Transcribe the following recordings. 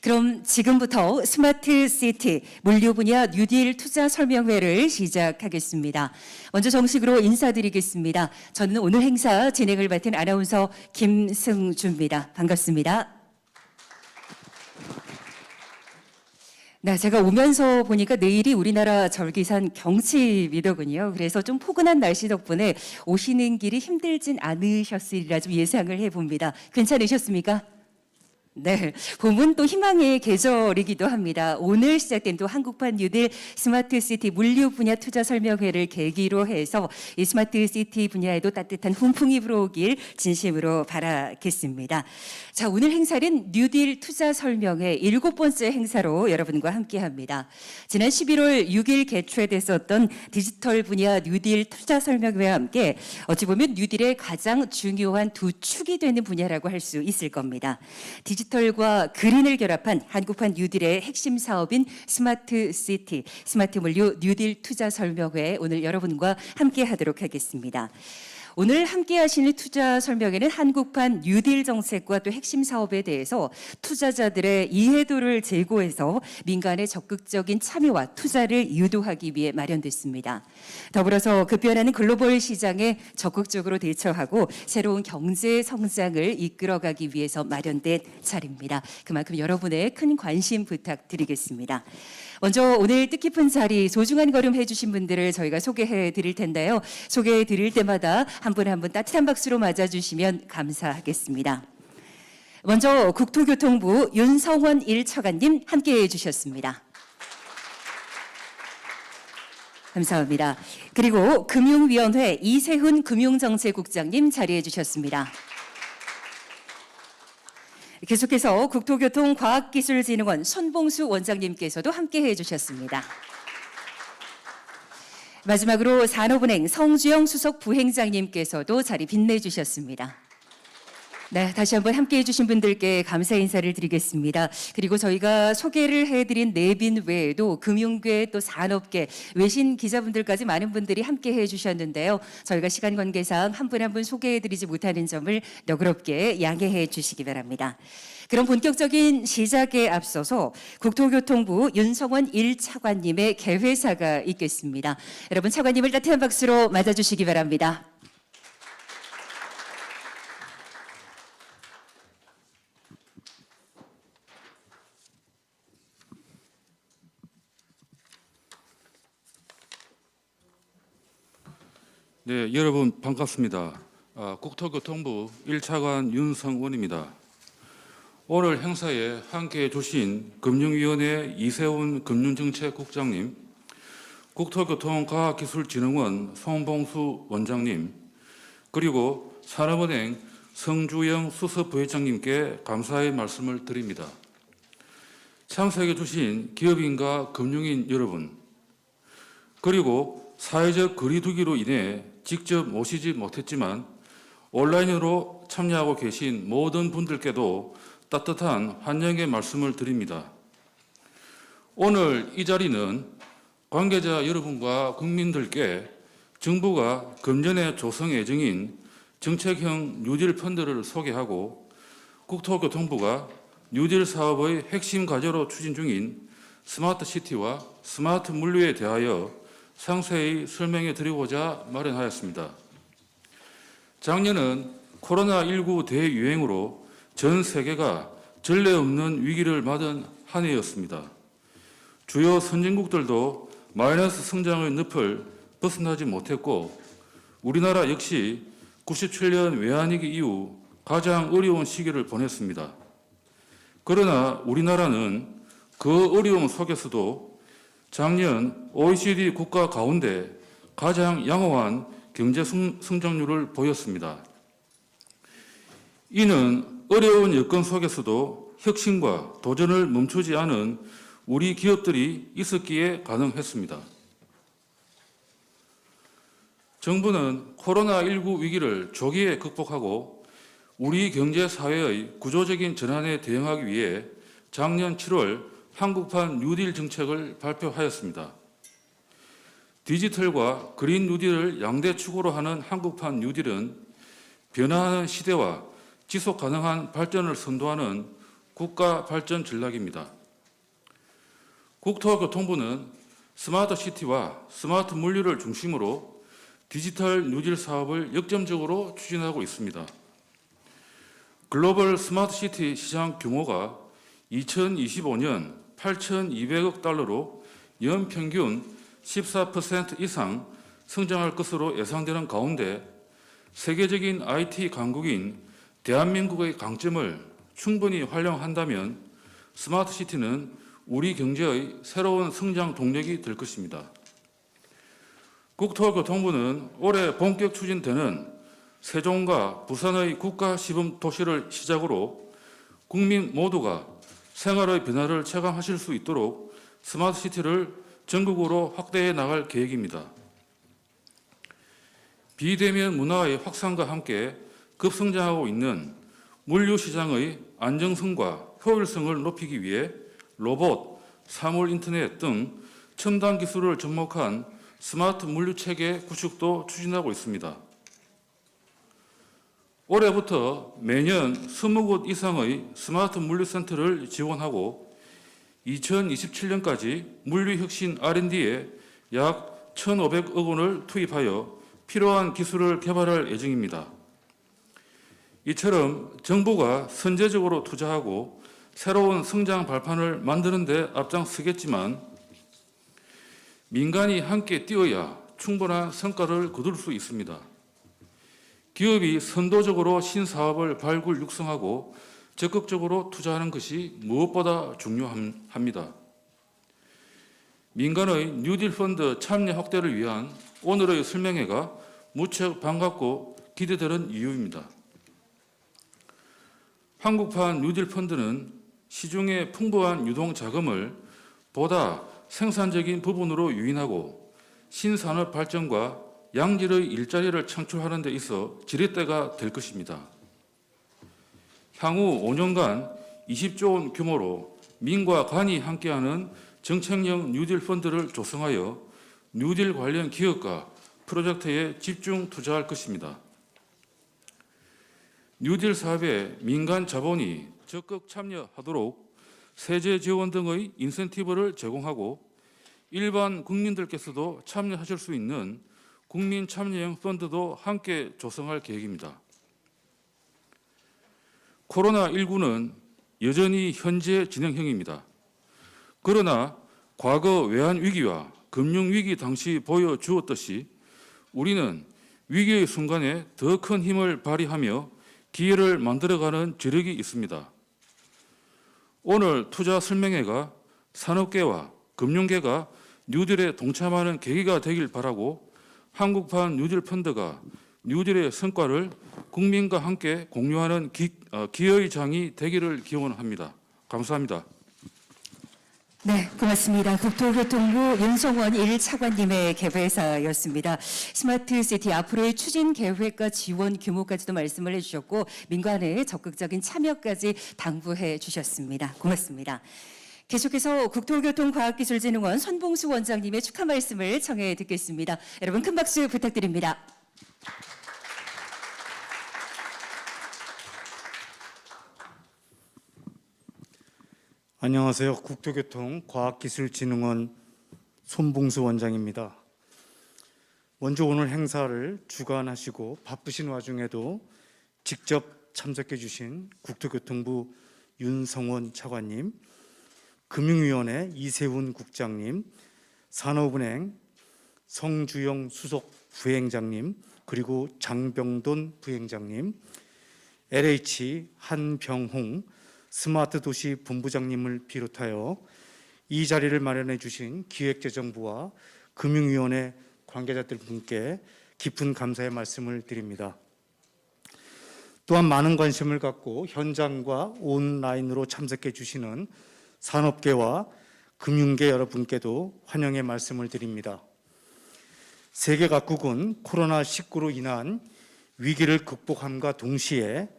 그럼 지금부터 스마트 시티 물류 분야 뉴딜 투자 설명회를 시작하겠습니다. 먼저 정식으로 인사드리겠습니다. 저는 오늘 행사 진행을 맡은 아나운서 김승주입니다. 반갑습니다. 네, 제가 오면서 보니까 내일이 우리나라 절기산 경칩이더군요. 그래서 좀 포근한 날씨 덕분에 오시는 길이 힘들진 않으셨으리라 좀 예상을 해봅니다. 괜찮으셨습니까? 네, 봄은 또 희망의 계절이기도 합니다. 오늘 시작된 또 한국판 뉴딜 스마트시티 물류 분야 투자 설명회를 계기로 해서 이 스마트시티 분야에도 따뜻한 훈풍이 불어오길 진심으로 바라겠습니다. 자, 오늘 행사는 뉴딜 투자 설명회 7번째 행사로 여러분과 함께합니다. 지난 11월 6일 개최됐었던 디지털 분야 뉴딜 투자 설명회와 함께 어찌 보면 뉴딜의 가장 중요한 두 축이 되는 분야라고 할 수 있을 겁니다. 디지털과 그린을 결합한 한국판 뉴딜의 핵심 사업인 스마트 시티, 스마트 물류 뉴딜 투자 설명회 오늘 여러분과 함께 하도록 하겠습니다. 오늘 함께 하실 투자 설명회는 한국판 뉴딜 정책과 또 핵심 사업에 대해서 투자자들의 이해도를 제고해서 민간의 적극적인 참여와 투자를 유도하기 위해 마련됐습니다. 더불어서 급변하는 글로벌 시장에 적극적으로 대처하고 새로운 경제 성장을 이끌어가기 위해서 마련된 자리입니다. 그만큼 여러분의 큰 관심 부탁드리겠습니다. 먼저 오늘 뜻깊은 자리 소중한 걸음 해주신 분들을 저희가 소개해 드릴 텐데요. 소개해 드릴 때마다 한 분 한 분 따뜻한 박수로 맞아주시면 감사하겠습니다. 먼저 국토교통부 윤성원 1차관님 함께해 주셨습니다. 감사합니다. 그리고 금융위원회 이세훈 금융정책국장님 자리해 주셨습니다. 계속해서 국토교통과학기술진흥원 손봉수 원장님께서도 함께해 주셨습니다. 마지막으로 산업은행 성주영 수석 부행장님께서도 자리 빛내주셨습니다. 네, 다시 한번 함께해 주신 분들께 감사 인사를 드리겠습니다. 그리고 저희가 소개를 해드린 내빈 외에도 금융계 또 산업계 외신 기자분들까지 많은 분들이 함께해 주셨는데요. 저희가 시간 관계상 한 분 한 분 소개해드리지 못하는 점을 너그럽게 양해해 주시기 바랍니다. 그럼 본격적인 시작에 앞서서 국토교통부 윤성원 1차관님의 개회사가 있겠습니다. 여러분 차관님을 따뜻한 박수로 맞아주시기 바랍니다. 네, 여러분 반갑습니다. 국토교통부 1차관 윤성원입니다. 오늘 행사에 함께해 주신 금융위원회 이세훈 금융정책국장님, 국토교통과학기술진흥원 손봉수 원장님, 그리고 산업은행 성주영 수석부회장님께 감사의 말씀을 드립니다. 참석해 주신 기업인과 금융인 여러분, 그리고 사회적 거리두기로 인해 직접 모시지 못했지만 온라인으로 참여하고 계신 모든 분들께도 따뜻한 환영의 말씀을 드립니다. 오늘 이 자리는 관계자 여러분과 국민들께 정부가 금년에 조성 예정인 정책형 뉴딜 펀드를 소개하고 국토교통부가 뉴딜 사업의 핵심 과제로 추진 중인 스마트 시티와 스마트 물류에 대하여 상세히 설명해 드리고자 마련하였습니다. 작년은 코로나19 대유행으로 전 세계가 전례 없는 위기를 맞은 한 해였습니다. 주요 선진국들도 마이너스 성장의 늪을 벗어나지 못했고 우리나라 역시 97년 외환위기 이후 가장 어려운 시기를 보냈습니다. 그러나 우리나라는 그 어려움 속에서도 작년 OECD 국가 가운데 가장 양호한 경제 성장률을 보였습니다. 이는 어려운 여건 속에서도 혁신과 도전을 멈추지 않은 우리 기업들이 있었기에 가능했습니다. 정부는 코로나19 위기를 조기에 극복하고 우리 경제 사회의 구조적인 전환에 대응하기 위해 작년 7월 한국판 뉴딜 정책을 발표하였습니다. 디지털과 그린 뉴딜을 양대 축으로 하는 한국판 뉴딜은 변화하는 시대와 지속 가능한 발전을 선도하는 국가 발전 전략입니다. 국토교통부는 스마트 시티와 스마트 물류를 중심으로 디지털 뉴딜 사업을 역점적으로 추진하고 있습니다. 글로벌 스마트 시티 시장 규모가 2025년 8,200억 달러로 연평균 14% 이상 성장할 것으로 예상되는 가운데 세계적인 IT 강국인 대한민국의 강점을 충분히 활용한다면 스마트 시티는 우리 경제의 새로운 성장 동력이 될 것입니다. 국토교통부는 올해 본격 추진되는 세종과 부산의 국가 시범 도시를 시작으로 국민 모두가 생활의 변화를 체감하실 수 있도록 스마트 시티를 전국으로 확대해 나갈 계획입니다. 비대면 문화의 확산과 함께 급성장하고 있는 물류 시장의 안정성과 효율성을 높이기 위해 로봇, 사물 인터넷 등 첨단 기술을 접목한 스마트 물류 체계 구축도 추진하고 있습니다. 올해부터 매년 20곳 이상의 스마트 물류센터를 지원하고 2027년까지 물류혁신 R&D에 약 1,500억 원을 투입하여 필요한 기술을 개발할 예정입니다. 이처럼 정부가 선제적으로 투자하고 새로운 성장 발판을 만드는 데 앞장서겠지만 민간이 함께 뛰어야 충분한 성과를 거둘 수 있습니다. 기업이 선도적으로 신사업을 발굴 육성하고 적극적으로 투자하는 것이 무엇보다 중요합니다. 민간의 뉴딜 펀드 참여 확대를 위한 오늘의 설명회가 무척 반갑고 기대되는 이유입니다. 한국판 뉴딜 펀드는 시중의 풍부한 유동 자금을 보다 생산적인 부분으로 유인하고 신산업 발전과 양질의 일자리를 창출하는 데 있어 지렛대가 될 것입니다. 향후 5년간 20조 원 규모로 민과 관이 함께하는 정책형 뉴딜 펀드를 조성하여 뉴딜 관련 기업과 프로젝트에 집중 투자할 것입니다. 뉴딜 사업에 민간 자본이 적극 참여하도록 세제 지원 등의 인센티브를 제공하고 일반 국민들께서도 참여하실 수 있는 국민 참여형 펀드도 함께 조성할 계획입니다. 코로나19는 여전히 현재 진행형입니다. 그러나 과거 외환위기와 금융위기 당시 보여주었듯이 우리는 위기의 순간에 더 큰 힘을 발휘하며 기회를 만들어가는 저력이 있습니다. 오늘 투자 설명회가 산업계와 금융계가 뉴딜에 동참하는 계기가 되길 바라고 한국판 뉴딜 펀드가 뉴딜의 성과를 국민과 함께 공유하는 기여의 장이 되기를 기원합니다. 감사합니다. 네, 고맙습니다. 국토교통부 윤성원 1차관님의 개회사였습니다. 스마트시티 앞으로의 추진 계획과 지원 규모까지도 말씀을 해주셨고 민간의 적극적인 참여까지 당부해 주셨습니다. 고맙습니다. 계속해서 국토교통과학기술진흥원 손봉수 원장님의 축하 말씀을 청해 듣겠습니다. 여러분 큰 박수 부탁드립니다. 안녕하세요. 국토교통과학기술진흥원 손봉수 원장입니다. 먼저 오늘 행사를 주관하시고 바쁘신 와중에도 직접 참석해 주신 국토교통부 윤성원 차관님, 금융위원회 이세훈 국장님, 산업은행 성주영 수석 부행장님, 그리고 장병돈 부행장님, LH 한병홍 스마트도시 본부장님을 비롯하여 이 자리를 마련해 주신 기획재정부와 금융위원회 관계자들 분께 깊은 감사의 말씀을 드립니다. 또한 많은 관심을 갖고 현장과 온라인으로 참석해 주시는 산업계와 금융계 여러분께도 환영의 말씀을 드립니다. 세계 각국은 코로나19로 인한 위기를 극복함과 동시에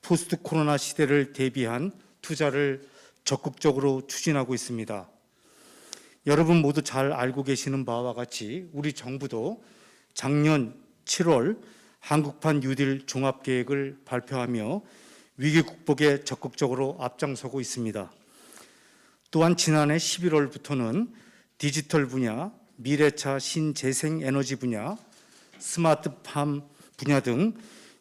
포스트 코로나 시대를 대비한 투자를 적극적으로 추진하고 있습니다. 여러분 모두 잘 알고 계시는 바와 같이 우리 정부도 작년 7월 한국판 뉴딜 종합계획을 발표하며 위기 극복에 적극적으로 앞장서고 있습니다. 또한 지난해 11월부터는 디지털 분야, 미래차 신재생에너지 분야, 스마트팜 분야 등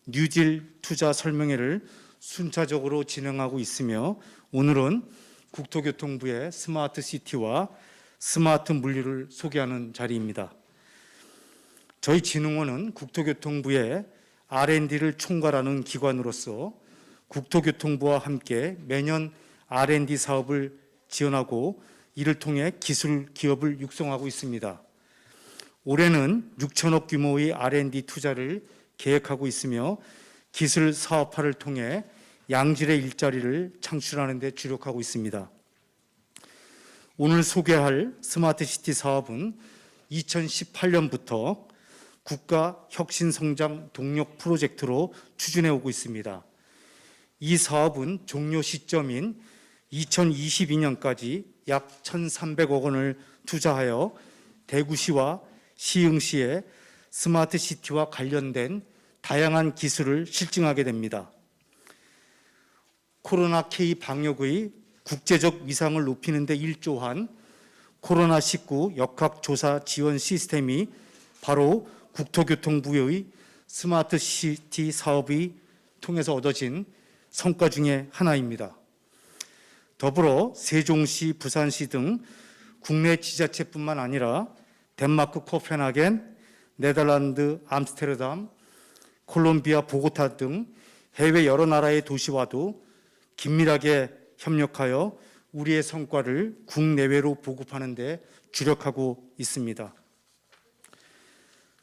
뉴딜 투자 설명회를 순차적으로 진행하고 있으며 오늘은 국토교통부의 스마트 시티와 스마트 물류를 소개하는 자리입니다. 저희 진흥원은 국토교통부의 R&D를 총괄하는 기관으로서 국토교통부와 함께 매년 R&D 사업을 지원하고 이를 통해 기술 기업을 육성하고 있습니다. 올해는 6천억 규모의 R&D 투자를 계획하고 있으며 기술 사업화를 통해 양질의 일자리를 창출하는 데 주력하고 있습니다. 오늘 소개할 스마트시티 사업은 2018년부터 국가 혁신성장 동력 프로젝트로 추진해 오고 있습니다. 이 사업은 종료 시점인 2022년까지 약 1,300억 원을 투자하여 대구시와 시흥시의 스마트시티와 관련된 다양한 기술을 실증하게 됩니다. 코로나 K 방역의 국제적 위상을 높이는 데 일조한 코로나19 역학조사 지원 시스템이 바로 국토교통부의 스마트시티 사업이 통해서 얻어진 성과 중에 하나입니다. 더불어 세종시, 부산시 등 국내 지자체뿐만 아니라 덴마크 코펜하겐, 네덜란드 암스테르담, 콜롬비아 보고타 등 해외 여러 나라의 도시와도 긴밀하게 협력하여 우리의 성과를 국내외로 보급하는 데 주력하고 있습니다.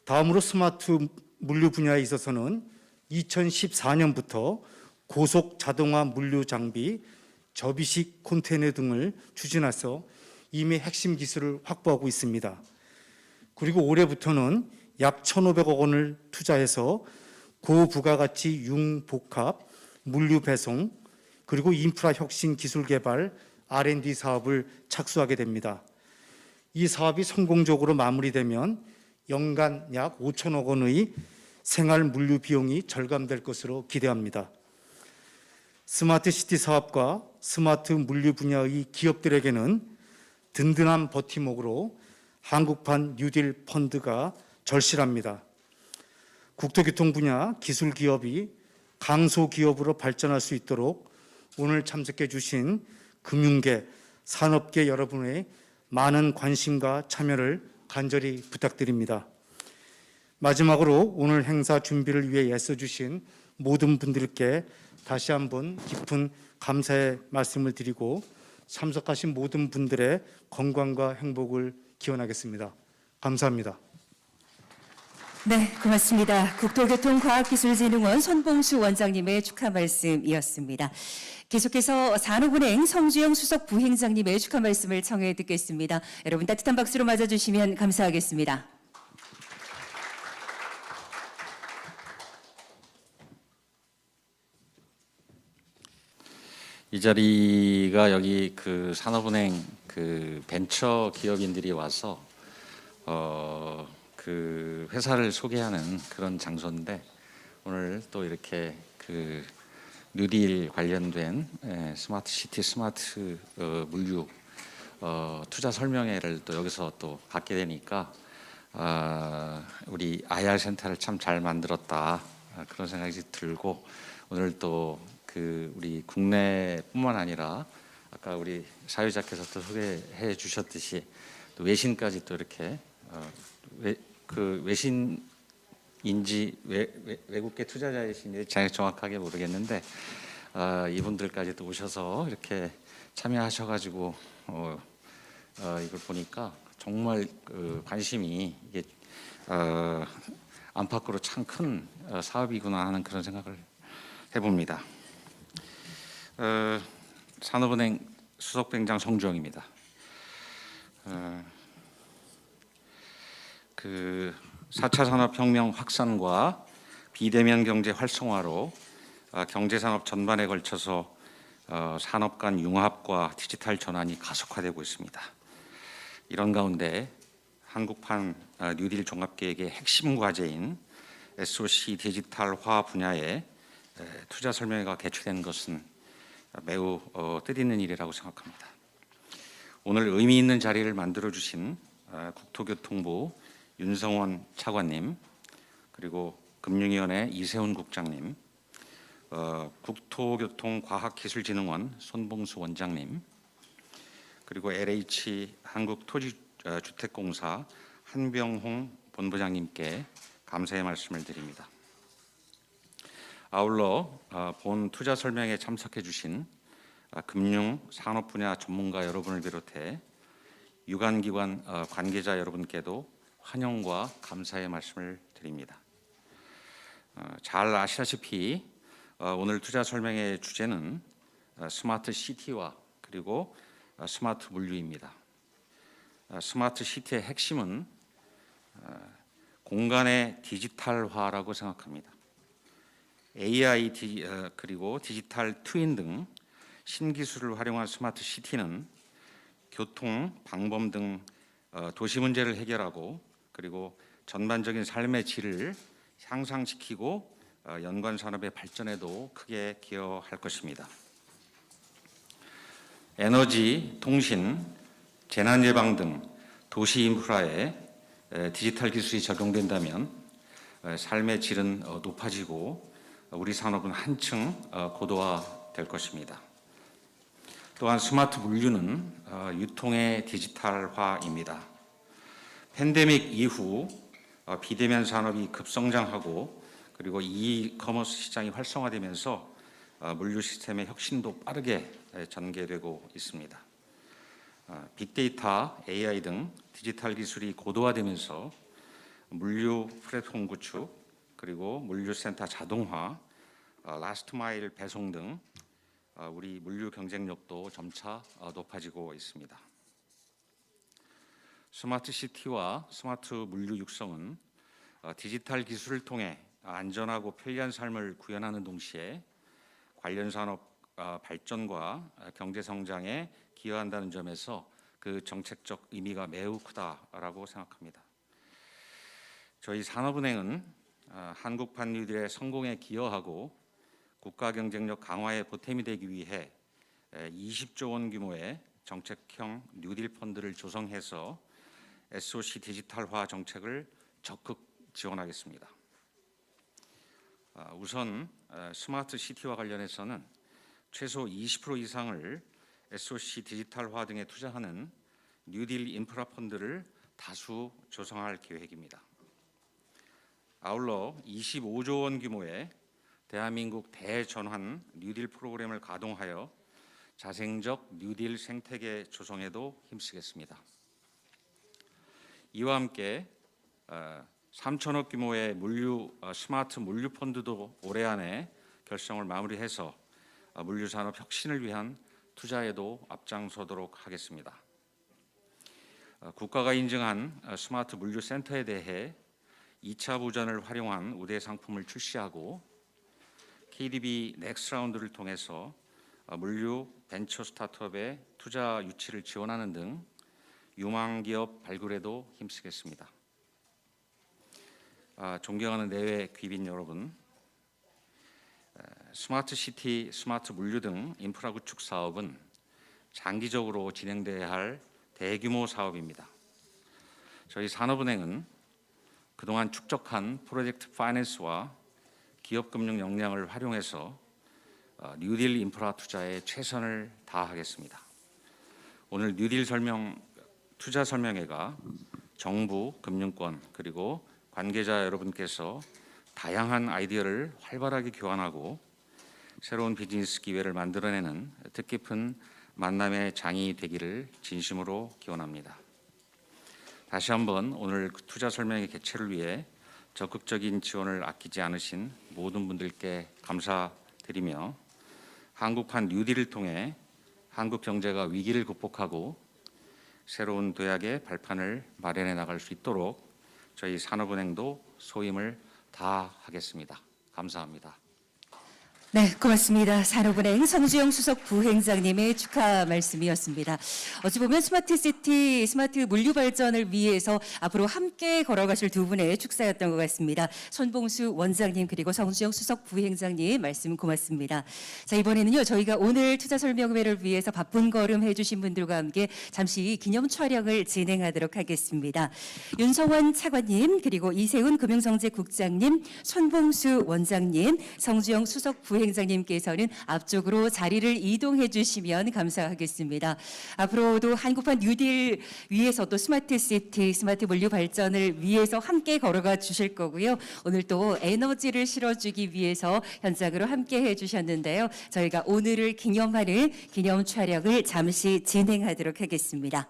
다음으로 스마트 물류 분야에 있어서는 2014년부터 고속 자동화 물류 장비, 접이식 컨테이너 등을 추진해서 이미 핵심 기술을 확보하고 있습니다. 그리고 올해부터는 약 1,500억 원을 투자해서 고부가가치 융복합, 물류 배송, 그리고 인프라 혁신 기술 개발, R&D 사업을 착수하게 됩니다. 이 사업이 성공적으로 마무리되면 연간 약 5천억 원의 생활 물류 비용이 절감될 것으로 기대합니다. 스마트 시티 사업과 스마트 물류 분야의 기업들에게는 든든한 버팀목으로 한국판 뉴딜 펀드가 절실합니다. 국토교통 분야 기술 기업이 강소 기업으로 발전할 수 있도록 오늘 참석해 주신 금융계, 산업계 여러분의 많은 관심과 참여를 간절히 부탁드립니다. 마지막으로 오늘 행사 준비를 위해 애써주신 모든 분들께 다시 한번 깊은 감사의 말씀을 드리고 참석하신 모든 분들의 건강과 행복을 기원하겠습니다. 감사합니다. 네, 고맙습니다. 국토교통과학기술진흥원 손봉수 원장님의 축하 말씀이었습니다. 계속해서 산업은행 성주영 수석 부행장님의 축하 말씀을 청해 듣겠습니다. 여러분 따뜻한 박수로 맞아주시면 감사하겠습니다. 이 자리가 여기 그 산업은행 그 벤처 기업인들이 와서 그 회사를 소개하는 그런 장소인데 오늘 또 이렇게 그 뉴딜 관련된 스마트 시티, 스마트 물류 투자 설명회를 또 여기서 또 받게 되니까 우리 IR 센터를 참 잘 만들었다 그런 생각이 들고 오늘 또 그 우리 국내뿐만 아니라 아까 우리 사회자께서 또 소개해 주셨듯이 또 외신까지 또 이렇게 그 외신인지 외국계 투자자이신지 정확하게 모르겠는데 이분들까지 또 오셔서 이렇게 참여하셔가지고 이걸 보니까 정말 관심이 이게 안팎으로 참 큰 사업이구나 하는 그런 생각을 해봅니다. 산업은행 수석뱅장 성주영입니다. 그 4차 산업혁명 확산과 비대면 경제 활성화로 경제산업 전반에 걸쳐서 산업 간 융합과 디지털 전환이 가속화되고 있습니다. 이런 가운데 한국판 뉴딜 종합계획의 핵심 과제인 SOC 디지털화 분야에 투자 설명회가 개최된 것은 매우 뜻있는 일이라고 생각합니다. 오늘 의미 있는 자리를 만들어 주신 국토교통부 윤성원 차관님, 그리고 금융위원회 이세훈 국장님, 국토교통과학기술진흥원 손봉수 원장님, 그리고 LH 한국토지주택공사 한병홍 본부장님께 감사의 말씀을 드립니다. 아울러 본 투자 설명에 참석해 주신 금융 산업 분야 전문가 여러분을 비롯해 유관기관 관계자 여러분께도 환영과 감사의 말씀을 드립니다. 잘 아시다시피 오늘 투자 설명의 주제는 스마트 시티와 그리고 스마트 물류입니다. 스마트 시티의 핵심은 공간의 디지털화라고 생각합니다. AI 그리고 디지털 트윈 등 신기술을 활용한 스마트 시티는 교통, 방범 등 도시 문제를 해결하고 그리고 전반적인 삶의 질을 향상시키고 연관 산업의 발전에도 크게 기여할 것입니다. 에너지, 통신, 재난 예방 등 도시 인프라에 디지털 기술이 적용된다면 삶의 질은 높아지고 우리 산업은 한층 고도화될 것입니다. 또한 스마트 물류는 유통의 디지털화입니다. 팬데믹 이후 비대면 산업이 급성장하고 그리고 이커머스 시장이 활성화되면서 물류 시스템의 혁신도 빠르게 전개되고 있습니다. 빅데이터, AI 등 디지털 기술이 고도화되면서 물류 플랫폼 구축, 그리고 물류센터 자동화, 라스트 마일 배송 등 우리 물류 경쟁력도 점차 높아지고 있습니다. 스마트 시티와 스마트 물류 육성은 디지털 기술을 통해 안전하고 편리한 삶을 구현하는 동시에 관련 산업 발전과 경제 성장에 기여한다는 점에서 그 정책적 의미가 매우 크다라고 생각합니다. 저희 산업은행은 한국판 뉴딜의 성공에 기여하고 국가 경쟁력 강화에 보탬이 되기 위해 20조 원 규모의 정책형 뉴딜 펀드를 조성해서 SOC 디지털화 정책을 적극 지원하겠습니다. 우선 스마트 시티와 관련해서는 최소 20% 이상을 SOC 디지털화 등에 투자하는 뉴딜 인프라 펀드를 다수 조성할 계획입니다. 아울러 25조 원 규모의 대한민국 대전환 뉴딜 프로그램을 가동하여 자생적 뉴딜 생태계 조성에도 힘쓰겠습니다. 이와 함께 3천억 규모의 스마트 물류 펀드도 올해 안에 결성을 마무리해서 물류 산업 혁신을 위한 투자에도 앞장서도록 하겠습니다. 국가가 인증한 스마트 물류 센터에 대해 2차 부전을 활용한 우대 상품을 출시하고 KDB 넥스트 라운드를 통해서 물류 벤처 스타트업의 투자 유치를 지원하는 등 유망 기업 발굴에도 힘쓰겠습니다. 존경하는 내외 귀빈 여러분, 스마트 시티, 스마트 물류 등 인프라 구축 사업은 장기적으로 진행돼야 할 대규모 사업입니다. 저희 산업은행은 그동안 축적한 프로젝트 파이낸스와 기업금융 역량을 활용해서 뉴딜 인프라 투자에 최선을 다하겠습니다. 오늘 뉴딜 투자 설명회가 정부, 금융권 그리고 관계자 여러분께서 다양한 아이디어를 활발하게 교환하고 새로운 비즈니스 기회를 만들어내는 뜻깊은 만남의 장이 되기를 진심으로 기원합니다. 다시 한번 오늘 투자 설명회 개최를 위해 적극적인 지원을 아끼지 않으신 모든 분들께 감사드리며 한국판 뉴딜을 통해 한국 경제가 위기를 극복하고 새로운 도약의 발판을 마련해 나갈 수 있도록 저희 산업은행도 소임을 다하겠습니다. 감사합니다. 네, 고맙습니다. 산업은행 성주영 수석 부행장님의 축하 말씀이었습니다. 어찌 보면 스마트시티, 스마트 물류 발전을 위해서 앞으로 함께 걸어가실 두 분의 축사였던 것 같습니다. 손봉수 원장님 그리고 성주영 수석 부행장님 말씀 고맙습니다. 자, 이번에는요 저희가 오늘 투자 설명회를 위해서 바쁜 걸음 해주신 분들과 함께 잠시 기념 촬영을 진행하도록 하겠습니다. 윤성원 차관님 그리고 이세훈 금융정책국장님, 손봉수 원장님, 성주영 수석 부행장님께서는 앞쪽으로 자리를 이동해 주시면 감사하겠습니다. 앞으로도 한국판 뉴딜 위해서 또 스마트시티, 스마트 물류 발전을 위해서 함께 걸어가 주실 거고요. 오늘 또 에너지를 실어주기 위해서 현장으로 함께 해주셨는데요. 저희가 오늘을 기념하는 기념 촬영을 잠시 진행하도록 하겠습니다.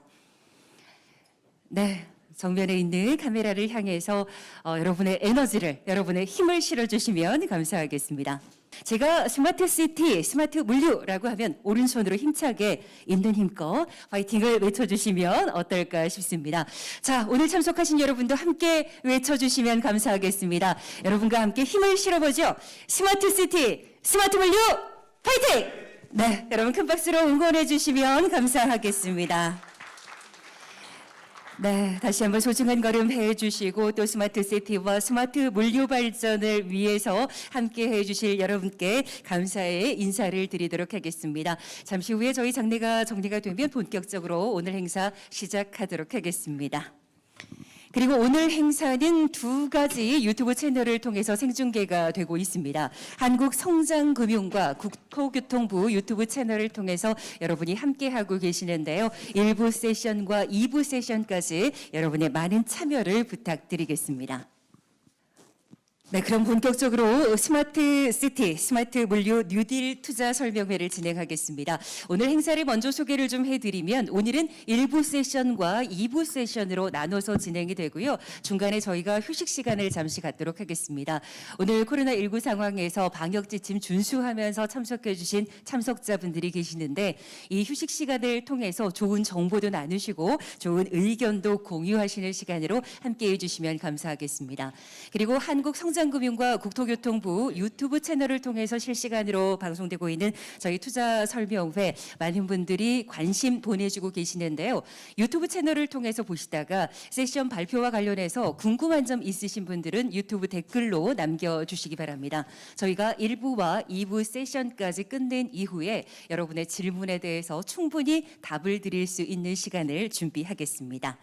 네. 정면에 있는 카메라를 향해서 여러분의 에너지를, 여러분의 힘을 실어주시면 감사하겠습니다. 제가 스마트시티, 스마트 물류라고 하면 오른손으로 힘차게 있는 힘껏 파이팅을 외쳐주시면 어떨까 싶습니다. 자, 오늘 참석하신 여러분도 함께 외쳐주시면 감사하겠습니다. 여러분과 함께 힘을 실어보죠. 스마트시티, 스마트 물류 파이팅! 네, 여러분 큰 박수로 응원해 주시면 감사하겠습니다. 네, 다시 한번 소중한 걸음 해주시고 또 스마트시티와 스마트 물류 발전을 위해서 함께 해주실 여러분께 감사의 인사를 드리도록 하겠습니다. 잠시 후에 저희 장례가 정리가 되면 본격적으로 오늘 행사 시작하도록 하겠습니다. 그리고 오늘 행사는 두 가지 유튜브 채널을 통해서 생중계가 되고 있습니다. 한국성장금융과 국토교통부 유튜브 채널을 통해서 여러분이 함께하고 계시는데요. 1부 세션과 2부 세션까지 여러분의 많은 참여를 부탁드리겠습니다. 네, 그럼 본격적으로 스마트 시티, 스마트 물류 뉴딜 투자 설명회를 진행하겠습니다. 오늘 행사를 먼저 소개를 좀 해드리면 오늘은 1부 세션과 2부 세션으로 나눠서 진행이 되고요. 중간에 저희가 휴식 시간을 잠시 갖도록 하겠습니다. 오늘 코로나19 상황에서 방역 지침 준수하면서 참석해 주신 참석자분들이 계시는데 이 휴식 시간을 통해서 좋은 정보도 나누시고 좋은 의견도 공유하시는 시간으로 함께해 주시면 감사하겠습니다. 그리고 한국성장금융과 국토교통부 유튜브 채널을 통해서 실시간으로 방송되고 있는 저희 투자 설명회 많은 분들이 관심 보내주고 계시는데요. 유튜브 채널을 통해서 보시다가 세션 발표와 관련해서 궁금한 점 있으신 분들은 유튜브 댓글로 남겨주시기 바랍니다. 저희가 1부와 2부 세션까지 끝낸 이후에 여러분의 질문에 대해서 충분히 답을 드릴 수 있는 시간을 준비하겠습니다.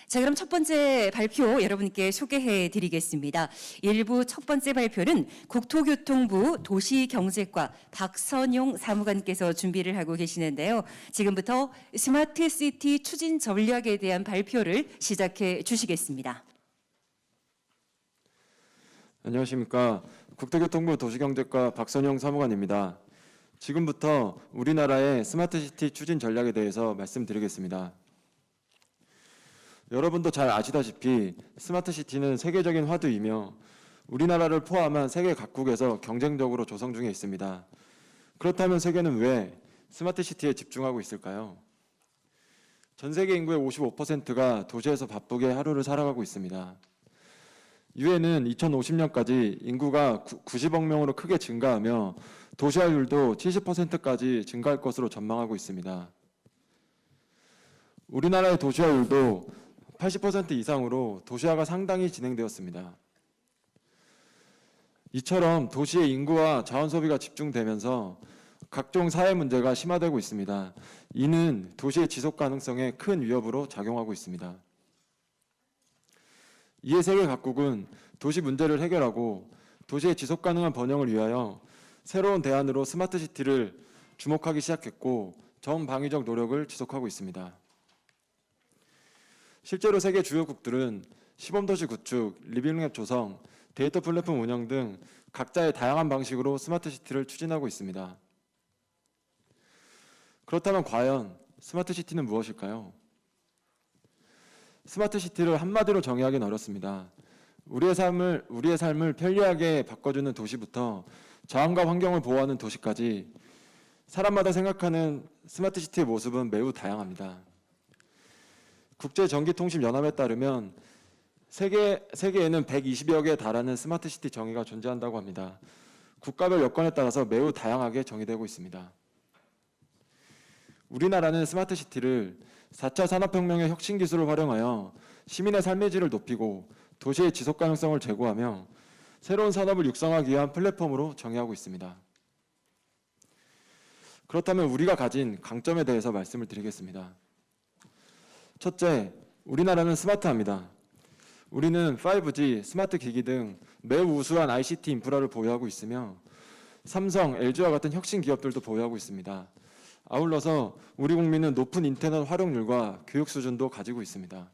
자, 그럼 첫 번째 발표 여러분께 소개해 드리겠습니다. 1부 첫 번째 발표는 국토교통부 도시경제과 박선용 사무관께서 준비를 하고 계시는데요. 지금부터 스마트시티 추진 전략에 대한 발표를 시작해 주시겠습니다. 안녕하십니까. 국토교통부 도시경제과 박선용 사무관입니다. 지금부터 우리나라의 스마트시티 추진 전략에 대해서 말씀드리겠습니다. 여러분도 잘 아시다시피 스마트시티는 세계적인 화두이며 우리나라를 포함한 세계 각국에서 경쟁적으로 조성 중에 있습니다. 그렇다면 세계는 왜 스마트시티에 집중하고 있을까요? 전 세계 인구의 55%가 도시에서 바쁘게 하루를 살아가고 있습니다. 유엔은 2050년까지 인구가 90억 명으로 크게 증가하며 도시화율도 70%까지 증가할 것으로 전망하고 있습니다. 우리나라의 도시화율도 80% 이상으로 도시화가 상당히 진행되었습니다. 이처럼 도시의 인구와 자원 소비가 집중되면서 각종 사회 문제가 심화되고 있습니다. 이는 도시의 지속 가능성에 큰 위협으로 작용하고 있습니다. 이에 세계 각국은 도시 문제를 해결하고 도시의 지속 가능한 번영을 위하여 새로운 대안으로 스마트시티를 주목하기 시작했고 정방위적 노력을 지속하고 있습니다. 실제로 세계 주요국들은 시범도시 구축, 리빙랩 조성, 데이터 플랫폼 운영 등 각자의 다양한 방식으로 스마트시티를 추진하고 있습니다. 그렇다면 과연 스마트시티는 무엇일까요? 스마트시티를 한마디로 정의하기는 어렵습니다. 우리의 삶을 편리하게 바꿔주는 도시부터 자원과 환경을 보호하는 도시까지 사람마다 생각하는 스마트시티의 모습은 매우 다양합니다. 국제전기통신연합에 따르면 세계에는 120여 개에 달하는 스마트시티 정의가 존재한다고 합니다. 국가별 여건에 따라서 매우 다양하게 정의되고 있습니다. 우리나라는 스마트 시티를 4차 산업혁명의 혁신 기술을 활용하여 시민의 삶의 질을 높이고 도시의 지속 가능성을 제고하며 새로운 산업을 육성하기 위한 플랫폼으로 정의하고 있습니다. 그렇다면 우리가 가진 강점에 대해서 말씀을 드리겠습니다. 첫째, 우리나라는 스마트합니다. 우리는 5G, 스마트 기기 등 매우 우수한 ICT 인프라를 보유하고 있으며 삼성, LG와 같은 혁신 기업들도 보유하고 있습니다. 아울러서 우리 국민은 높은 인터넷 활용률과 교육 수준도 가지고 있습니다.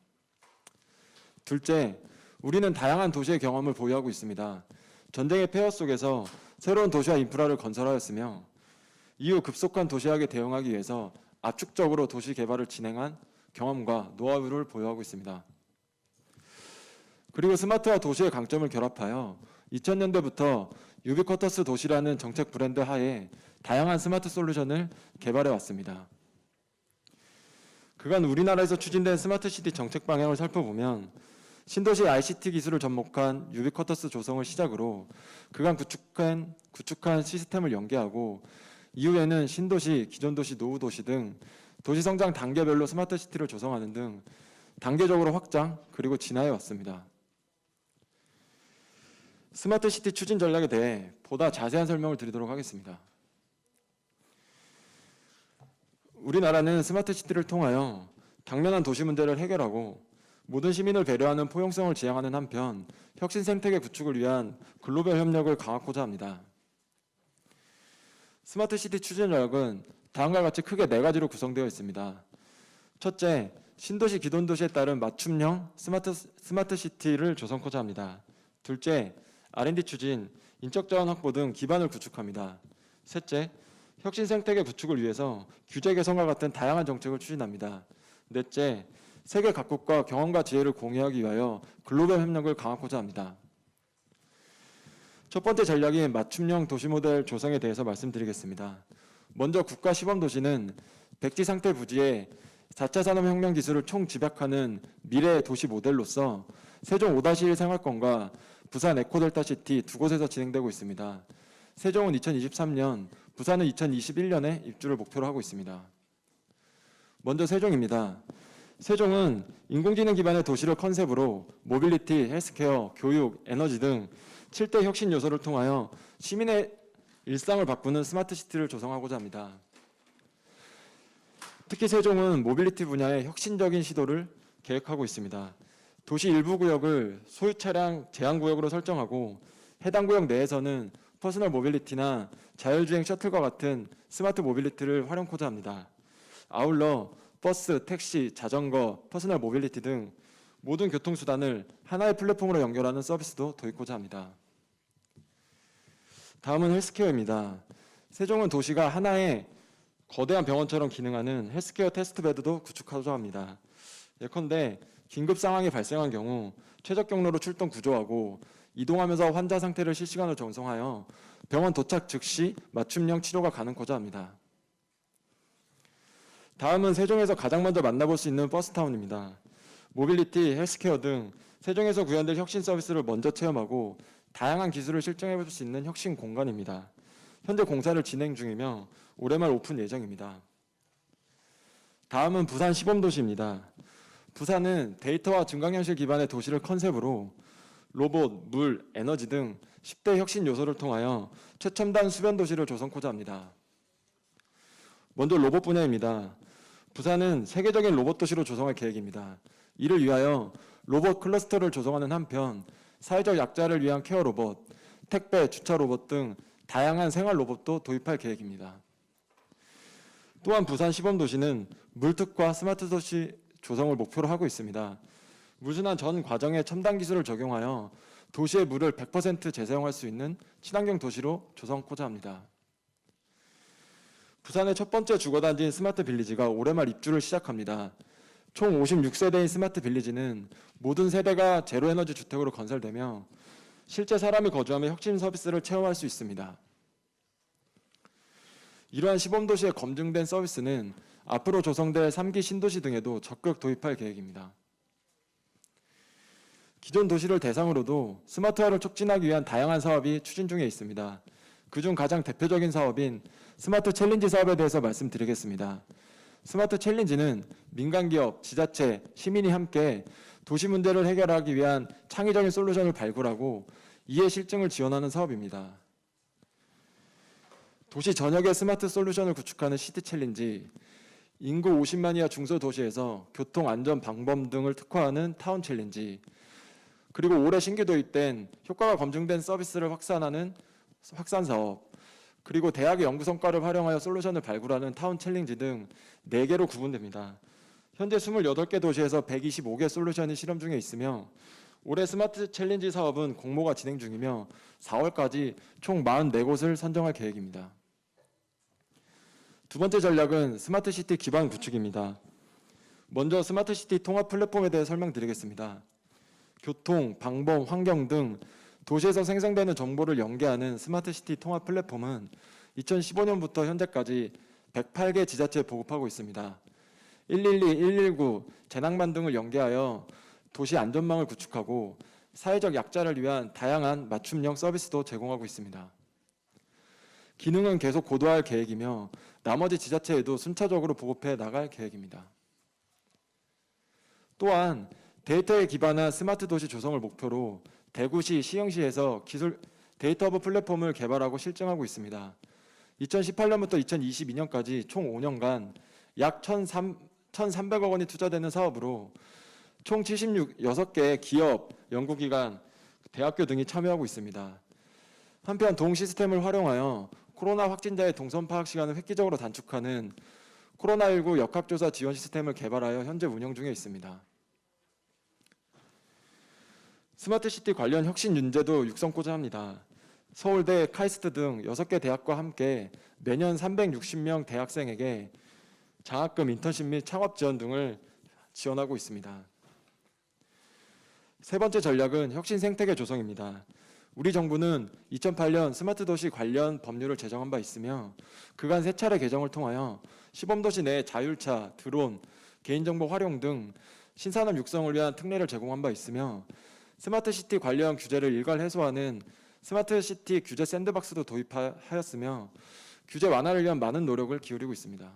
둘째, 우리는 다양한 도시의 경험을 보유하고 있습니다. 전쟁의 폐허 속에서 새로운 도시와 인프라를 건설하였으며 이후 급속한 도시화에 대응하기 위해서 압축적으로 도시 개발을 진행한 경험과 노하우를 보유하고 있습니다. 그리고 스마트와 도시의 강점을 결합하여 2000년대부터 유비쿼터스 도시라는 정책 브랜드 하에 다양한 스마트 솔루션을 개발해 왔습니다. 그간 우리나라에서 추진된 스마트 시티 정책 방향을 살펴보면 신도시 ICT 기술을 접목한 유비쿼터스 조성을 시작으로 그간 구축한 시스템을 연계하고 이후에는 신도시, 기존 도시, 노후 도시 등 도시 성장 단계별로 스마트 시티를 조성하는 등 단계적으로 확장 그리고 진화해 왔습니다. 스마트 시티 추진 전략에 대해 보다 자세한 설명을 드리도록 하겠습니다. 우리나라는 스마트 시티를 통하여 당면한 도시 문제를 해결하고 모든 시민을 배려하는 포용성을 지향하는 한편 혁신 생태계 구축을 위한 글로벌 협력을 강화하고자 합니다. 스마트 시티 추진 전략은 다음과 같이 크게 4가지로 구성되어 있습니다. 첫째, 신도시 기존 도시에 따른 맞춤형 스마트 시티를 조성하고자 합니다. 둘째, R&D 추진, 인적 자원 확보 등 기반을 구축합니다. 셋째, 혁신 생태계 구축을 위해서 규제 개선과 같은 다양한 정책을 추진합니다. 넷째, 세계 각국과 경험과 지혜를 공유하기 위하여 글로벌 협력을 강화하고자 합니다. 첫 번째 전략인 맞춤형 도시 모델 조성에 대해서 말씀드리겠습니다. 먼저 국가 시범 도시는 백지 상태 부지에 4차 산업혁명 기술을 총집약하는 미래 도시 모델로서 세종 5-1 생활권과 부산 에코델타시티 두 곳에서 진행되고 있습니다. 세종은 2023년, 부산은 2021년에 입주를 목표로 하고 있습니다. 먼저 세종입니다. 세종은 인공지능 기반의 도시를 컨셉으로 모빌리티, 헬스케어, 교육, 에너지 등 7대 혁신 요소를 통하여 시민의 일상을 바꾸는 스마트 시티를 조성하고자 합니다. 특히 세종은 모빌리티 분야의 혁신적인 시도를 계획하고 있습니다. 도시 일부 구역을 소유 차량 제한 구역으로 설정하고 해당 구역 내에서는 퍼스널 모빌리티나 자율주행 셔틀과 같은 스마트 모빌리티를 활용하고자 합니다. 아울러 버스, 택시, 자전거, 퍼스널 모빌리티 등 모든 교통수단을 하나의 플랫폼으로 연결하는 서비스도 도입하고자 합니다. 다음은 헬스케어입니다. 세종은 도시가 하나의 거대한 병원처럼 기능하는 헬스케어 테스트베드도 구축하고자 합니다. 예컨대 긴급 상황이 발생한 경우 최적 경로로 출동 구조하고 이동하면서 환자 상태를 실시간으로 전송하여 병원 도착 즉시 맞춤형 치료가 가능하고자 합니다. 다음은 세종에서 가장 먼저 만나볼 수 있는 버스타운입니다. 모빌리티, 헬스케어 등 세종에서 구현될 혁신 서비스를 먼저 체험하고 다양한 기술을 실증해볼 수 있는 혁신 공간입니다. 현재 공사를 진행 중이며 올해 말 오픈 예정입니다. 다음은 부산 시범도시입니다. 부산은 데이터와 증강현실 기반의 도시를 컨셉으로 로봇, 물, 에너지 등 10대 혁신 요소를 통하여 최첨단 수변 도시를 조성하고자 합니다. 먼저 로봇 분야입니다. 부산은 세계적인 로봇 도시로 조성할 계획입니다. 이를 위하여 로봇 클러스터를 조성하는 한편 사회적 약자를 위한 케어 로봇, 택배, 주차 로봇 등 다양한 생활 로봇도 도입할 계획입니다. 또한 부산 시범도시는 물특화 스마트 도시 조성을 목표로 하고 있습니다. 물순환 전 과정에 첨단 기술을 적용하여 도시의 물을 100% 재사용할 수 있는 친환경 도시로 조성하고자 합니다. 부산의 첫 번째 주거단지인 스마트 빌리지가 올해 말 입주를 시작합니다. 총 56세대인 스마트 빌리지는 모든 세대가 제로에너지 주택으로 건설되며 실제 사람이 거주하며 혁신 서비스를 체험할 수 있습니다. 이러한 시범도시에 검증된 서비스는 앞으로 조성될 3기 신도시 등에도 적극 도입할 계획입니다. 기존 도시를 대상으로도 스마트화를 촉진하기 위한 다양한 사업이 추진 중에 있습니다. 그중 가장 대표적인 사업인 스마트 챌린지 사업에 대해서 말씀드리겠습니다. 스마트 챌린지는 민간기업, 지자체, 시민이 함께 도시 문제를 해결하기 위한 창의적인 솔루션을 발굴하고 이해 실증을 지원하는 사업입니다. 도시 전역의 스마트 솔루션을 구축하는 시티 챌린지, 인구 50만 이하 중소도시에서 교통 안전 방법 등을 특화하는 타운 챌린지, 그리고 올해 신규 도입된 효과가 검증된 서비스를 확산 사업, 그리고 대학의 연구 성과를 활용하여 솔루션을 발굴하는 타운 챌린지 등 4개로 구분됩니다. 현재 28개 도시에서 125개 솔루션이 실험 중에 있으며 올해 스마트 챌린지 사업은 공모가 진행 중이며 4월까지 총 44곳을 선정할 계획입니다. 두 번째 전략은 스마트 시티 기반 구축입니다. 먼저 스마트 시티 통합 플랫폼에 대해 설명드리겠습니다. 교통, 방범, 환경 등 도시에서 생성되는 정보를 연계하는 스마트 시티 통합 플랫폼은 2015년부터 현재까지 108개 지자체에 보급하고 있습니다. 112, 119, 재난만 등을 연계하여 도시 안전망을 구축하고 사회적 약자를 위한 다양한 맞춤형 서비스도 제공하고 있습니다. 기능은 계속 고도화할 계획이며 나머지 지자체에도 순차적으로 보급해 나갈 계획입니다. 또한 데이터에 기반한 스마트 도시 조성을 목표로 대구시, 시흥시에서 기술 데이터 허브 플랫폼을 개발하고 실증하고 있습니다. 2018년부터 2022년까지 총 5년간 약 1,300억 원이 투자되는 사업으로 총 76개의 기업, 연구기관, 대학교 등이 참여하고 있습니다. 한편 동 시스템을 활용하여 코로나 확진자의 동선 파악 시간을 획기적으로 단축하는 코로나19 역학조사 지원 시스템을 개발하여 현재 운영 중에 있습니다. 스마트시티 관련 혁신 윤제도 육성코자 합니다. 서울대, 카이스트 등 6개 대학과 함께 매년 360명 대학생에게 장학금, 인턴십 및 창업 지원 등을 지원하고 있습니다. 세 번째 전략은 혁신 생태계 조성입니다. 우리 정부는 2008년 스마트 도시 관련 법률을 제정한 바 있으며 그간 3차례 개정을 통하여 시범도시 내 자율차, 드론, 개인정보 활용 등 신산업 육성을 위한 특례를 제공한 바 있으며 스마트시티 관련 규제를 일괄 해소하는 스마트시티 규제 샌드박스도 도입하였으며 규제 완화를 위한 많은 노력을 기울이고 있습니다.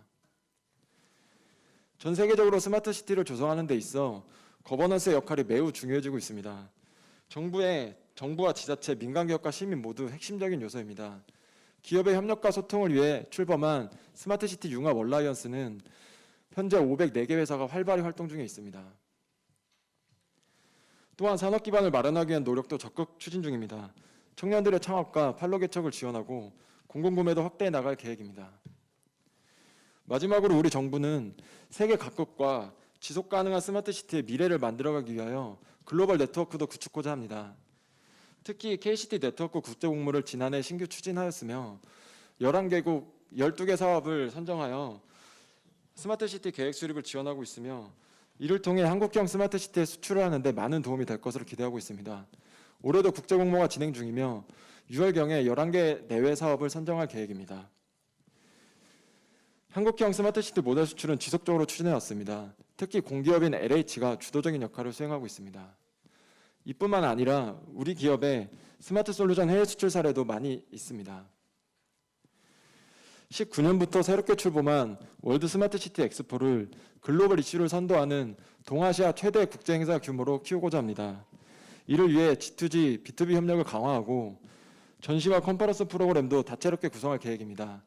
전 세계적으로 스마트시티를 조성하는 데 있어 거버넌스의 역할이 매우 중요해지고 있습니다. 정부와 지자체, 민간기업과 시민 모두 핵심적인 요소입니다. 기업의 협력과 소통을 위해 출범한 스마트시티 융합 얼라이언스는 현재 504개 회사가 활발히 활동 중에 있습니다. 또한 산업 기반을 마련하기 위한 노력도 적극 추진 중입니다. 청년들의 창업과 판로 개척을 지원하고 공공구매도 확대해 나갈 계획입니다. 마지막으로 우리 정부는 세계 각국과 지속 가능한 스마트 시티의 미래를 만들어가기 위하여 글로벌 네트워크도 구축하고자 합니다. 특히 KCT 네트워크 국제 공모를 지난해 신규 추진하였으며 11개국 12개 사업을 선정하여 스마트 시티 계획 수립을 지원하고 있으며 이를 통해 한국형 스마트 시티에 수출을 하는데 많은 도움이 될 것으로 기대하고 있습니다. 올해도 국제 공모가 진행 중이며 6월경에 11개 내외 사업을 선정할 계획입니다. 한국형 스마트 시티 모델 수출은 지속적으로 추진해 왔습니다. 특히 공기업인 LH가 주도적인 역할을 수행하고 있습니다. 이뿐만 아니라 우리 기업의 스마트 솔루션 해외 수출 사례도 많이 있습니다. 19년부터 새롭게 출범한 월드 스마트 시티 엑스포를 글로벌 이슈를 선도하는 동아시아 최대 국제 행사 규모로 키우고자 합니다. 이를 위해 G2G, B2B 협력을 강화하고 전시와 컨퍼런스 프로그램도 다채롭게 구성할 계획입니다.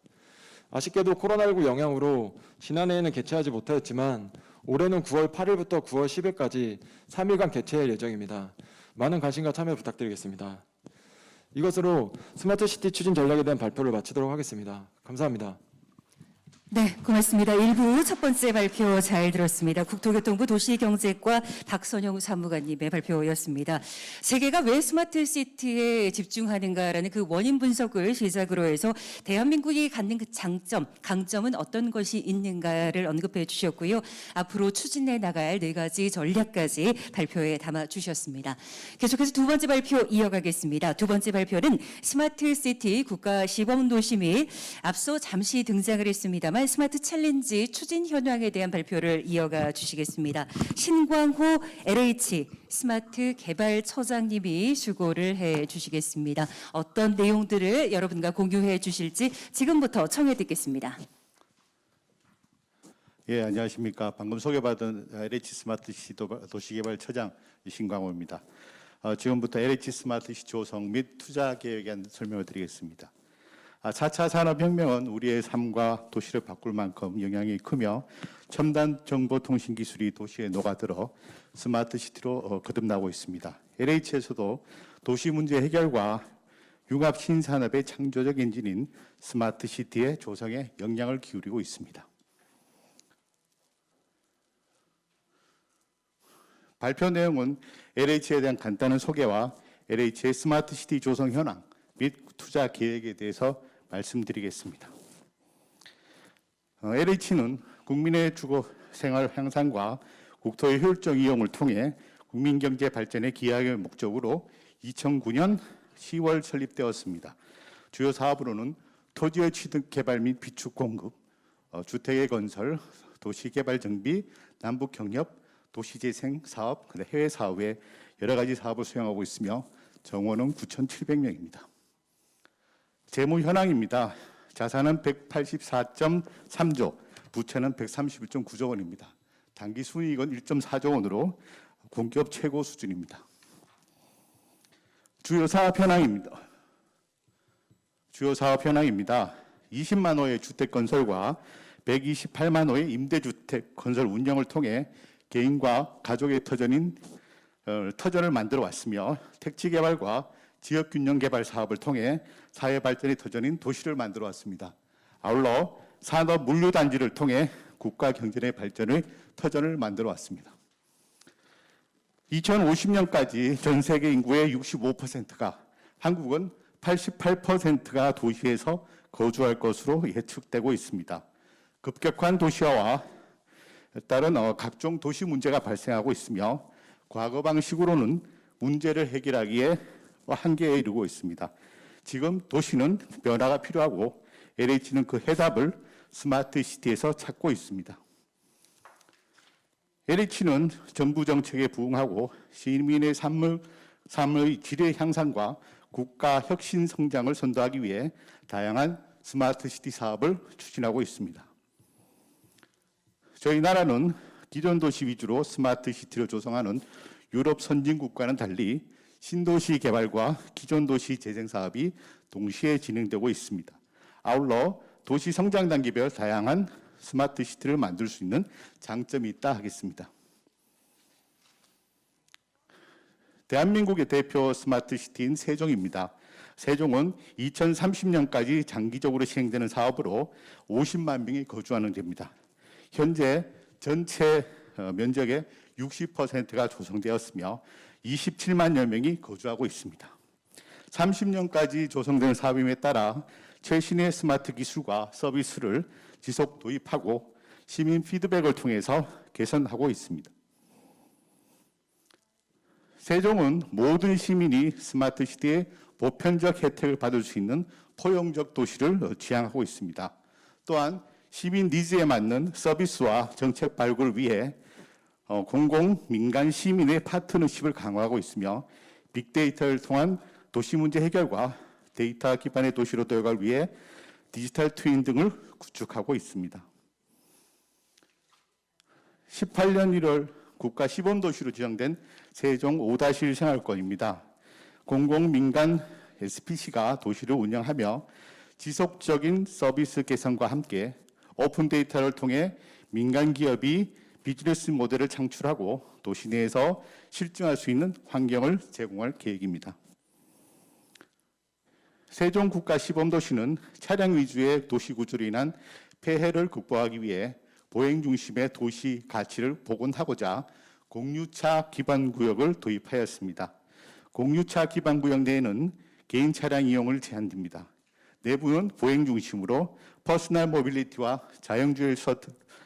아쉽게도 코로나19 영향으로 지난해에는 개최하지 못하였지만 올해는 9월 8일부터 9월 10일까지 3일간 개최할 예정입니다. 많은 관심과 참여 부탁드리겠습니다. 이것으로 스마트 시티 추진 전략에 대한 발표를 마치도록 하겠습니다. 감사합니다. 네, 고맙습니다. 1부 첫 번째 발표 잘 들었습니다. 국토교통부 도시경제과 박선영 사무관님의 발표였습니다. 세계가 왜 스마트 시티에 집중하는가라는 그 원인 분석을 시작으로 해서 대한민국이 갖는 그 장점, 강점은 어떤 것이 있는가를 언급해 주셨고요. 앞으로 추진해 나갈 4가지 전략까지 발표에 담아 주셨습니다. 계속해서 두 번째 발표 이어가겠습니다. 두 번째 발표는 스마트 시티 국가 시범 도시 및 앞서 잠시 등장을 했습니다만 다만 스마트 챌린지 추진 현황에 대한 발표를 이어가 주시겠습니다. 신광호 LH 스마트 개발처장님이 수고를 해 주시겠습니다. 어떤 내용들을 여러분과 공유해 주실지 지금부터 청해 듣겠습니다. 예, 안녕하십니까. 방금 소개받은 LH 스마트시티 도시개발처장 신광호입니다. 지금부터 LH 스마트시티 조성 및 투자 계획에 대한 설명을 드리겠습니다. 4차 산업혁명은 우리의 삶과 도시를 바꿀 만큼 영향이 크며 첨단 정보통신 기술이 도시에 녹아들어 스마트시티로 거듭나고 있습니다. LH에서도 도시 문제 해결과 융합 신산업의 창조적 엔진인 스마트시티의 조성에 역량을 기울이고 있습니다. 발표 내용은 LH에 대한 간단한 소개와 LH의 스마트시티 조성 현황 및 투자 계획에 대해서 말씀드리겠습니다. LH는 국민의 주거 생활 향상과 국토의 효율적 이용을 통해 국민 경제 발전에 기여하기 목적으로 2009년 10월 설립되었습니다. 주요 사업으로는 토지의 취득 개발 및 비축 공급, 주택의 건설, 도시 개발 정비, 남북 경협, 도시재생 사업, 해외 사업에 여러 가지 사업을 수행하고 있으며 정원은 9,700명입니다. 재무 현황입니다. 자산은 184.3조, 부채는 131.9조 원입니다. 당기 순이익은 1.4조 원으로 공기업 최고 수준입니다. 주요 사업 현황입니다. 20만 호의 주택 건설과 128만 호의 임대주택 건설 운영을 통해 개인과 가족의 터전을 만들어 왔으며 택지 개발과 지역 균형 개발 사업을 통해 사회 발전의 터전인 도시를 만들어 왔습니다. 아울러 산업 물류 단지를 통해 국가 경제의 발전의 터전을 만들어 왔습니다. 2050년까지 전 세계 인구의 65%가, 한국은 88%가 도시에서 거주할 것으로 예측되고 있습니다. 급격한 도시화와 따른 각종 도시 문제가 발생하고 있으며 과거 방식으로는 문제를 해결하기에 한계에 이르고 있습니다. 지금 도시는 변화가 필요하고 LH는 그 해답을 스마트 시티에서 찾고 있습니다. LH는 정부 정책에 부응하고 시민의 삶의 질의 향상과 국가 혁신 성장을 선도하기 위해 다양한 스마트 시티 사업을 추진하고 있습니다. 저희 나라는 기존 도시 위주로 스마트 시티를 조성하는 유럽 선진국과는 달리 신도시 개발과 기존 도시 재생 사업이 동시에 진행되고 있습니다. 아울러 도시 성장 단계별 다양한 스마트 시티를 만들 수 있는 장점이 있다 하겠습니다. 대한민국의 대표 스마트 시티인 세종입니다. 세종은 2030년까지 장기적으로 시행되는 사업으로 50만 명이 거주하는 데입니다. 현재 전체 면적의 60%가 조성되었으며 27만여 명이 거주하고 있습니다. 30년까지 조성되는 사업임에 따라 최신의 스마트 기술과 서비스를 지속 도입하고 시민 피드백을 통해서 개선하고 있습니다. 세종은 모든 시민이 스마트 시티의 보편적 혜택을 받을 수 있는 포용적 도시를 지향하고 있습니다. 또한 시민 니즈에 맞는 서비스와 정책 발굴을 위해 공공, 민간, 시민의 파트너십을 강화하고 있으며 빅데이터를 통한 도시 문제 해결과 데이터 기반의 도시로 도약을 위해 디지털 트윈 등을 구축하고 있습니다. 18년 1월 국가 시범도시로 지정된 세종 5-1 생활권입니다. 공공, 민간, SPC가 도시를 운영하며 지속적인 서비스 개선과 함께 오픈 데이터를 통해 민간 기업이 비즈니스 모델을 창출하고 도시 내에서 실증할 수 있는 환경을 제공할 계획입니다. 세종 국가 시범도시는 차량 위주의 도시 구조로 인한 폐해를 극복하기 위해 보행 중심의 도시 가치를 복원하고자 공유차 기반 구역을 도입하였습니다. 공유차 기반 구역 내에는 개인 차량 이용을 제한됩니다. 내부는 보행 중심으로 퍼스널 모빌리티와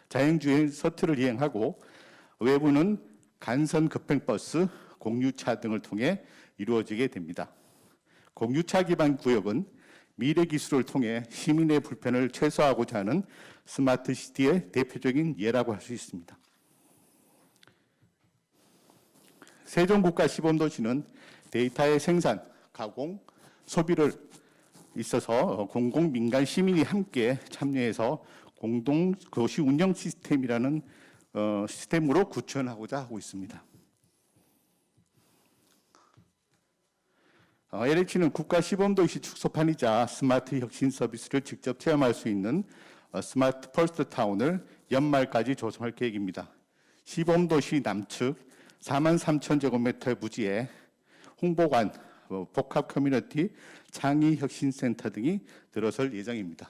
자율주행 서트를 이행하고 외부는 간선 급행버스, 공유차 등을 통해 이루어지게 됩니다. 공유차 기반 구역은 미래 기술을 통해 시민의 불편을 최소화하고자 하는 스마트 시티의 대표적인 예라고 할 수 있습니다. 세종국가 시범도시는 데이터의 생산, 가공, 소비를 있어서 공공, 민간, 시민이 함께 참여해서 공동 도시 운영 시스템이라는 시스템으로 구현하고자 하고 있습니다. LH는 국가 시범도시 축소판이자 스마트 혁신 서비스를 직접 체험할 수 있는 스마트 퍼스트 타운을 연말까지 조성할 계획입니다. 시범도시 남측 43,000제곱미터의 부지에 홍보관, 복합 커뮤니티, 창의혁신센터 등이 들어설 예정입니다.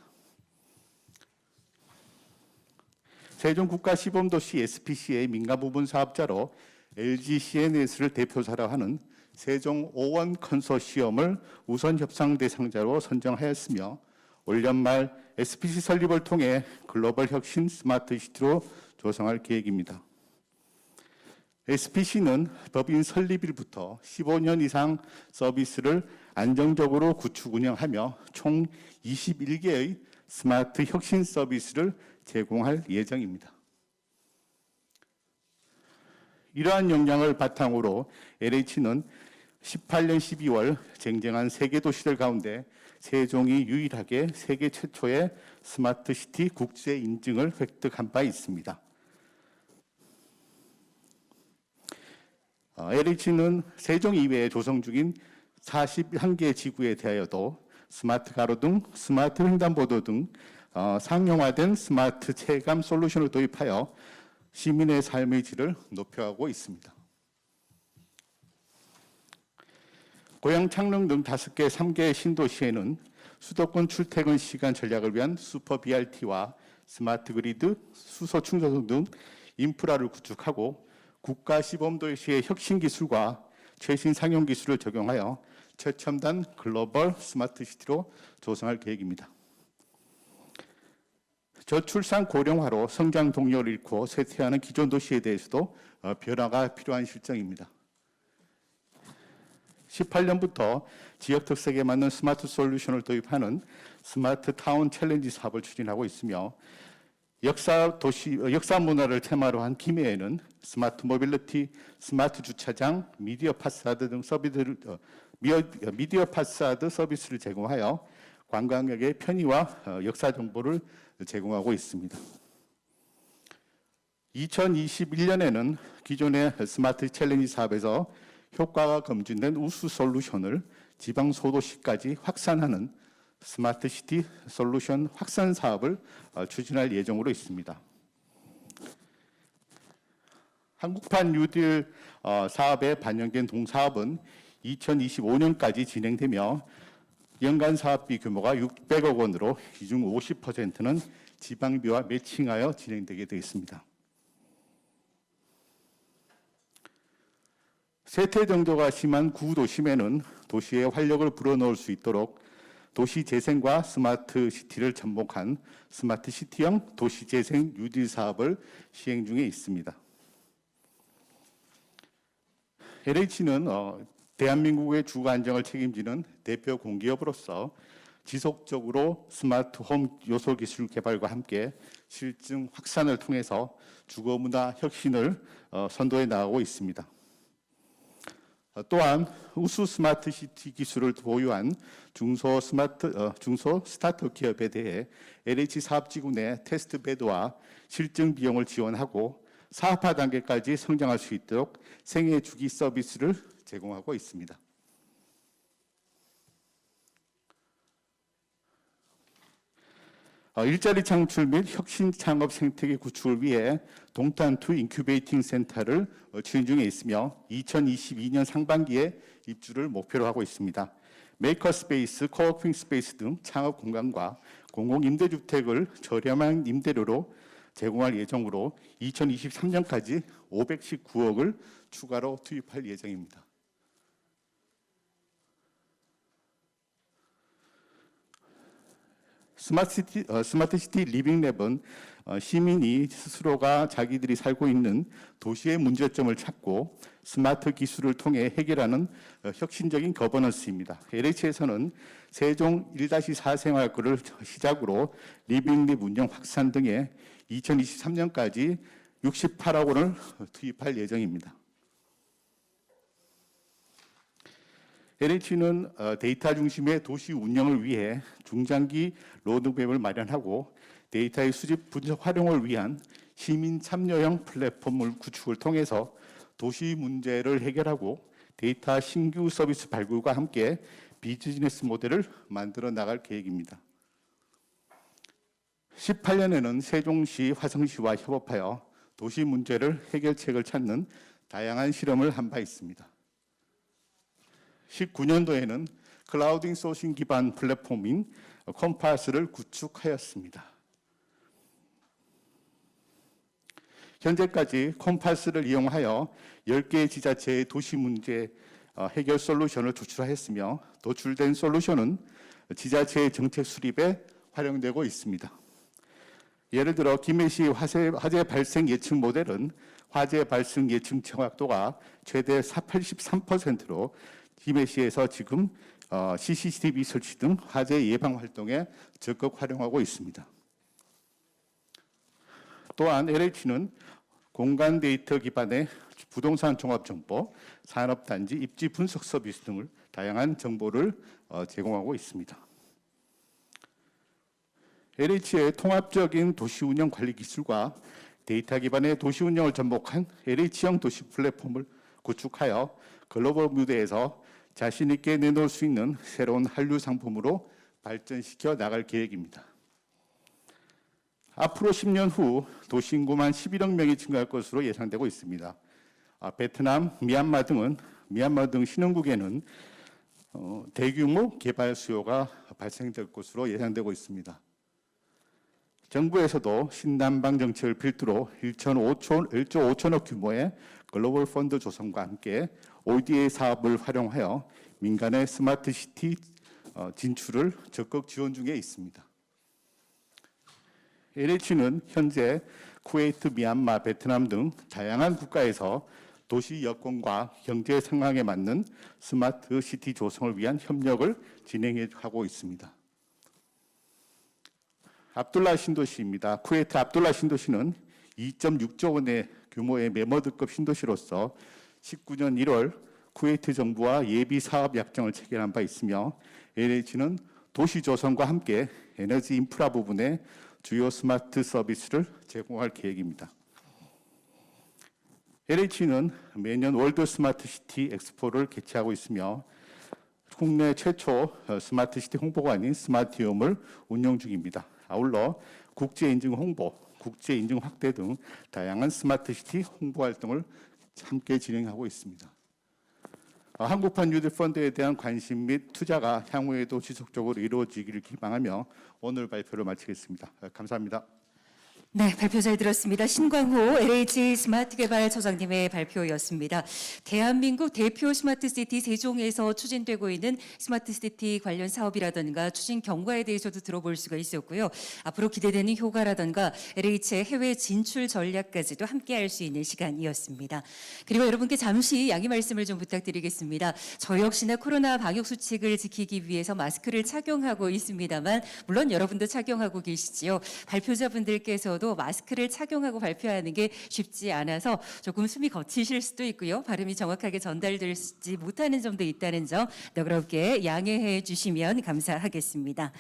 세종국가시범도시 SPC의 민간 부분 사업자로 LG CNS를 대표사로 하는 세종 오원 컨소시엄을 우선 협상 대상자로 선정하였으며 올 연말 SPC 설립을 통해 글로벌 혁신 스마트 시티로 조성할 계획입니다. SPC는 법인 설립일부터 15년 이상 서비스를 안정적으로 구축 운영하며 총 21개의 스마트 혁신 서비스를 제공할 예정입니다. 이러한 역량을 바탕으로 LH는 18년 12월 쟁쟁한 세계 도시들 가운데 세종이 유일하게 세계 최초의 스마트 시티 국제 인증을 획득한 바 있습니다. LH는 세종 이외에 조성 중인 41개 지구에 대하여도 스마트 가로등, 스마트 횡단보도 등 상용화된 스마트 체감 솔루션을 도입하여 시민의 삶의 질을 높여가고 있습니다. 고양 창릉 등 5개, 3개 신도시에는 수도권 출퇴근 시간 전략을 위한 슈퍼 BRT와 스마트 그리드, 수소 충전 등 인프라를 구축하고 국가 시범도시의 혁신 기술과 최신 상용 기술을 적용하여 최첨단 글로벌 스마트 시티로 조성할 계획입니다. 저출산 고령화로 성장 동력을 잃고 쇠퇴하는 기존 도시에 대해서도 변화가 필요한 실정입니다. 18년부터 지역 특색에 맞는 스마트 솔루션을 도입하는 스마트 타운 챌린지 사업을 추진하고 있으며 역사 문화를 테마로 한 김해에는 스마트 모빌리티, 스마트 주차장, 미디어 파사드 등 미디어 파사드 서비스를 제공하여 관광객의 편의와 역사 정보를 제공하고 있습니다. 2021년에는 기존의 스마트 챌린지 사업에서 효과가 검증된 우수 솔루션을 지방 소도시까지 확산하는 스마트 시티 솔루션 확산 사업을 추진할 예정으로 있습니다. 한국판 뉴딜 사업에 반영된 동사업은 2025년까지 진행되며 연간 사업비 규모가 600억 원으로 이 중 50%는 지방비와 매칭하여 진행되게 되겠습니다. 세태 정도가 심한 구도심에는 도시의 활력을 불어넣을 수 있도록 도시 재생과 스마트 시티를 접목한 스마트 시티형 도시 재생 뉴딜 사업을 시행 중에 있습니다. LH는 대한민국의 주거 안정을 책임지는 대표 공기업으로서 지속적으로 스마트 홈 요소 기술 개발과 함께 실증 확산을 통해서 주거 문화 혁신을 선도해 나가고 있습니다. 또한 우수 스마트 시티 기술을 보유한 중소 스타트업 기업에 대해 LH 사업지구 내 테스트 베드와 실증 비용을 지원하고 사업화 단계까지 성장할 수 있도록 생애 주기 서비스를 제공하고 있습니다. 일자리 창출 및 혁신 창업 생태계 구축을 위해 동탄2 인큐베이팅 센터를 추진 중에 있으며 2022년 상반기에 입주를 목표로 하고 있습니다. 메이커 스페이스, 코워킹 스페이스 등 창업 공간과 공공 임대주택을 저렴한 임대료로 제공할 예정으로 2023년까지 519억을 추가로 투입할 예정입니다. 스마트 시티 리빙랩은 시민이 스스로가 자기들이 살고 있는 도시의 문제점을 찾고 스마트 기술을 통해 해결하는 혁신적인 거버넌스입니다. LH에서는 세종 1-4 생활권을 시작으로 리빙립 운영 확산 등에 2023년까지 68억 원을 투입할 예정입니다. LH는 데이터 중심의 도시 운영을 위해 중장기 로드맵을 마련하고 데이터의 수집 분석 활용을 위한 시민 참여형 플랫폼을 구축을 통해서 도시 문제를 해결하고 데이터 신규 서비스 발굴과 함께 비즈니스 모델을 만들어 나갈 계획입니다. 18년에는 세종시, 화성시와 협업하여 도시 문제를 해결책을 찾는 다양한 실험을 한 바 있습니다. 19년도에는 클라우딩 소싱 기반 플랫폼인 컴파스를 구축하였습니다. 현재까지 컴파스를 이용하여 10개의 지자체의 도시 문제 해결 솔루션을 도출하였으며 도출된 솔루션은 지자체의 정책 수립에 활용되고 있습니다. 예를 들어 김해시 화재 발생 예측 모델은 화재 발생 예측 정확도가 최대 83%로 김해시에서 지금 CCTV 설치 등 화재 예방 활동에 적극 활용하고 있습니다. 또한 LH는 공간 데이터 기반의 부동산 종합정보, 산업단지 입지 분석 서비스 등을 다양한 정보를 제공하고 있습니다. LH의 통합적인 도시운영 관리 기술과 데이터 기반의 도시운영을 접목한 LH형 도시 플랫폼을 구축하여 글로벌 무대에서 자신 있게 내놓을 수 있는 새로운 한류 상품으로 발전시켜 나갈 계획입니다. 앞으로 10년 후 도시 인구만 11억 명이 증가할 것으로 예상되고 있습니다. 베트남, 미얀마 등 신흥국에는 대규모 개발 수요가 발생될 것으로 예상되고 있습니다. 정부에서도 신남방 정책을 필두로 1조 5천억 규모의 글로벌 펀드 조성과 함께 ODA 사업을 활용하여 민간의 스마트 시티 진출을 적극 지원 중에 있습니다. LH는 현재 쿠웨이트, 미얀마, 베트남 등 다양한 국가에서 도시 여건과 경제 상황에 맞는 스마트 시티 조성을 위한 협력을 진행하고 있습니다. 압둘라 신도시입니다. 쿠웨이트 압둘라 신도시는 2.6조 원의 규모의 메머드급 신도시로서 19년 1월 쿠웨이트 정부와 예비 사업 약정을 체결한 바 있으며 LH는 도시 조성과 함께 에너지 인프라 부분에 주요 스마트 서비스를 제공할 계획입니다. LH는 매년 월드 스마트 시티 엑스포를 개최하고 있으며 국내 최초 스마트 시티 홍보관인 스마티움을 운영 중입니다. 아울러 국제 인증 홍보, 국제 인증 확대 등 다양한 스마트 시티 홍보 활동을 함께 진행하고 있습니다. 한국판 뉴딜 펀드에 대한 관심 및 투자가 향후에도 지속적으로 이루어지기를 기망하며 오늘 발표를 마치겠습니다. 감사합니다. 네, 발표 잘 들었습니다. 신광호 LH 스마트 개발 처장님의 발표였습니다. 대한민국 대표 스마트시티 세종에서 추진되고 있는 스마트시티 관련 사업이라든가 추진 경과에 대해서도 들어볼 수가 있었고요. 앞으로 기대되는 효과라든가 LH의 해외 진출 전략까지도 함께 할 수 있는 시간이었습니다. 그리고 여러분께 잠시 양해 말씀을 좀 부탁드리겠습니다. 저 역시나 코로나 방역 수칙을 지키기 위해서 마스크를 착용하고 있습니다만 물론 여러분도 착용하고 계시지요. 발표자분들께서도 마스크를 착용하고 발표하는 게 쉽지 않아서 조금 숨이 거치실 수도 있고요. 발음이 정확하게 전달되지 못하는 점도 있다는 점 너그럽게 양해해 주시면 감사하겠습니다.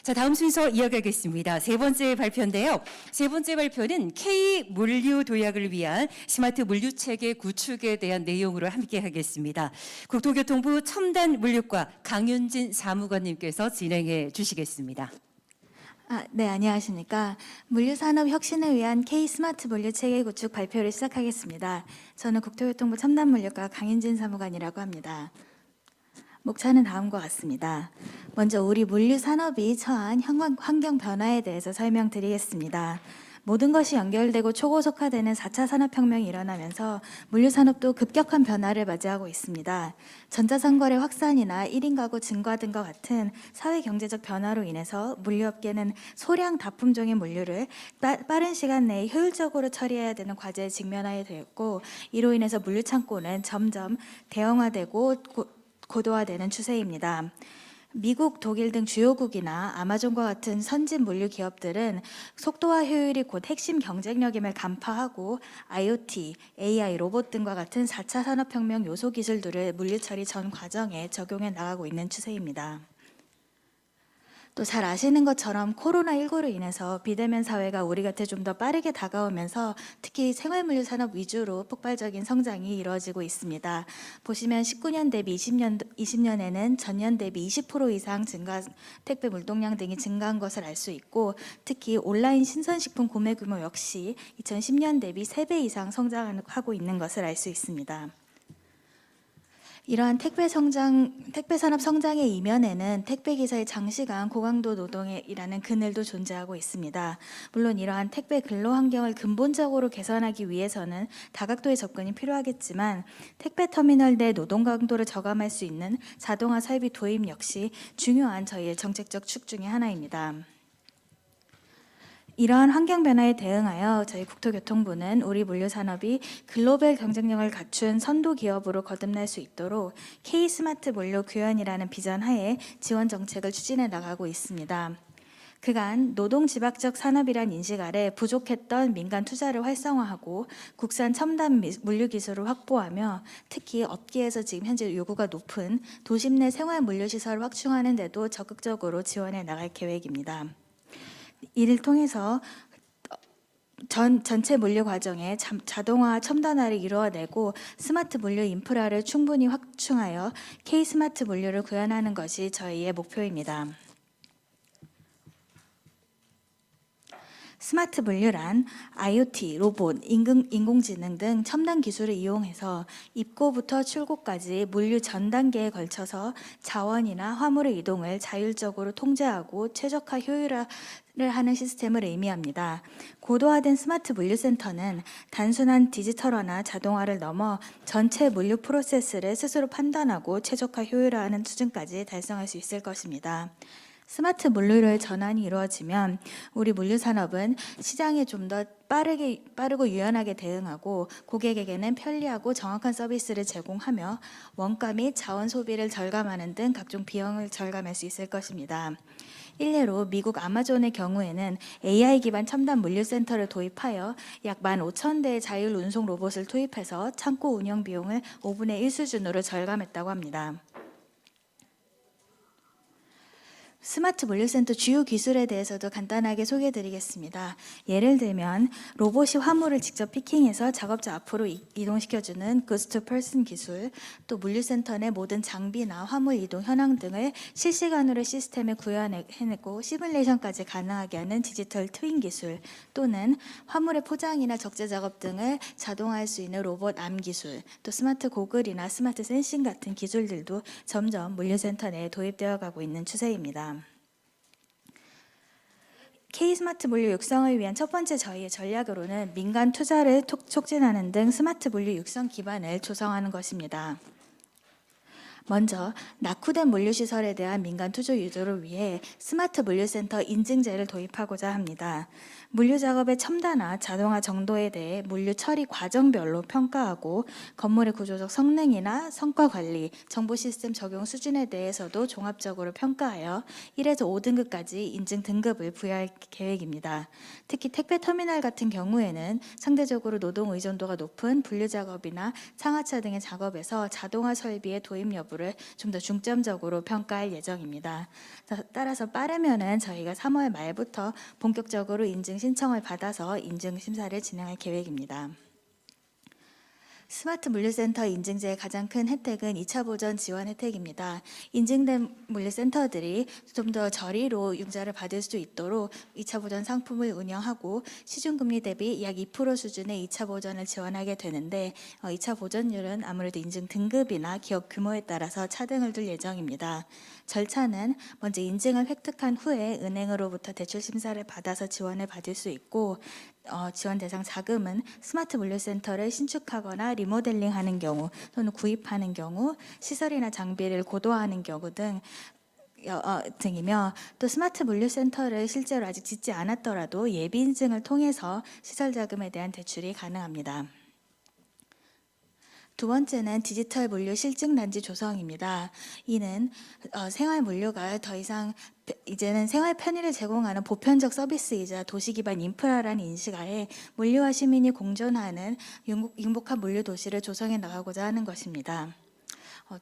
자, 다음 순서 이어가겠습니다. 세 번째 발표인데요. 세 번째 발표는 K 물류 도약을 위한 스마트 물류 체계 구축에 대한 내용으로 함께 하겠습니다. 국토교통부 첨단 물류과 강윤진 사무관님께서 진행해 주시겠습니다. 네, 안녕하십니까. 물류산업 혁신을 위한 K-스마트 물류체계 구축 발표를 시작하겠습니다. 저는 국토교통부 첨단물류과 강윤진 사무관이라고 합니다. 목차는 다음과 같습니다. 먼저 우리 물류산업이 처한 환경 변화에 대해서 설명드리겠습니다. 모든 것이 연결되고 초고속화되는 4차 산업혁명이 일어나면서 물류산업도 급격한 변화를 맞이하고 있습니다. 전자상거래 확산이나 1인 가구 증가 등과 같은 사회경제적 변화로 인해서 물류업계는 소량 다품종의 물류를 빠른 시간 내에 효율적으로 처리해야 되는 과제에 직면하게 되었고, 이로 인해서 물류창고는 점점 대형화되고 고도화되는 추세입니다. 미국, 독일 등 주요국이나 아마존과 같은 선진 물류 기업들은 속도와 효율이 곧 핵심 경쟁력임을 간파하고 IoT, AI, 로봇 등과 같은 4차 산업혁명 요소 기술들을 물류 처리 전 과정에 적용해 나가고 있는 추세입니다. 또 잘 아시는 것처럼 코로나19로 인해서 비대면 사회가 우리 곁에 좀 더 빠르게 다가오면서 특히 생활물류 산업 위주로 폭발적인 성장이 이루어지고 있습니다. 보시면 19년 대비 20년에는 전년 대비 20% 이상 증가, 택배 물동량 등이 증가한 것을 알 수 있고, 특히 온라인 신선식품 구매 규모 역시 2010년 대비 3배 이상 성장하고 있는 것을 알 수 있습니다. 이러한 택배 산업 성장의 이면에는 택배 기사의 장시간 고강도 노동에 일하는 그늘도 존재하고 있습니다. 물론 이러한 택배 근로 환경을 근본적으로 개선하기 위해서는 다각도의 접근이 필요하겠지만, 택배 터미널 내 노동 강도를 저감할 수 있는 자동화 설비 도입 역시 중요한 저희의 정책적 축 중의 하나입니다. 이러한 환경 변화에 대응하여 저희 국토교통부는 우리 물류 산업이 글로벌 경쟁력을 갖춘 선도 기업으로 거듭날 수 있도록 K 스마트 물류 구현이라는 비전 하에 지원 정책을 추진해 나가고 있습니다. 그간 노동 집약적 산업이란 인식 아래 부족했던 민간 투자를 활성화하고 국산 첨단 물류 기술을 확보하며, 특히 업계에서 지금 현재 요구가 높은 도심 내 생활 물류 시설을 확충하는 데도 적극적으로 지원해 나갈 계획입니다. 이를 통해서 전체 물류 과정에 자동화 첨단화를 이루어내고 스마트 물류 인프라를 충분히 확충하여 K 스마트 물류를 구현하는 것이 저희의 목표입니다. 스마트 물류란 IoT, 로봇, 인공지능 등 첨단 기술을 이용해서 입고부터 출고까지 물류 전 단계에 걸쳐서 자원이나 화물의 이동을 자율적으로 통제하고 최적화 효율화를 하는 시스템을 의미합니다. 고도화된 스마트 물류센터는 단순한 디지털화나 자동화를 넘어 전체 물류 프로세스를 스스로 판단하고 최적화 효율화하는 수준까지 달성할 수 있을 것입니다. 스마트 물류의 전환이 이루어지면 우리 물류 산업은 시장에 좀 더 빠르고 유연하게 대응하고 고객에게는 편리하고 정확한 서비스를 제공하며 원가 및 자원 소비를 절감하는 등 각종 비용을 절감할 수 있을 것입니다. 일례로 미국 아마존의 경우에는 AI 기반 첨단 물류센터를 도입하여 약 15,000대의 자율 운송 로봇을 투입해서 창고 운영 비용을 5분의 1 수준으로 절감했다고 합니다. 스마트 물류센터 주요 기술에 대해서도 간단하게 소개해드리겠습니다. 예를 들면 로봇이 화물을 직접 피킹해서 작업자 앞으로 이동시켜주는 Goods to Person 기술, 또 물류센터 내 모든 장비나 화물 이동 현황 등을 실시간으로 시스템에 구현해내고 시뮬레이션까지 가능하게 하는 디지털 트윈 기술, 또는 화물의 포장이나 적재 작업 등을 자동화할 수 있는 로봇 암 기술, 또 스마트 고글이나 스마트 센싱 같은 기술들도 점점 물류센터 내에 도입되어 가고 있는 추세입니다. K-스마트 물류 육성을 위한 첫 번째 저희의 전략으로는 민간 투자를 촉진하는 등 스마트 물류 육성 기반을 조성하는 것입니다. 먼저 낙후된 물류시설에 대한 민간 투자 유도를 위해 스마트 물류센터 인증제를 도입하고자 합니다. 물류 작업의 첨단화, 자동화 정도에 대해 물류 처리 과정별로 평가하고 건물의 구조적 성능이나 성과 관리, 정보 시스템 적용 수준에 대해서도 종합적으로 평가하여 1에서 5등급까지 인증 등급을 부여할 계획입니다. 특히 택배 터미널 같은 경우에는 상대적으로 노동 의존도가 높은 분류 작업이나 상하차 등의 작업에서 자동화 설비의 도입 여부를 좀 더 중점적으로 평가할 예정입니다. 따라서 빠르면은 저희가 3월 말부터 본격적으로 인증 신청을 받아서 인증 심사를 진행할 계획입니다. 스마트 물류센터 인증제의 가장 큰 혜택은 2차 보전 지원 혜택입니다. 인증된 물류센터들이 좀 더 저리로 융자를 받을 수 있도록 2차 보전 상품을 운영하고 시중금리 대비 약 2% 수준의 2차 보전을 지원하게 되는데 2차 보전율은 아무래도 인증 등급이나 기업 규모에 따라서 차등을 둘 예정입니다. 절차는 먼저 인증을 획득한 후에 은행으로부터 대출 심사를 받아서 지원을 받을 수 있고 지원 대상 자금은 스마트 물류센터를 신축하거나 리모델링하는 경우 또는 구입하는 경우 시설이나 장비를 고도화하는 경우 등이며 또 스마트 물류센터를 실제로 아직 짓지 않았더라도 예비 인증을 통해서 시설 자금에 대한 대출이 가능합니다. 두 번째는 디지털 물류 실증 단지 조성입니다. 이는 생활 물류가 더 이상 이제는 생활 편의를 제공하는 보편적 서비스이자 도시 기반 인프라라는 인식하에 물류와 시민이 공존하는 융복한 물류 도시를 조성해 나가고자 하는 것입니다.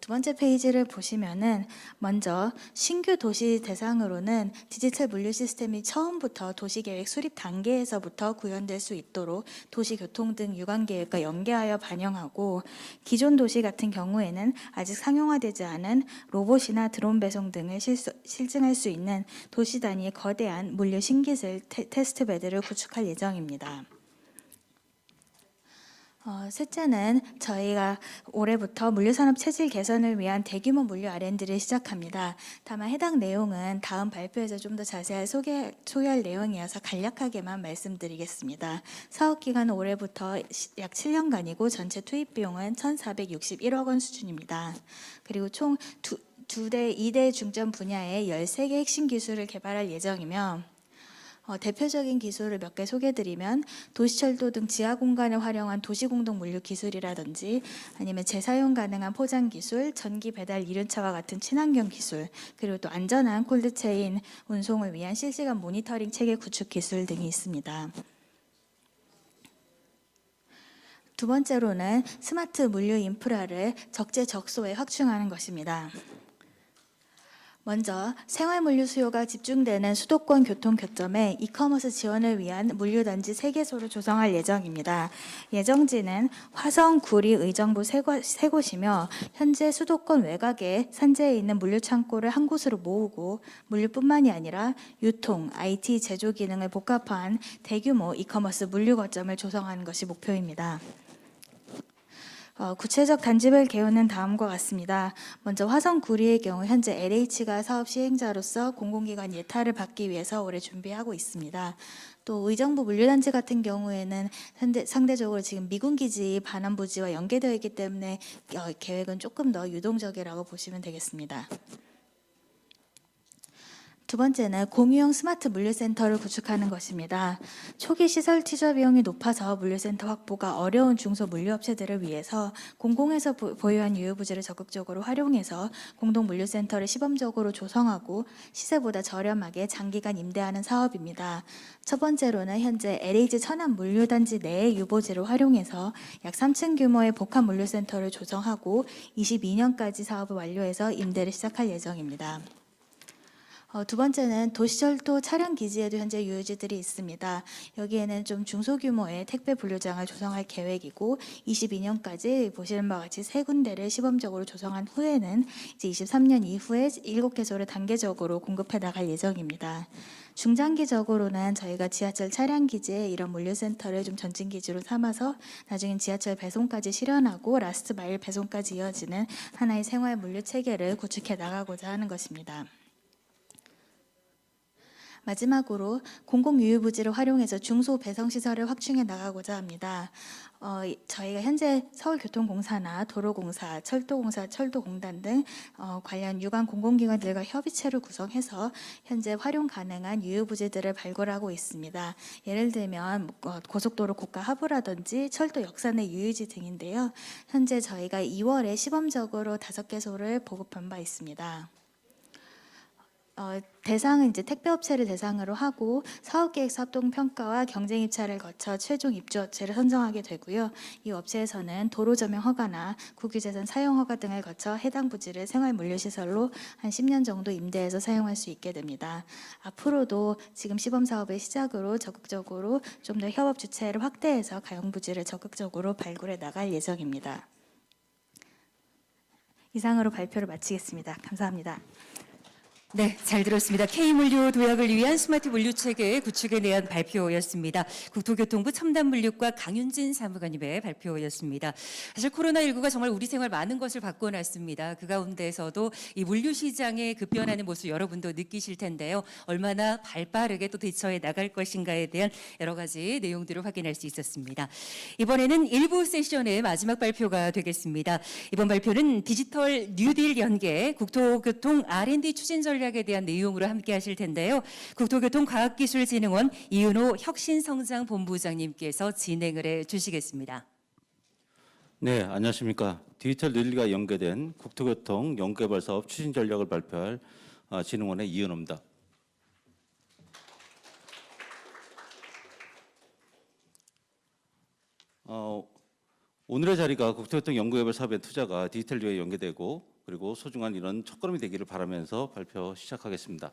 두 번째 페이지를 보시면은 먼저 신규 도시 대상으로는 디지털 물류 시스템이 처음부터 도시계획 수립 단계에서부터 구현될 수 있도록 도시교통 등 유관계획과 연계하여 반영하고 기존 도시 같은 경우에는 아직 상용화되지 않은 로봇이나 드론 배송 등을 실증할 수 있는 도시 단위의 거대한 물류 신기술 테스트베드를 구축할 예정입니다. 셋째는 저희가 올해부터 물류산업 체질 개선을 위한 대규모 물류 R&D를 시작합니다. 다만 해당 내용은 다음 발표에서 좀 더 자세히 소개할 내용이어서 간략하게만 말씀드리겠습니다. 사업기간은 올해부터 약 7년간이고 전체 투입 비용은 1,461억 원 수준입니다. 그리고 총 2대 중점 분야의 13개 핵심 기술을 개발할 예정이며 대표적인 기술을 몇 개 소개드리면 도시철도 등 지하 공간을 활용한 도시공동 물류 기술이라든지 아니면 재사용 가능한 포장 기술, 전기 배달 이륜차와 같은 친환경 기술, 그리고 또 안전한 콜드체인 운송을 위한 실시간 모니터링 체계 구축 기술 등이 있습니다. 두 번째로는 스마트 물류 인프라를 적재적소에 확충하는 것입니다. 먼저 생활물류 수요가 집중되는 수도권 교통 교점에 이커머스 지원을 위한 물류단지 3개소를 조성할 예정입니다. 예정지는 화성, 구리, 의정부 세 곳이며 현재 수도권 외곽에 산재해 있는 물류창고를 한 곳으로 모으고 물류뿐만이 아니라 유통, IT, 제조 기능을 복합한 대규모 이커머스 물류 거점을 조성하는 것이 목표입니다. 구체적 단지별 개요는 다음과 같습니다. 먼저 화성 구리의 경우 현재 LH가 사업 시행자로서 공공기관 예타를 받기 위해서 올해 준비하고 있습니다. 또 의정부 물류단지 같은 경우에는 상대적으로 지금 미군기지 반환부지와 연계되어 있기 때문에 계획은 조금 더 유동적이라고 보시면 되겠습니다. 두 번째는 공유형 스마트 물류센터를 구축하는 것입니다. 초기 시설 투자 비용이 높아서 물류센터 확보가 어려운 중소물류업체들을 위해서 공공에서 보유한 유휴부지를 적극적으로 활용해서 공동 물류센터를 시범적으로 조성하고 시세보다 저렴하게 장기간 임대하는 사업입니다. 첫 번째로는 현재 LH 천안 물류단지 내의 유보지를 활용해서 약 3층 규모의 복합 물류센터를 조성하고 22년까지 사업을 완료해서 임대를 시작할 예정입니다. 두 번째는 도시철도 차량 기지에도 현재 유휴지들이 있습니다. 여기에는 좀 중소규모의 택배 분류장을 조성할 계획이고 22년까지 보시는 바와 같이 3군데를 시범적으로 조성한 후에는 이제 23년 이후에 7개소를 단계적으로 공급해 나갈 예정입니다. 중장기적으로는 저희가 지하철 차량 기지에 이런 물류센터를 좀 전진 기지로 삼아서 나중엔 지하철 배송까지 실현하고 라스트 마일 배송까지 이어지는 하나의 생활 물류 체계를 구축해 나가고자 하는 것입니다. 마지막으로 공공유휴부지를 활용해서 중소배송시설을 확충해 나가고자 합니다. 저희가 현재 서울교통공사나 도로공사, 철도공사, 철도공단 등 관련 유관 공공기관들과 협의체를 구성해서 현재 활용 가능한 유휴부지들을 발굴하고 있습니다. 예를 들면 고속도로 고가 하부라든지 철도 역산의 유휴지 등인데요. 현재 저희가 2월에 시범적으로 5개소를 보급한 바 있습니다. 대상은 이제 택배업체를 대상으로 하고 사업계획 사업동 평가와 경쟁 입찰을 거쳐 최종 입주업체를 선정하게 되고요. 이 업체에서는 도로 조명 허가나 국유재산 사용 허가 등을 거쳐 해당 부지를 생활물류시설로 한 10년 정도 임대해서 사용할 수 있게 됩니다. 앞으로도 지금 시범 사업을 시작으로 적극적으로 좀 더 협업 주체를 확대해서 가용 부지를 적극적으로 발굴해 나갈 예정입니다. 이상으로 발표를 마치겠습니다. 감사합니다. 네, 잘 들었습니다. K물류 도약을 위한 스마트 물류 체계 구축에 대한 발표였습니다. 국토교통부 첨단물류과 강윤진 사무관님의 발표였습니다. 사실 코로나19가 정말 우리 생활 많은 것을 바꿔놨습니다. 그 가운데서도 이 물류 시장의 급변하는 모습 여러분도 느끼실 텐데요. 얼마나 발빠르게 또 대처해 나갈 것인가에 대한 여러 가지 내용들을 확인할 수 있었습니다. 이번에는 1부 세션의 마지막 발표가 되겠습니다. 이번 발표는 디지털 뉴딜 연계 국토교통 R&D 추진 전략에 대한 내용으로 함께 하실 텐데요. 국토교통과학기술진흥원 이은호 혁신성장본부장님께서 진행을 해 주시겠습니다. 네, 안녕하십니까. 디지털 뉴딜과 연계된 국토교통 연계개발 사업 추진 전략을 발표할 진흥원의 이은호입니다. 오늘의 자리가 국토교통 연구개발 사업의 투자가 디지털 뉴딜에 연계되고 그리고 소중한 이런 첫걸음이 되기를 바라면서 발표 시작하겠습니다.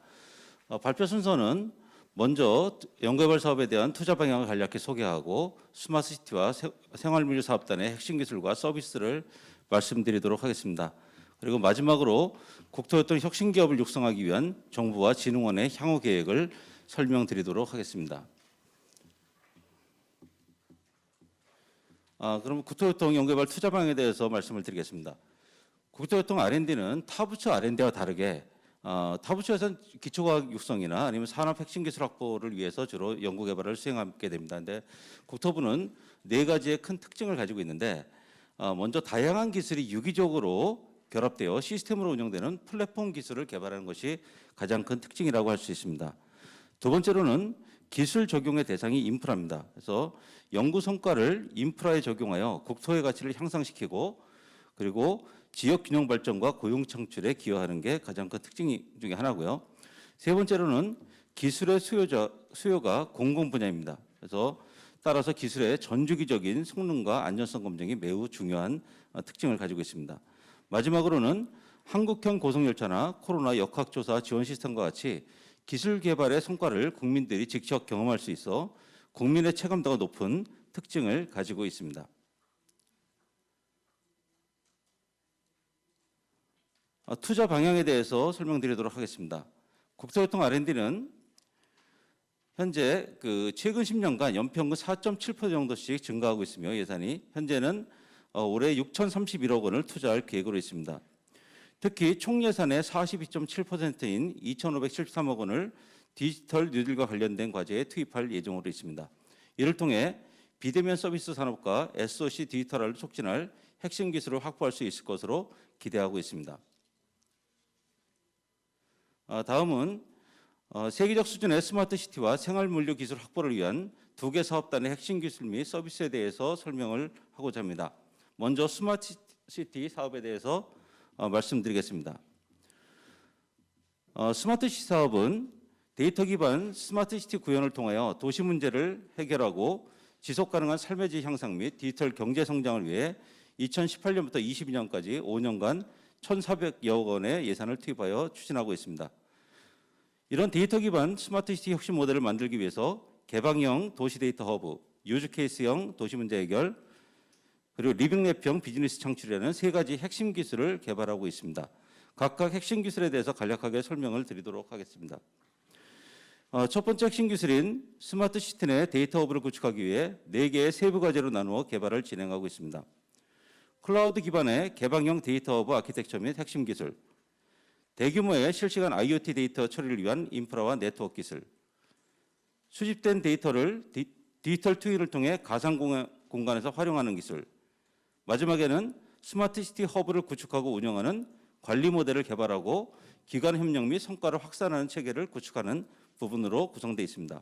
발표 순서는 먼저 연구개발 사업에 대한 투자 방향을 간략히 소개하고 스마트시티와 생활물류 사업단의 핵심 기술과 서비스를 말씀드리도록 하겠습니다. 그리고 마지막으로 국토교통 혁신기업을 육성하기 위한 정부와 진흥원의 향후 계획을 설명드리도록 하겠습니다. 그럼 국토교통 연구개발 투자 방향에 대해서 말씀을 드리겠습니다. 국토교통 R&D는 타부처 R&D와 다르게 타부처에서는 기초과학 육성이나 아니면 산업 핵심 기술 확보를 위해서 주로 연구개발을 수행하게 됩니다. 근데 국토부는 4가지의 큰 특징을 가지고 있는데 먼저 다양한 기술이 유기적으로 결합되어 시스템으로 운영되는 플랫폼 기술을 개발하는 것이 가장 큰 특징이라고 할 수 있습니다. 두 번째로는 기술 적용의 대상이 인프라입니다. 그래서 연구 성과를 인프라에 적용하여 국토의 가치를 향상시키고 그리고 지역 균형 발전과 고용 창출에 기여하는 게 가장 큰 특징 중에 하나고요. 세 번째로는 기술의 수요가 공공 분야입니다. 그래서 따라서 기술의 전주기적인 성능과 안전성 검증이 매우 중요한 특징을 가지고 있습니다. 마지막으로는 한국형 고속열차나 코로나 역학조사 지원 시스템과 같이 기술 개발의 성과를 국민들이 직접 경험할 수 있어 국민의 체감도가 높은 특징을 가지고 있습니다. 투자 방향에 대해서 설명드리도록 하겠습니다. 국토교통 R&D는 현재 최근 10년간 연평균 4.7% 정도씩 증가하고 있으며 예산이 현재는 올해 6,031억 원을 투자할 계획으로 있습니다. 특히 총 예산의 42.7%인 2,573억 원을 디지털 뉴딜과 관련된 과제에 투입할 예정으로 있습니다. 이를 통해 비대면 서비스 산업과 SOC 디지털화를 촉진할 핵심 기술을 확보할 수 있을 것으로 기대하고 있습니다. 다음은 세계적 수준의 스마트 시티와 생활 물류 기술 확보를 위한 2개 사업단의 핵심 기술 및 서비스에 대해서 설명을 하고자 합니다. 먼저 스마트 시티 사업에 대해서 말씀드리겠습니다. 스마트 시티 사업은 데이터 기반 스마트 시티 구현을 통하여 도시 문제를 해결하고 지속 가능한 삶의 질 향상 및 디지털 경제 성장을 위해 2018년부터 22년까지 5년간 1,400여 억 원의 예산을 투입하여 추진하고 있습니다. 이런 데이터 기반 스마트 시티 혁신 모델을 만들기 위해서 개방형 도시 데이터 허브, 유즈 케이스형 도시 문제 해결, 그리고 리빙랩형 비즈니스 창출이라는 3가지 핵심 기술을 개발하고 있습니다. 각각 핵심 기술에 대해서 간략하게 설명을 드리도록 하겠습니다. 첫 번째 핵심 기술인 스마트 시티 내 데이터 허브를 구축하기 위해 4개의 세부 과제로 나누어 개발을 진행하고 있습니다. 클라우드 기반의 개방형 데이터 허브 아키텍처 및 핵심 기술, 대규모의 실시간 IoT 데이터 처리를 위한 인프라와 네트워크 기술, 수집된 데이터를 디지털 트윈을 통해 가상 공간에서 활용하는 기술, 마지막에는 스마트 시티 허브를 구축하고 운영하는 관리 모델을 개발하고 기관 협력 및 성과를 확산하는 체계를 구축하는 부분으로 구성되어 있습니다.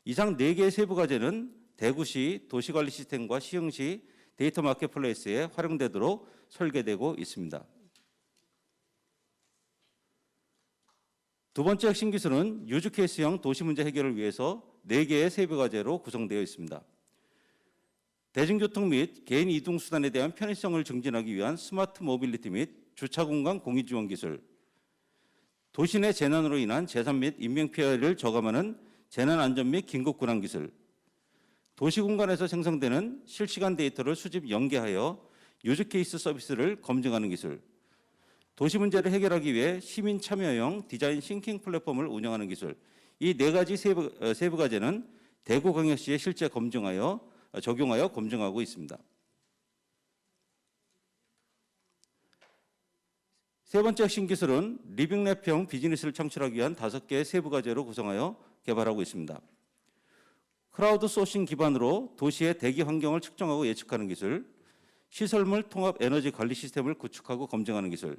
이상 4개의 세부 과제는 대구시 도시관리 시스템과 시흥시 데이터 마켓플레이스에 활용되도록 설계되고 있습니다. 두 번째 핵심 기술은 유즈 케이스형 도시 문제 해결을 위해서 4개의 세부 과제로 구성되어 있습니다. 대중교통 및 개인 이동 수단에 대한 편의성을 증진하기 위한 스마트 모빌리티 및 주차 공간 공유 지원 기술, 도시 내 재난으로 인한 재산 및 인명 피해를 저감하는 재난 안전 및 긴급 군항 기술, 도시 공간에서 생성되는 실시간 데이터를 수집 연계하여 유즈 케이스 서비스를 검증하는 기술, 도시 문제를 해결하기 위해 시민 참여형 디자인 싱킹 플랫폼을 운영하는 기술, 이 4가지 세부 과제는 대구광역시에 실제 적용하여 검증하고 있습니다. 세 번째 핵심 기술은 리빙랩형 비즈니스를 창출하기 위한 5개의 세부 과제로 구성하여 개발하고 있습니다. 크라우드 소싱 기반으로 도시의 대기 환경을 측정하고 예측하는 기술, 시설물 통합 에너지 관리 시스템을 구축하고 검증하는 기술,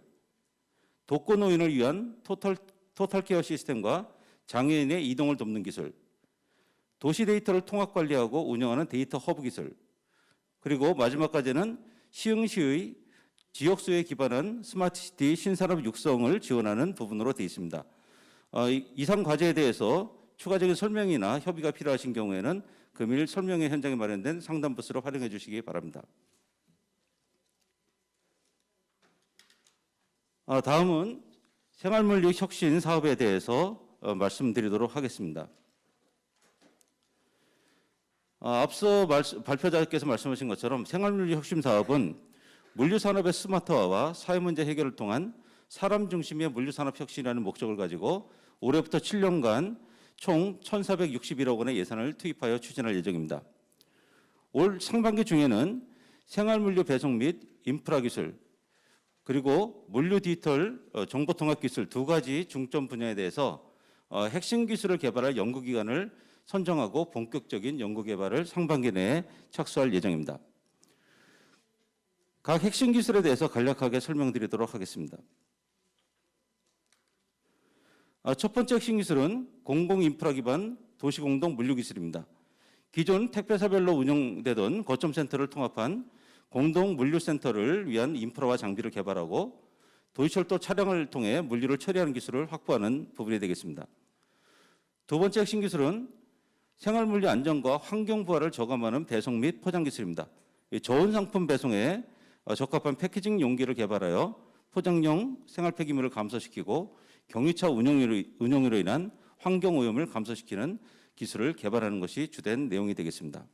독거노인을 위한 토탈 케어 시스템과 장애인의 이동을 돕는 기술, 도시 데이터를 통합 관리하고 운영하는 데이터 허브 기술, 그리고 마지막 과제는 시흥시의 지역수에 기반한 스마트시티 신산업 육성을 지원하는 부분으로 되어 있습니다. 이상 과제에 대해서 추가적인 설명이나 협의가 필요하신 경우에는 금일 설명회 현장에 마련된 상담 부스로 활용해 주시기 바랍니다. 다음은 생활물류 혁신 사업에 대해서 말씀드리도록 하겠습니다. 앞서 발표자께서 말씀하신 것처럼 생활물류 혁신 사업은 물류산업의 스마트화와 사회문제 해결을 통한 사람 중심의 물류산업 혁신이라는 목적을 가지고 올해부터 7년간 총 1,461억 원의 예산을 투입하여 추진할 예정입니다. 올 상반기 중에는 생활물류 배송 및 인프라 기술, 그리고 물류 디지털 정보통합 기술 2가지 중점 분야에 대해서 핵심 기술을 개발할 연구기관을 선정하고 본격적인 연구 개발을 상반기 내에 착수할 예정입니다. 각 핵심 기술에 대해서 간략하게 설명드리도록 하겠습니다. 첫 번째 핵심 기술은 공공인프라 기반 도시공동 물류기술입니다. 기존 택배사별로 운영되던 거점센터를 통합한 공동 물류센터를 위한 인프라와 장비를 개발하고 도시철도 차량을 통해 물류를 처리하는 기술을 확보하는 부분이 되겠습니다. 두 번째 핵심 기술은 생활물류 안전과 환경 부하를 저감하는 배송 및 포장 기술입니다. 좋은 상품 배송에 적합한 패키징 용기를 개발하여 포장용 생활 폐기물을 감소시키고 경유차 운영으로 인한 환경 오염을 감소시키는 기술을 개발하는 것이 주된 내용이 되겠습니다.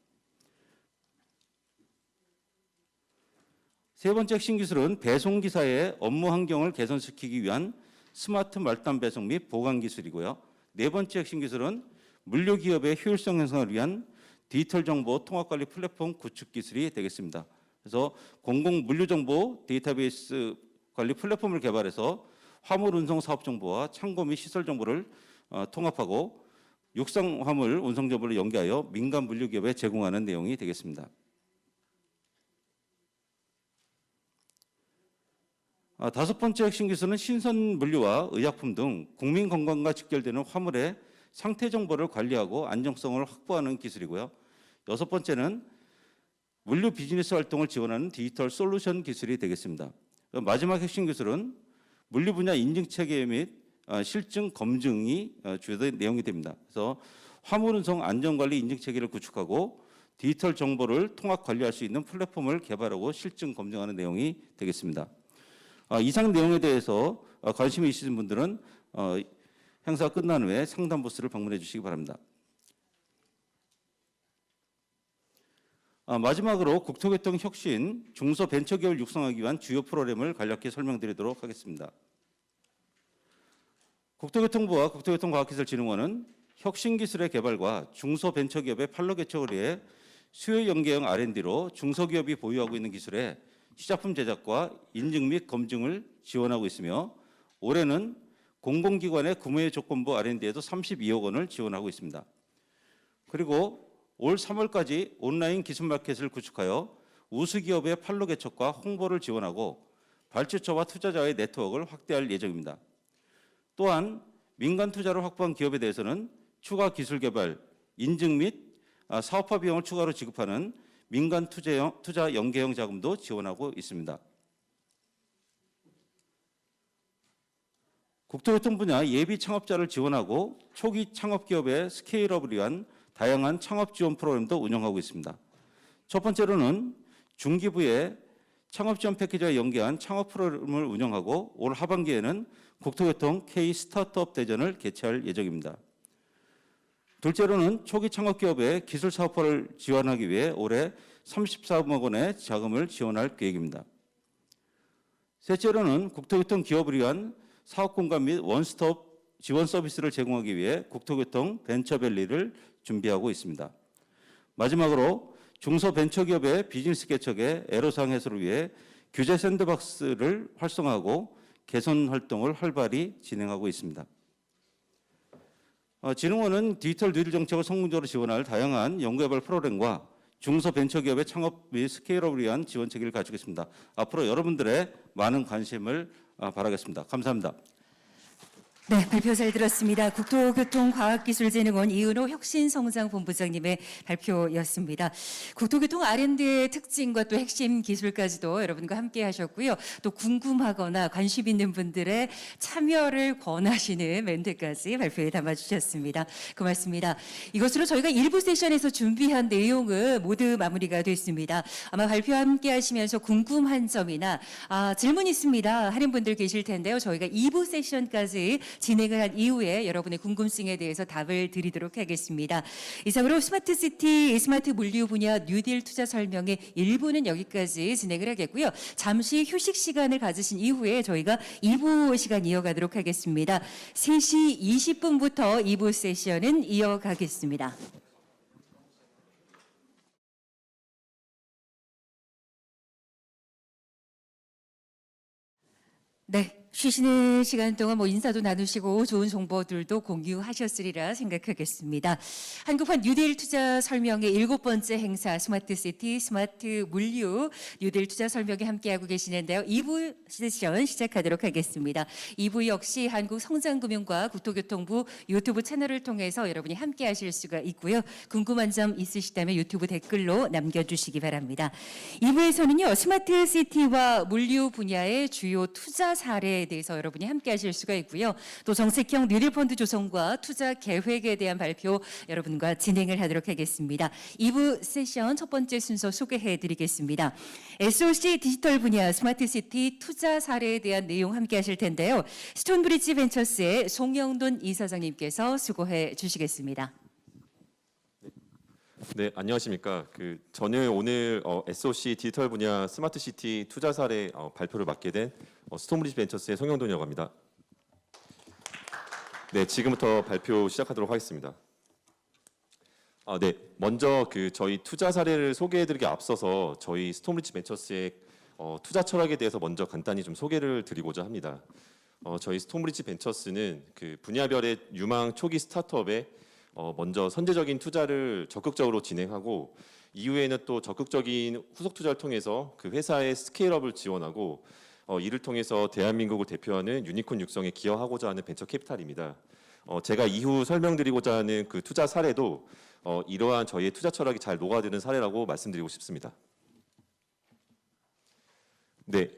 세 번째 핵심 기술은 배송기사의 업무 환경을 개선시키기 위한 스마트 말단 배송 및 보관 기술이고요. 네 번째 핵심 기술은 물류기업의 효율성 형성을 위한 디지털 정보 통합관리 플랫폼 구축 기술이 되겠습니다. 그래서 공공물류정보 데이터베이스 관리 플랫폼을 개발해서 화물 운송 사업 정보와 창고 및 시설 정보를 통합하고 육상 화물 운송 정보를 연계하여 민간 물류기업에 제공하는 내용이 되겠습니다. 다섯 번째 핵심 기술은 신선 물류와 의약품 등 국민 건강과 직결되는 화물의 상태 정보를 관리하고 안정성을 확보하는 기술이고요. 여섯 번째는 물류 비즈니스 활동을 지원하는 디지털 솔루션 기술이 되겠습니다. 마지막 핵심 기술은 물류 분야 인증 체계 및 실증 검증이 주된 내용이 됩니다. 그래서 화물 운송 안전관리 인증 체계를 구축하고 디지털 정보를 통합 관리할 수 있는 플랫폼을 개발하고 실증 검증하는 내용이 되겠습니다. 이상 내용에 대해서 관심이 있으신 분들은 행사가 끝난 후에 상담 부스를 방문해 주시기 바랍니다. 마지막으로 국토교통 혁신 중소벤처기업을 육성하기 위한 주요 프로그램을 간략히 설명드리도록 하겠습니다. 국토교통부와 국토교통과학기술진흥원은 혁신기술의 개발과 중소벤처기업의 판로 개척을 위해 수요 연계형 R&D로 중소기업이 보유하고 있는 기술의 시작품 제작과 인증 및 검증을 지원하고 있으며 올해는 공공기관의 구매 조건부 R&D에도 32억 원을 지원하고 있습니다. 그리고 올 3월까지 온라인 기술마켓을 구축하여 우수기업의 판로 개척과 홍보를 지원하고 발주처와 투자자의 네트워크를 확대할 예정입니다. 또한 민간 투자를 확보한 기업에 대해서는 추가 기술 개발, 인증 및 사업화 비용을 추가로 지급하는 민간 투자 연계형 자금도 지원하고 있습니다. 국토교통 분야 예비 창업자를 지원하고 초기 창업기업의 스케일업을 위한 다양한 창업 지원 프로그램도 운영하고 있습니다. 첫 번째로는 중기부의 창업 지원 패키지와 연계한 창업 프로그램을 운영하고 올 하반기에는 국토교통 K 스타트업 대전을 개최할 예정입니다. 둘째로는 초기 창업기업의 기술 사업화를 지원하기 위해 올해 34억 원의 자금을 지원할 계획입니다. 셋째로는 국토교통 기업을 위한 사업 공간 및 원스톱 지원 서비스를 제공하기 위해 국토교통 벤처밸리를 준비하고 있습니다. 마지막으로 중소벤처기업의 비즈니스 개척에 애로사항 해소를 위해 규제 샌드박스를 활성화하고 개선 활동을 활발히 진행하고 있습니다. 진흥원은 디지털 뉴딜 정책을 성공적으로 지원할 다양한 연구개발 프로그램과 중소벤처기업의 창업 및 스케일업을 위한 지원 체계를 가지고 있습니다. 앞으로 여러분들의 많은 관심을 바라겠습니다. 감사합니다. 네, 발표 잘 들었습니다. 국토교통과학기술진흥원 이은호 혁신성장본부장님의 발표였습니다. 국토교통 R&D의 특징과 또 핵심 기술까지도 여러분과 함께 하셨고요. 또 궁금하거나 관심 있는 분들의 참여를 권하시는 멘트까지 발표에 담아주셨습니다. 고맙습니다. 이것으로 저희가 1부 세션에서 준비한 내용은 모두 마무리가 됐습니다. 아마 발표 함께 하시면서 궁금한 점이나 질문 있습니다 하는 분들 계실 텐데요. 저희가 2부 세션까지 진행을 한 이후에 여러분의 궁금증에 대해서 답을 드리도록 하겠습니다. 이상으로 스마트시티, 스마트 물류 분야 뉴딜 투자 설명의 1부는 여기까지 진행을 하겠고요. 잠시 휴식 시간을 가지신 이후에 저희가 2부 시간 이어가도록 하겠습니다. 3시 20분부터 2부 세션은 이어가겠습니다. 네. 쉬시는 시간 동안 인사도 나누시고 좋은 정보들도 공유하셨으리라 생각하겠습니다. 한국판 뉴딜 투자 설명의 7번째 행사 스마트시티, 스마트 물류 뉴딜 투자 설명에 함께하고 계시는데요. 2부 세션 시작하도록 하겠습니다. 2부 역시 한국성장금융과 국토교통부 유튜브 채널을 통해서 여러분이 함께하실 수가 있고요. 궁금한 점 있으시다면 유튜브 댓글로 남겨주시기 바랍니다. 2부에서는요. 스마트시티와 물류 분야의 주요 투자 사례 대해서 여러분이 함께 하실 수가 있고요. 또 정책형 뉴딜펀드 조성과 투자 계획에 대한 발표 여러분과 진행을 하도록 하겠습니다. 2부 세션 첫 번째 순서 소개해 드리겠습니다. SOC 디지털 분야 스마트시티 투자 사례에 대한 내용 함께 하실 텐데요. 스톤브리지 벤처스의 송영돈 이사장님께서 수고해 주시겠습니다. 네, 안녕하십니까. 저는 오늘 SOC 디지털 분야 스마트시티 투자 사례 발표를 맡게 된 스톤브리지 벤처스의 송영돈이라고 합니다. 네, 지금부터 발표 시작하도록 하겠습니다. 네, 먼저 저희 투자 사례를 소개해드리기 앞서서 저희 스톤브리지 벤처스의 투자 철학에 대해서 먼저 간단히 좀 소개를 드리고자 합니다. 저희 스톤브리지 벤처스는 분야별의 유망 초기 스타트업에 먼저 선제적인 투자를 적극적으로 진행하고 이후에는 또 적극적인 후속 투자를 통해서 그 회사의 스케일업을 지원하고 이를 통해서 대한민국을 대표하는 유니콘 육성에 기여하고자 하는 벤처 캐피탈입니다. 제가 이후 설명드리고자 하는 그 투자 사례도 이러한 저희의 투자 철학이 잘 녹아드는 사례라고 말씀드리고 싶습니다. 네,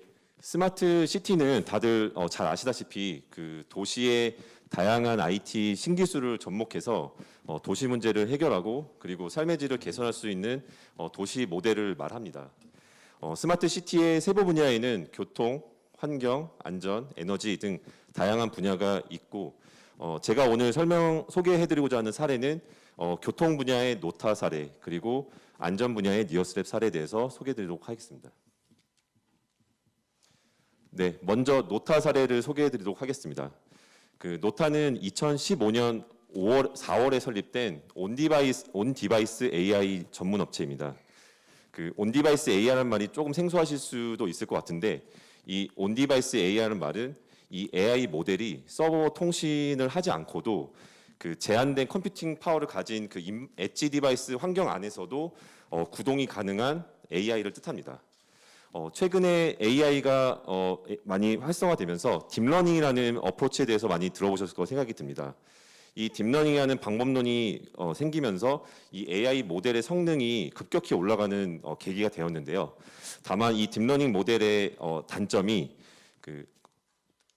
스마트 시티는 다들 잘 아시다시피 도시의 다양한 IT 신기술을 접목해서 도시 문제를 해결하고 그리고 삶의 질을 개선할 수 있는 도시 모델을 말합니다. 스마트 시티의 세부 분야에는 교통, 환경, 안전, 에너지 등 다양한 분야가 있고 제가 오늘 소개해드리고자 하는 사례는 교통 분야의 노타 사례 그리고 안전 분야의 니어스랩 사례에 대해서 소개해드리도록 하겠습니다. 네, 먼저 노타 사례를 소개해드리도록 하겠습니다. 노타는 2015년 4월에 설립된 온디바이스 AI 전문 업체입니다. 온디바이스 AI라는 말이 조금 생소하실 수도 있을 것 같은데 이 온디바이스 AI라는 말은 이 AI 모델이 서버 통신을 하지 않고도 제한된 컴퓨팅 파워를 가진 엣지 디바이스 환경 안에서도 구동이 가능한 AI를 뜻합니다. 최근에 AI가 많이 활성화되면서 딥러닝이라는 어프로치에 대해서 많이 들어보셨을 거라 생각이 듭니다. 이 딥러닝이라는 방법론이 생기면서 이 AI 모델의 성능이 급격히 올라가는 계기가 되었는데요. 다만 이 딥러닝 모델의 단점이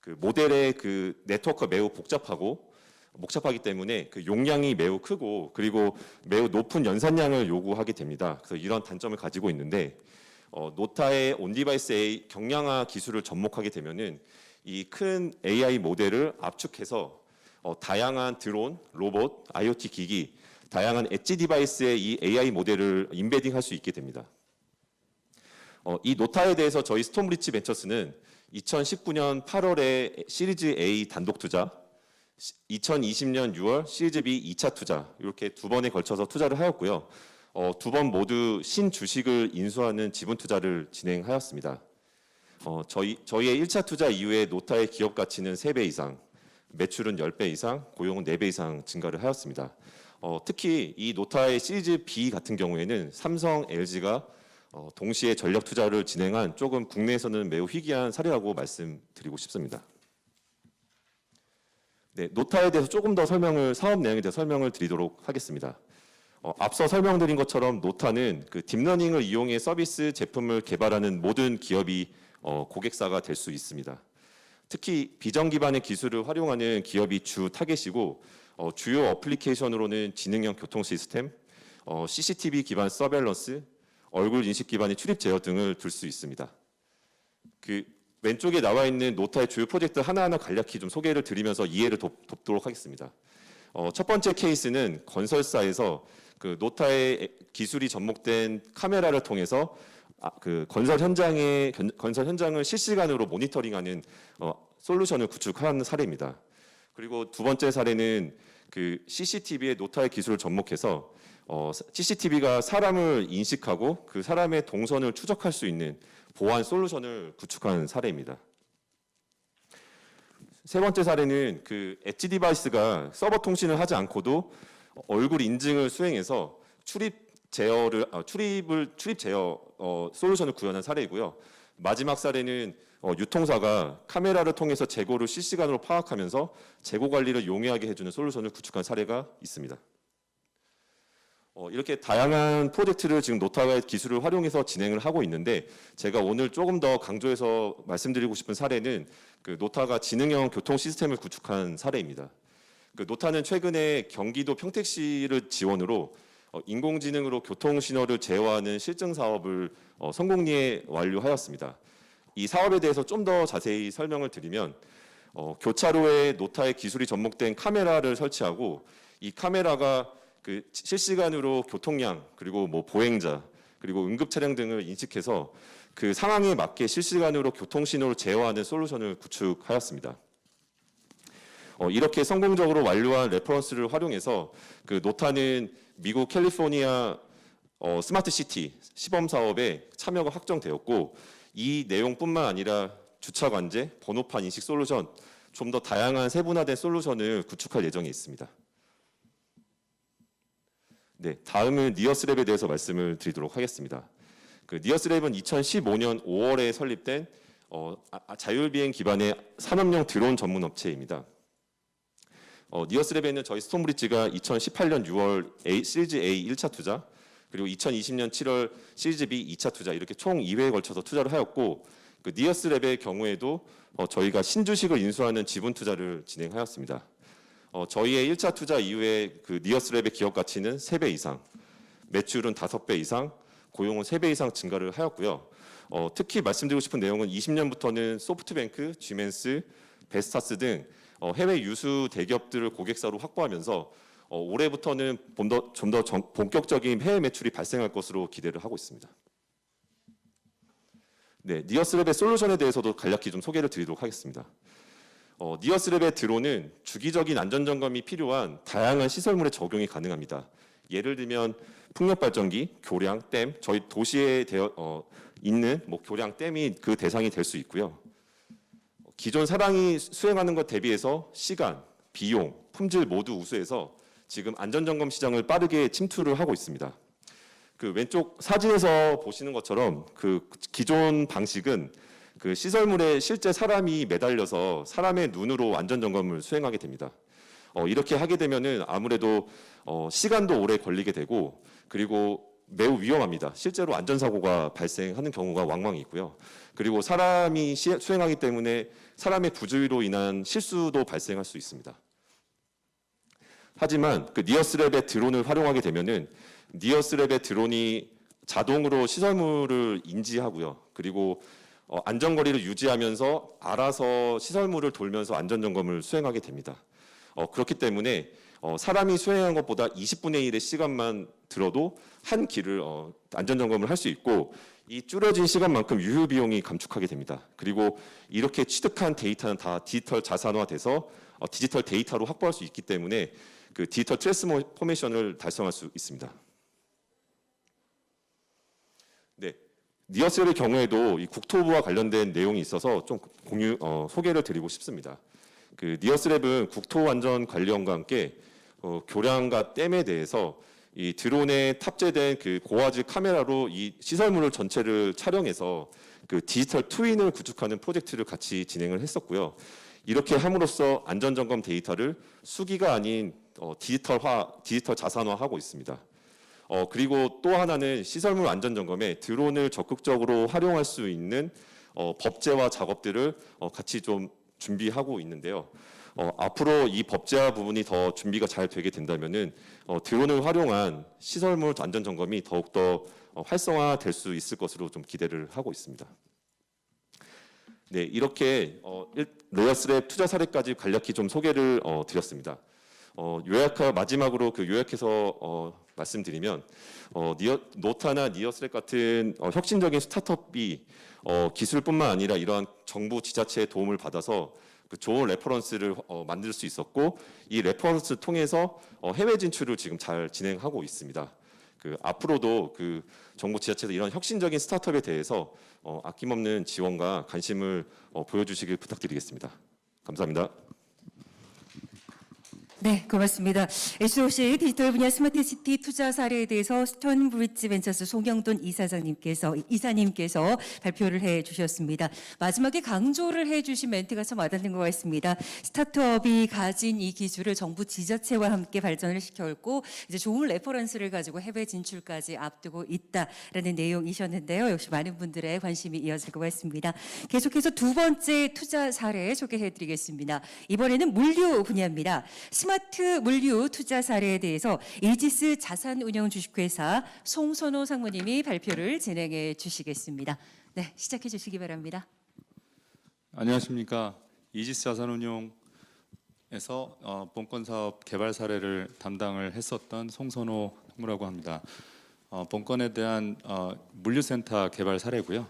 그 모델의 그 네트워크가 매우 복잡하기 때문에 그 용량이 매우 크고 그리고 매우 높은 연산량을 요구하게 됩니다. 그래서 이런 단점을 가지고 있는데 노타의 온디바이스 AI 경량화 기술을 접목하게 되면은 이 큰 AI 모델을 압축해서 다양한 드론, 로봇, IoT 기기, 다양한 엣지 디바이스에 이 AI 모델을 임베딩할 수 있게 됩니다. 이 노타에 대해서 저희 스톰브리지 벤처스는 2019년 8월에 시리즈 A 단독 투자, 2020년 6월 시리즈 B 2차 투자 이렇게 두 번에 걸쳐서 투자를 하였고요. 두 번 모두 신주식을 인수하는 지분 투자를 진행하였습니다. 저희의 1차 투자 이후에 노타의 기업 가치는 3배 이상, 매출은 10배 이상, 고용은 4배 이상 증가를 하였습니다. 특히 이 노타의 시리즈 B 같은 경우에는 삼성, LG가 동시에 전력 투자를 진행한 조금 국내에서는 매우 희귀한 사례라고 말씀드리고 싶습니다. 네, 노타에 대해서 조금 더 사업 내용에 대해서 설명을 드리도록 하겠습니다. 앞서 설명드린 것처럼 노타는 그 딥러닝을 이용해 서비스 제품을 개발하는 모든 기업이 고객사가 될 수 있습니다. 특히 비전 기반의 기술을 활용하는 기업이 주 타겟이고 주요 어플리케이션으로는 지능형 교통 시스템, CCTV 기반 서베일런스, 얼굴 인식 기반의 출입 제어 등을 들 수 있습니다. 그 왼쪽에 나와 있는 노타의 주요 프로젝트 하나하나 간략히 좀 소개를 드리면서 이해를 돕도록 하겠습니다. 첫 번째 케이스는 건설사에서 그 노타의 기술이 접목된 카메라를 통해서 그 건설 현장을 실시간으로 모니터링하는 솔루션을 구축한 사례입니다. 그리고 두 번째 사례는 그 CCTV의 노타의 기술을 접목해서 CCTV가 사람을 인식하고 그 사람의 동선을 추적할 수 있는 보안 솔루션을 구축한 사례입니다. 세 번째 사례는 그 엣지 디바이스가 서버 통신을 하지 않고도 얼굴 인증을 수행해서 출입 제어 솔루션을 구현한 사례이고요. 마지막 사례는 유통사가 카메라를 통해서 재고를 실시간으로 파악하면서 재고 관리를 용이하게 해주는 솔루션을 구축한 사례가 있습니다. 이렇게 다양한 프로젝트를 지금 노타의 기술을 활용해서 진행을 하고 있는데 제가 오늘 조금 더 강조해서 말씀드리고 싶은 사례는 그 노타가 지능형 교통 시스템을 구축한 사례입니다. 그 노타는 최근에 경기도 평택시를 지원으로 인공지능으로 교통 신호를 제어하는 실증 사업을 성공리에 완료하였습니다. 이 사업에 대해서 좀 더 자세히 설명을 드리면 교차로에 노타의 기술이 접목된 카메라를 설치하고 이 카메라가 그 실시간으로 교통량 그리고 뭐 보행자 그리고 응급 차량 등을 인식해서 그 상황에 맞게 실시간으로 교통 신호를 제어하는 솔루션을 구축하였습니다. 이렇게 성공적으로 완료한 레퍼런스를 활용해서 그 노타는 미국 캘리포니아 스마트 시티 시범 사업에 참여가 확정되었고 이 내용뿐만 아니라 주차 관제, 번호판 인식 솔루션, 좀 더 다양한 세분화된 솔루션을 구축할 예정에 있습니다. 네, 다음은 니어스랩에 대해서 말씀을 드리도록 하겠습니다. 그 니어스랩은 2015년 5월에 설립된 자율비행 기반의 산업용 드론 전문 업체입니다. 니어스랩에는 저희 스톰브리지가 2018년 6월 시리즈 A 1차 투자, 그리고 2020년 7월 시리즈 B 2차 투자 이렇게 총 2회에 걸쳐서 투자를 하였고 그 니어스랩의 경우에도 저희가 신주식을 인수하는 지분 투자를 진행하였습니다. 저희의 1차 투자 이후에 그 니어스랩의 기업 가치는 3배 이상, 매출은 5배 이상, 고용은 3배 이상 증가를 하였고요. 특히 말씀드리고 싶은 내용은 20년부터는 소프트뱅크, 지멘스, 베스타스 등 해외 유수 대기업들을 고객사로 확보하면서 올해부터는 좀 더 본격적인 해외 매출이 발생할 것으로 기대를 하고 있습니다. 네, 니어스랩의 솔루션에 대해서도 간략히 좀 소개를 드리도록 하겠습니다. 니어스랩의 드론은 주기적인 안전점검이 필요한 다양한 시설물에 적용이 가능합니다. 예를 들면 풍력발전기, 교량, 댐, 저희 도시에 있는 교량, 댐이 그 대상이 될 수 있고요. 기존 사람이 수행하는 것 대비해서 시간, 비용, 품질 모두 우수해서 지금 안전점검 시장을 빠르게 침투를 하고 있습니다. 그 왼쪽 사진에서 보시는 것처럼 그 기존 방식은 그 시설물에 실제 사람이 매달려서 사람의 눈으로 안전점검을 수행하게 됩니다. 이렇게 하게 되면은 아무래도 시간도 오래 걸리게 되고 그리고 매우 위험합니다. 실제로 안전사고가 발생하는 경우가 왕왕 있고요. 그리고 사람이 수행하기 때문에 사람의 부주의로 인한 실수도 발생할 수 있습니다. 하지만 그 니어스랩의 드론을 활용하게 되면은 니어스랩의 드론이 자동으로 시설물을 인지하고요. 그리고 안전거리를 유지하면서 알아서 시설물을 돌면서 안전점검을 수행하게 됩니다. 그렇기 때문에 사람이 수행한 것보다 20분의 1의 시간만 들어도 한 길을 안전점검을 할 수 있고 이 줄여진 시간만큼 유휴 비용이 감축하게 됩니다. 그리고 이렇게 취득한 데이터는 다 디지털 자산화돼서 디지털 데이터로 확보할 수 있기 때문에 그 디지털 트랜스포메이션을 달성할 수 있습니다. 네, 니어스랩의 경우에도 이 국토부와 관련된 내용이 있어서 좀 소개를 드리고 싶습니다. 그 니어스랩은 국토안전관리원과 함께 교량과 댐에 대해서 이 드론에 탑재된 그 고화질 카메라로 이 시설물을 전체를 촬영해서 그 디지털 트윈을 구축하는 프로젝트를 같이 진행을 했었고요. 이렇게 함으로써 안전점검 데이터를 수기가 아닌 디지털 자산화하고 있습니다. 그리고 또 하나는 시설물 안전점검에 드론을 적극적으로 활용할 수 있는 법제화 작업들을 같이 좀 준비하고 있는데요. 앞으로 이 법제화 부분이 더 준비가 잘 되게 된다면은 드론을 활용한 시설물 안전 점검이 더욱더 활성화될 수 있을 것으로 좀 기대를 하고 있습니다. 네, 이렇게 니어스랩 투자 사례까지 간략히 좀 소개를 드렸습니다. 마지막으로 그 요약해서 말씀드리면 노타나 니어스랩 같은 혁신적인 스타트업이 기술뿐만 아니라 이러한 정부 지자체의 도움을 받아서 그 좋은 레퍼런스를 만들 수 있었고 이 레퍼런스 통해서 해외 진출을 지금 잘 진행하고 있습니다. 그 앞으로도 그 정부 지자체에서 이런 혁신적인 스타트업에 대해서 아낌없는 지원과 관심을 보여주시길 부탁드리겠습니다. 감사합니다. 네, 고맙습니다. SOC 디지털 분야 스마트시티 투자 사례에 대해서 스톤브리지 벤처스 송영돈 이사님께서 발표를 해주셨습니다. 마지막에 강조를 해주신 멘트가 참 와닿는 것 같습니다. 스타트업이 가진 이 기술을 정부 지자체와 함께 발전을 시켜왔고 이제 좋은 레퍼런스를 가지고 해외 진출까지 앞두고 있다라는 내용이셨는데요. 역시 많은 분들의 관심이 이어질 것 같습니다. 계속해서 두 번째 투자 사례 소개해드리겠습니다. 이번에는 물류 분야입니다. 스마트 물류 투자 사례에 대해서 이지스 자산운용 주식회사 송선호 상무님이 발표를 진행해 주시겠습니다. 네, 시작해 주시기 바랍니다. 안녕하십니까. 이지스 자산운용에서 본권 사업 개발 사례를 담당을 했었던 송선호 상무라고 합니다. 본권에 대한 물류센터 개발 사례고요.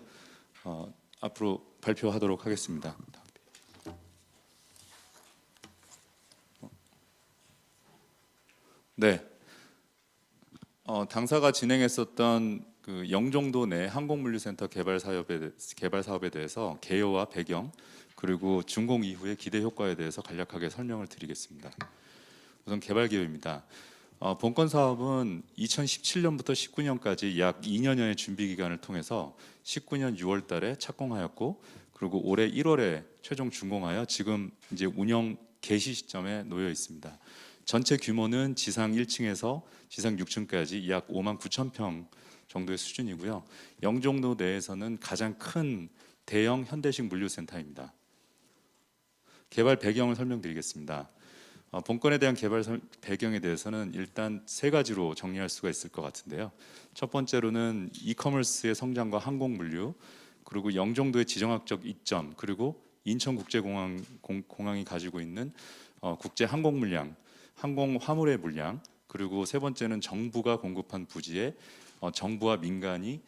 앞으로 발표하도록 하겠습니다. 네, 당사가 진행했었던 그 영종도 내 항공물류센터 개발 사업에 대해서 개요와 배경 그리고 준공 이후의 기대 효과에 대해서 간략하게 설명을 드리겠습니다. 우선 개발 기여입니다. 본건 사업은 2017년부터 19년까지 약 2년여의 준비 기간을 통해서 19년 6월달에 착공하였고 그리고 올해 1월에 최종 준공하여 지금 이제 운영 개시 시점에 놓여 있습니다. 전체 규모는 지상 1층에서 지상 6층까지 약 5만 9천 평 정도의 수준이고요. 영종도 내에서는 가장 큰 대형 현대식 물류센터입니다. 개발 배경을 설명드리겠습니다. 본건에 대한 개발 배경에 대해서는 일단 세 가지로 정리할 수가 있을 것 같은데요. 첫 번째로는 이커머스의 성장과 항공물류, 그리고 영종도의 지정학적 이점, 그리고 인천국제공항이 가지고 있는 국제 항공 물량, 항공 화물의 물량, 그리고 세 번째는 정부가 공급한 부지에 정부와 민간이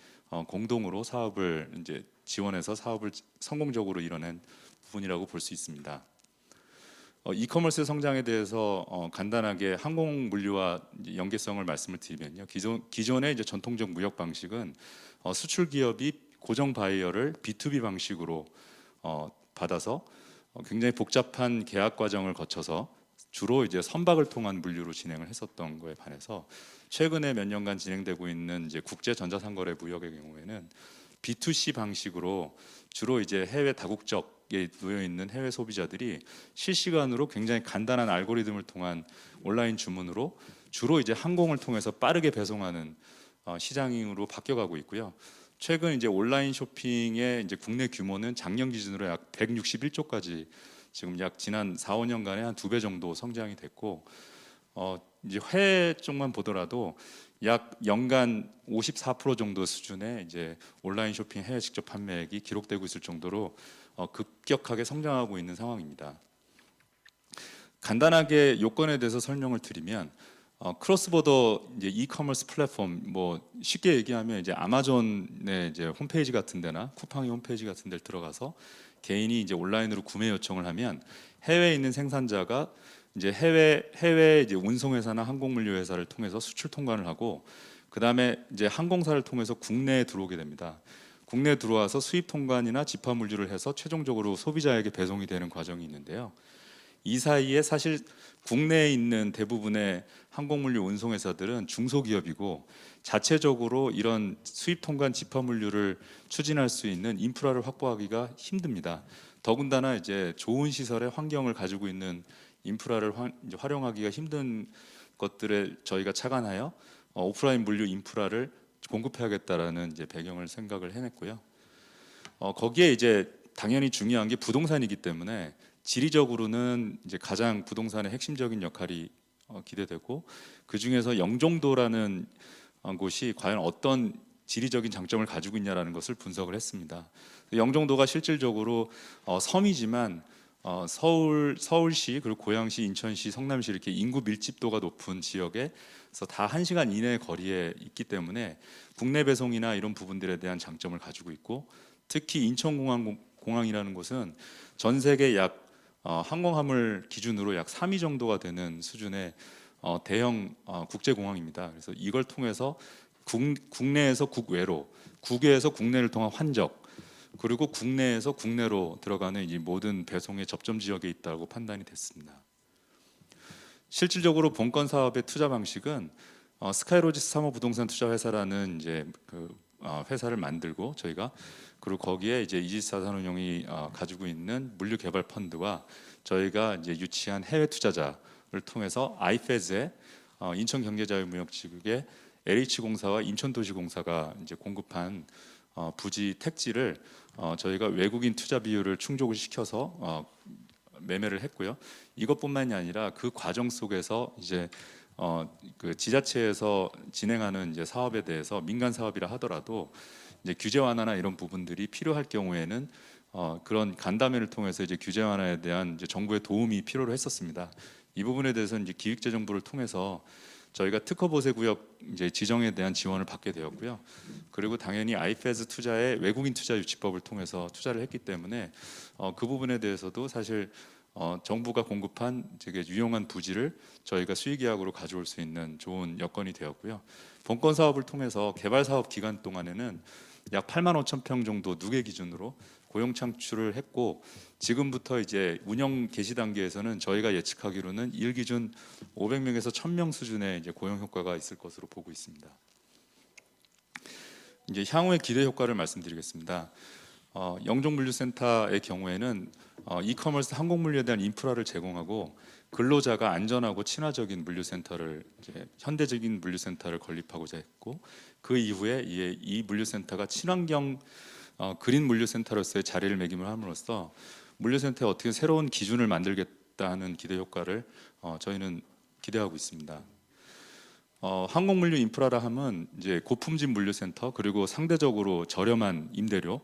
공동으로 사업을 이제 지원해서 사업을 성공적으로 이뤄낸 부분이라고 볼 수 있습니다. 이커머스 성장에 대해서 간단하게 항공 물류와 연계성을 말씀을 드리면요. 기존의 이제 전통적 무역 방식은 수출 기업이 고정 바이어를 B2B 방식으로 받아서 굉장히 복잡한 계약 과정을 거쳐서 주로 이제 선박을 통한 물류로 진행을 했었던 거에 반해서 최근에 몇 년간 진행되고 있는 이제 국제 전자상거래 무역의 경우에는 B2C 방식으로 주로 이제 해외 다국적에 놓여 있는 해외 소비자들이 실시간으로 굉장히 간단한 알고리즘을 통한 온라인 주문으로 주로 이제 항공을 통해서 빠르게 배송하는 시장으로 바뀌어가고 있고요. 최근 이제 온라인 쇼핑의 이제 국내 규모는 작년 기준으로 약 161조까지 지금 약 지난 4, 5년간에 한 2배 정도 성장이 됐고, 이제 해외 쪽만 보더라도 약 연간 54% 정도 수준의 이제 온라인 쇼핑 해외 직접 판매액이 기록되고 있을 정도로 급격하게 성장하고 있는 상황입니다. 간단하게 요건에 대해서 설명을 드리면, 크로스보더 이제 이커머스 플랫폼, 뭐 쉽게 얘기하면 이제 아마존의 이제 홈페이지 같은 데나 쿠팡의 홈페이지 같은 데를 들어가서 개인이 이제 온라인으로 구매 요청을 하면 해외에 있는 생산자가 이제 해외 이제 운송회사나 항공물류회사를 통해서 수출 통관을 하고, 그 다음에 이제 항공사를 통해서 국내에 들어오게 됩니다. 국내에 들어와서 수입 통관이나 집화 물류를 해서 최종적으로 소비자에게 배송이 되는 과정이 있는데요. 이 사이에 사실 국내에 있는 대부분의 항공물류 운송회사들은 중소기업이고 자체적으로 이런 수입 통관 집화 물류를 추진할 수 있는 인프라를 확보하기가 힘듭니다. 더군다나 이제 좋은 시설의 환경을 가지고 있는 인프라를 이제 활용하기가 힘든 것들에 저희가 착안하여 오프라인 물류 인프라를 공급해야겠다라는 이제 배경을 생각을 해냈고요. 거기에 이제 당연히 중요한 게 부동산이기 때문에 지리적으로는 이제 가장 부동산의 핵심적인 역할이 기대되고, 그 중에서 영종도라는 곳이 과연 어떤 지리적인 장점을 가지고 있냐라는 것을 분석을 했습니다. 영종도가 실질적으로 섬이지만 서울시 그리고 고양시, 인천시, 성남시 이렇게 인구 밀집도가 높은 지역에서 다 1시간 이내 거리에 있기 때문에 국내 배송이나 이런 부분들에 대한 장점을 가지고 있고, 특히 인천공항이라는 곳은 전 세계 약 항공화물 기준으로 약 3위 정도가 되는 수준의 대형 국제공항입니다. 그래서 이걸 통해서 국내에서 국외로, 국외에서 국내를 통한 환적, 그리고 국내에서 국내로 들어가는 이 모든 배송의 접점 지역에 있다고 판단이 됐습니다. 실질적으로 본건 사업의 투자 방식은 스카이로지스 사모부동산 투자회사라는 이제 그 회사를 만들고 저희가, 그리고 거기에 이제 이지스자산운용이 가지고 있는 물류 개발 펀드와 저희가 이제 유치한 해외 투자자를 통해서 아이페즈의 인천경제자유무역지국의 LH공사와 인천도시공사가 이제 공급한 부지 택지를 저희가 외국인 투자 비율을 충족을 시켜서 매매를 했고요. 이것뿐만이 아니라 그 과정 속에서 이제 그 지자체에서 진행하는 이제 사업에 대해서 민간 사업이라 하더라도 이제 규제 완화나 이런 부분들이 필요할 경우에는 그런 간담회를 통해서 이제 규제 완화에 대한 이제 정부의 도움이 필요로 했었습니다. 이 부분에 대해서 이제 기획재정부를 통해서 저희가 특허 보세 구역 이제 지정에 대한 지원을 받게 되었고요. 그리고 당연히 아이페즈 투자의 외국인 투자 유치법을 통해서 투자를 했기 때문에 그 부분에 대해서도 사실 정부가 공급한 되게 유용한 부지를 저희가 수익계약으로 가져올 수 있는 좋은 여건이 되었고요. 본건 사업을 통해서 개발 사업 기간 동안에는 약 8만 5천 평 정도 누계 기준으로 고용 창출을 했고, 지금부터 이제 운영 개시 단계에서는 저희가 예측하기로는 일 기준 500명에서 1,000명 수준의 이제 고용 효과가 있을 것으로 보고 있습니다. 이제 향후의 기대 효과를 말씀드리겠습니다. 영종물류센터의 경우에는 이커머스 항공물류에 대한 인프라를 제공하고 근로자가 안전하고 친화적인 물류센터를 이제 현대적인 물류센터를 건립하고자 했고, 그 이후에 이 물류센터가 친환경 그린 물류센터로서의 자리를 매김을 함으로써 물류센터에 어떻게 새로운 기준을 만들겠다는 기대 효과를 저희는 기대하고 있습니다. 항공물류 인프라라 하면 이제 고품질 물류센터, 그리고 상대적으로 저렴한 임대료,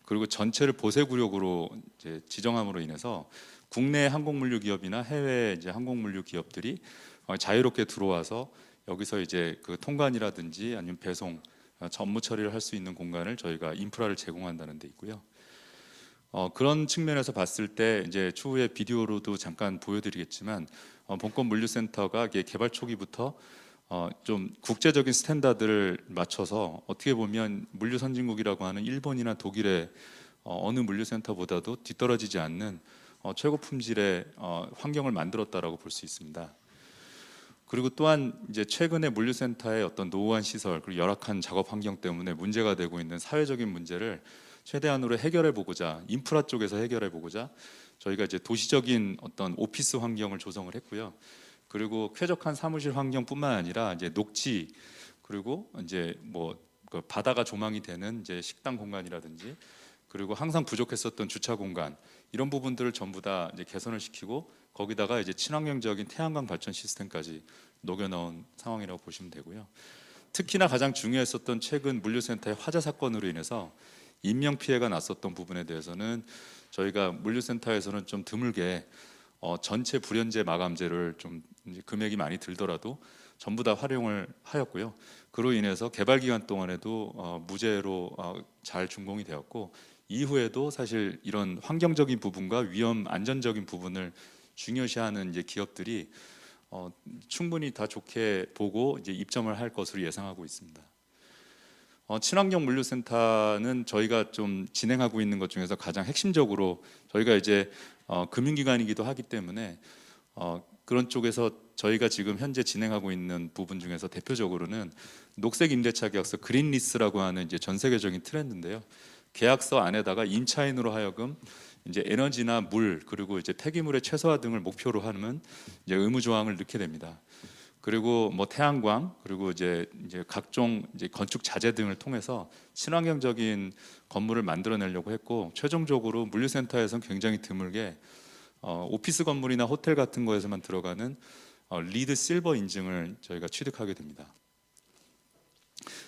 그리고 전체를 보세구역으로 이제 지정함으로 인해서 국내 항공물류 기업이나 해외 이제 항공물류 기업들이 자유롭게 들어와서 여기서 이제 그 통관이라든지 아니면 배송, 업무 처리를 할 수 있는 공간을 저희가 인프라를 제공한다는 데 있고요. 그런 측면에서 봤을 때 이제 추후에 비디오로도 잠깐 보여드리겠지만 본건 물류센터가 개발 초기부터 좀 국제적인 스탠다드를 맞춰서 어떻게 보면 물류 선진국이라고 하는 일본이나 독일의 어느 물류센터보다도 뒤떨어지지 않는 최고 품질의 환경을 만들었다라고 볼 수 있습니다. 그리고 또한 이제 최근에 물류센터의 어떤 노후한 시설 그리고 열악한 작업 환경 때문에 문제가 되고 있는 사회적인 문제를 최대한으로 해결해 보고자, 인프라 쪽에서 해결해 보고자 저희가 이제 도시적인 어떤 오피스 환경을 조성을 했고요. 그리고 쾌적한 사무실 환경뿐만 아니라 이제 녹지 그리고 이제 그 바다가 조망이 되는 이제 식당 공간이라든지, 그리고 항상 부족했었던 주차 공간, 이런 부분들을 전부 다 이제 개선을 시키고 거기다가 이제 친환경적인 태양광 발전 시스템까지 녹여 넣은 상황이라고 보시면 되고요. 특히나 가장 중요했었던 최근 물류센터의 화재 사건으로 인해서 인명 피해가 났었던 부분에 대해서는 저희가 물류센터에서는 좀 드물게 전체 불연제 마감재를 좀 이제 금액이 많이 들더라도 전부 다 활용을 하였고요. 그로 인해서 개발 기간 동안에도 무죄로 잘 준공이 되었고, 이후에도 사실 이런 환경적인 부분과 위험 안전적인 부분을 중요시하는 이제 기업들이 충분히 다 좋게 보고 이제 입점을 할 것으로 예상하고 있습니다. 친환경 물류센터는 저희가 좀 진행하고 있는 것 중에서 가장 핵심적으로, 저희가 이제 금융기관이기도 하기 때문에 그런 쪽에서 저희가 지금 현재 진행하고 있는 부분 중에서 대표적으로는 녹색 임대차 계약서 그린리스라고 하는 이제 전 세계적인 트렌드인데요. 계약서 안에다가 임차인으로 하여금 이제 에너지나 물, 그리고 이제 폐기물의 최소화 등을 목표로 하는 이제 의무 조항을 넣게 됩니다. 그리고 태양광, 그리고 이제 각종 이제 건축 자재 등을 통해서 친환경적인 건물을 만들어내려고 했고, 최종적으로 물류센터에서는 굉장히 드물게 오피스 건물이나 호텔 같은 거에서만 들어가는 리드 실버 인증을 저희가 취득하게 됩니다.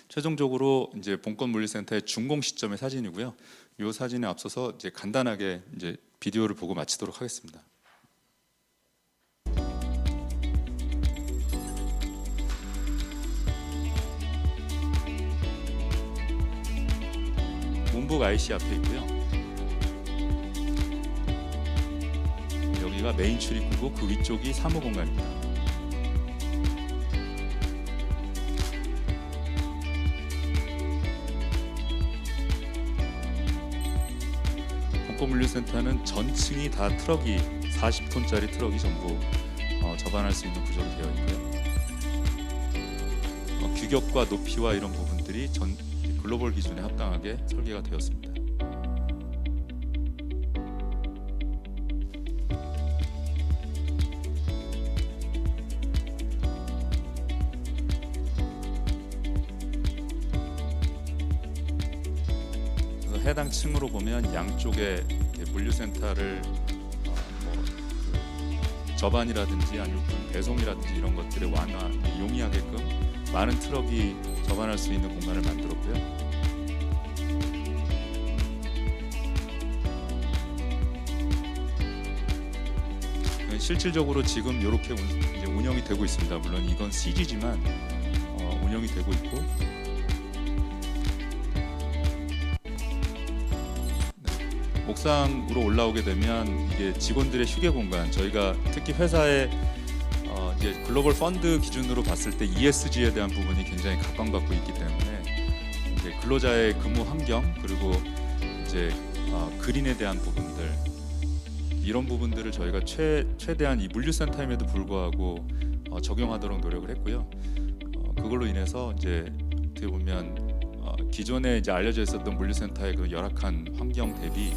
최종적으로 이제 본권 물류센터의 준공 시점의 사진이고요. 이 사진에 앞서서 이제 간단하게 이제 비디오를 보고 마치도록 하겠습니다. 문북 IC 앞에 있고요. 여기가 메인 출입구고 그 위쪽이 사무 공간입니다. 물류센터는 전층이 다 트럭이 40톤짜리 트럭이 전부 접안할 수 있는 구조로 되어 있고요. 규격과 높이와 이런 부분들이 글로벌 기준에 합당하게 설계가 되었습니다. 해당 층으로 보면 양쪽에 물류센터를 접안이라든지 아니면 배송이라든지 이런 것들의 완화 용이하게끔 많은 트럭이 접안할 수 있는 공간을 만들었고요. 실질적으로 지금 이렇게 이제 운영이 되고 있습니다. 물론 이건 CG지만 운영이 되고 있고, 옥상으로 올라오게 되면 이게 직원들의 휴게 공간, 저희가 특히 회사의 이제 글로벌 펀드 기준으로 봤을 때 ESG에 대한 부분이 굉장히 각광받고 있기 때문에 이제 근로자의 근무 환경, 그리고 이제 그린에 대한 부분들, 이런 부분들을 저희가 최대한 이 물류센터임에도 불구하고 적용하도록 노력을 했고요. 그걸로 인해서 이제 어떻게 보면 기존에 이제 알려져 있었던 물류센터의 그 열악한 환경 대비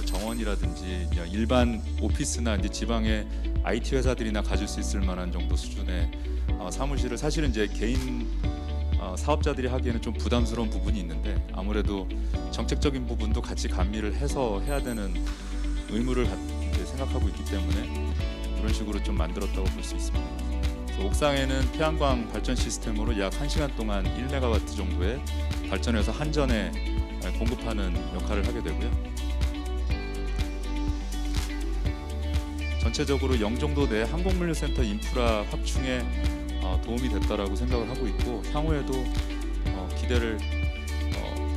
정원이라든지 일반 오피스나 이제 지방의 IT 회사들이나 가질 수 있을 만한 정도 수준의 사무실을, 사실은 이제 개인 사업자들이 하기에는 좀 부담스러운 부분이 있는데, 아무래도 정책적인 부분도 같이 감미를 해서 해야 되는 의무를 이제 생각하고 있기 때문에 그런 식으로 좀 만들었다고 볼 수 있습니다. 그래서 옥상에는 태양광 발전 시스템으로 약 1시간 동안 1메가와트 정도의 발전해서 한전에 공급하는 역할을 하게 되고요. 전체적으로 영종도 내 항공물류센터 인프라 확충에 도움이 됐다라고 생각을 하고 있고, 향후에도 기대를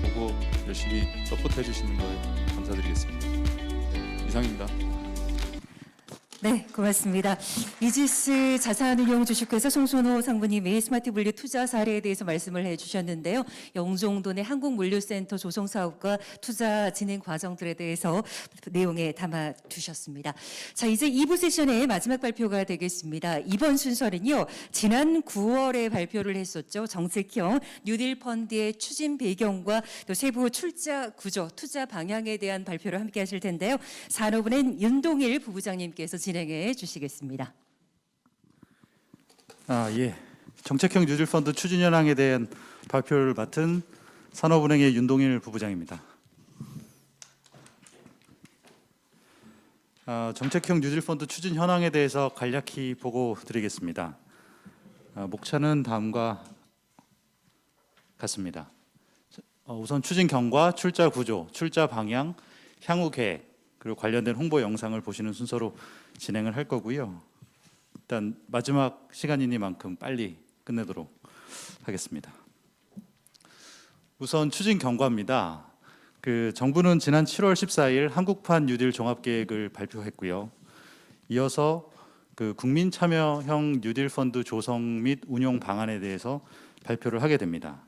보고 열심히 서포트해 주시는 거에 감사드리겠습니다. 이상입니다. 네, 고맙습니다. 이지스 자산운용주식회사 송순호 상무님이 스마트 물류 투자 사례에 대해서 말씀을 해주셨는데요. 영종도 내 항공물류센터 조성 사업과 투자 진행 과정들에 대해서 내용에 담아 두셨습니다. 자, 이제 2부 세션의 마지막 발표가 되겠습니다. 이번 순서는요, 지난 9월에 발표를 했었죠. 정책형 뉴딜 펀드의 추진 배경과 또 세부 출자 구조, 투자 방향에 대한 발표를 함께 하실 텐데요. 산업은행 윤동일 부부장님께서 진행해 주시겠습니다. 예. 정책형 뉴딜 펀드 추진 현황에 대한 발표를 맡은 산업은행의 윤동일 부부장입니다. 정책형 뉴딜 펀드 추진 현황에 대해서 간략히 보고 드리겠습니다. 목차는 다음과 같습니다. 우선 추진 경과, 출자 구조, 출자 방향, 향후 계획, 그리고 관련된 홍보 영상을 보시는 순서로 진행을 할 거고요. 일단 마지막 시간이니만큼 빨리 끝내도록 하겠습니다. 우선 추진 경과입니다. 정부는 지난 7월 14일 한국판 뉴딜 종합계획을 발표했고요. 이어서 국민 참여형 뉴딜 펀드 조성 및 운용 방안에 대해서 발표를 하게 됩니다.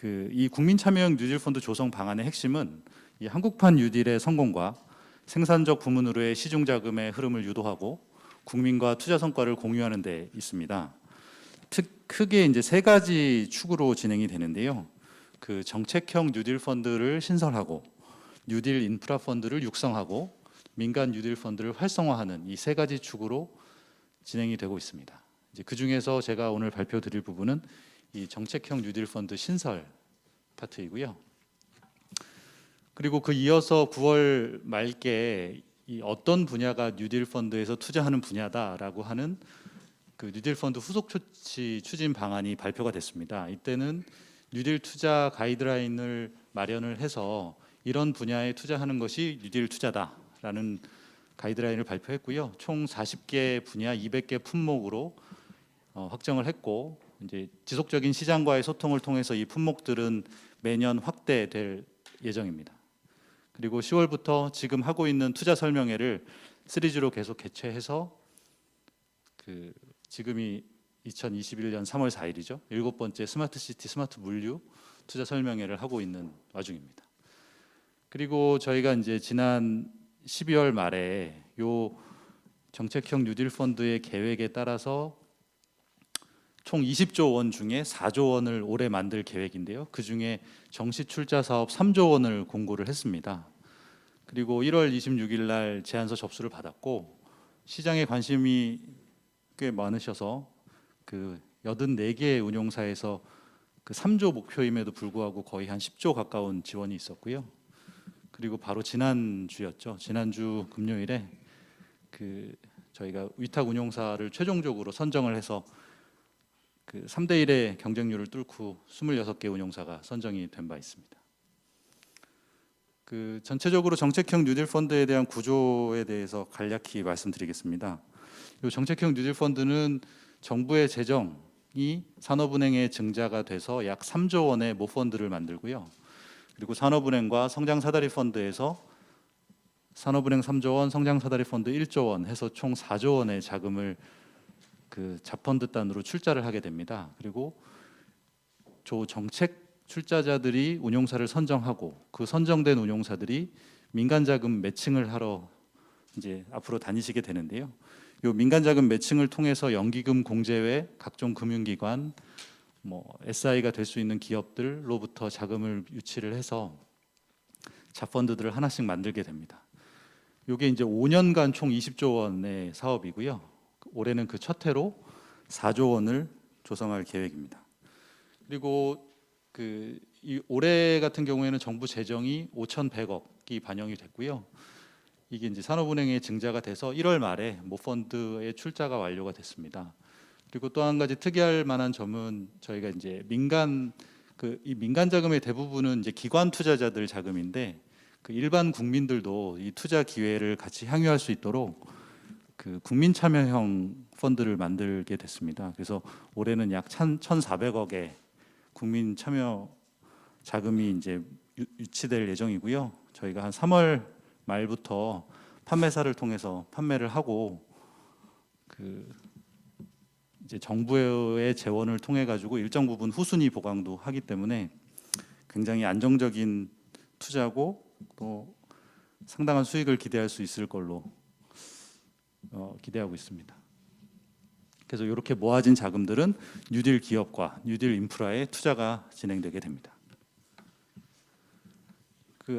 이 국민 참여형 뉴딜 펀드 조성 방안의 핵심은 이 한국판 뉴딜의 성공과 생산적 부문으로의 시중 자금의 흐름을 유도하고 국민과 투자 성과를 공유하는 데 있습니다. 크게 이제 세 가지 축으로 진행이 되는데요. 정책형 뉴딜 펀드를 신설하고 뉴딜 인프라 펀드를 육성하고 민간 뉴딜 펀드를 활성화하는 이 세 가지 축으로 진행이 되고 있습니다. 이제 그 중에서 제가 오늘 발표드릴 부분은 이 정책형 뉴딜 펀드 신설 파트이고요. 그리고 이어서 9월 말께 이 어떤 분야가 뉴딜 펀드에서 투자하는 분야다라고 하는 뉴딜 펀드 후속 조치 추진 방안이 발표가 됐습니다. 이때는 뉴딜 투자 가이드라인을 마련을 해서 이런 분야에 투자하는 것이 뉴딜 투자다라는 가이드라인을 발표했고요. 총 40개 분야, 200개 품목으로 확정을 했고, 이제 지속적인 시장과의 소통을 통해서 이 품목들은 매년 확대될 예정입니다. 그리고 10월부터 지금 하고 있는 투자 설명회를 시리즈로 계속 개최해서 지금이 2021년 3월 4일이죠. 7번째 스마트시티 스마트 물류 투자 설명회를 하고 있는 와중입니다. 그리고 저희가 이제 지난 12월 말에 요 정책형 뉴딜 펀드의 계획에 따라서 총 20조 원 중에 4조 원을 올해 만들 계획인데요. 그 중에 정시 출자 사업 3조 원을 공고를 했습니다. 그리고 1월 26일 날 제안서 접수를 받았고 시장에 관심이 꽤 많으셔서 84개의 운용사에서 3조 목표임에도 불구하고 거의 한 10조 가까운 지원이 있었고요. 그리고 바로 지난주였죠. 지난주 금요일에 저희가 위탁 운용사를 최종적으로 선정을 해서 3대 1의 경쟁률을 뚫고 26개 운용사가 선정이 된 바 있습니다. 전체적으로 정책형 뉴딜 펀드에 대한 구조에 대해서 간략히 말씀드리겠습니다. 이 정책형 뉴딜 펀드는 정부의 재정이 산업은행에 증자가 돼서 약 3조 원의 모펀드를 만들고요. 그리고 산업은행과 성장사다리 펀드에서 산업은행 3조 원, 성장사다리 펀드 1조 원 해서 총 4조 원의 자금을 자펀드 단으로 출자를 하게 됩니다. 그리고 정책 출자자들이 운용사를 선정하고 그 선정된 운용사들이 민간 자금 매칭을 하러 이제 앞으로 다니시게 되는데요. 이 민간 자금 매칭을 통해서 연기금 공제외 각종 금융기관, SI가 될 수 있는 기업들로부터 자금을 유치를 해서 자펀드들을 하나씩 만들게 됩니다. 이게 이제 5년간 총 20조 원의 사업이고요. 올해는 첫 해로 4조 원을 조성할 계획입니다. 그리고 이 올해 같은 경우에는 정부 재정이 5,100억이 반영이 됐고요. 이게 이제 산업은행에 증자가 돼서 1월 말에 모펀드의 출자가 완료가 됐습니다. 그리고 또 한 가지 특이할 만한 점은 저희가 이제 이 민간 자금의 대부분은 이제 기관 투자자들 자금인데 일반 국민들도 이 투자 기회를 같이 향유할 수 있도록 국민 참여형 펀드를 만들게 됐습니다. 그래서 올해는 약 1,400억의 국민 참여 자금이 이제 유치될 예정이고요. 저희가 한 3월 말부터 판매사를 통해서 판매를 하고 이제 정부의 재원을 통해 가지고 일정 부분 후순위 보강도 하기 때문에 굉장히 안정적인 투자고 또 상당한 수익을 기대할 수 있을 걸로 기대하고 있습니다. 그래서 이렇게 모아진 자금들은 뉴딜 기업과 뉴딜 인프라에 투자가 진행되게 됩니다.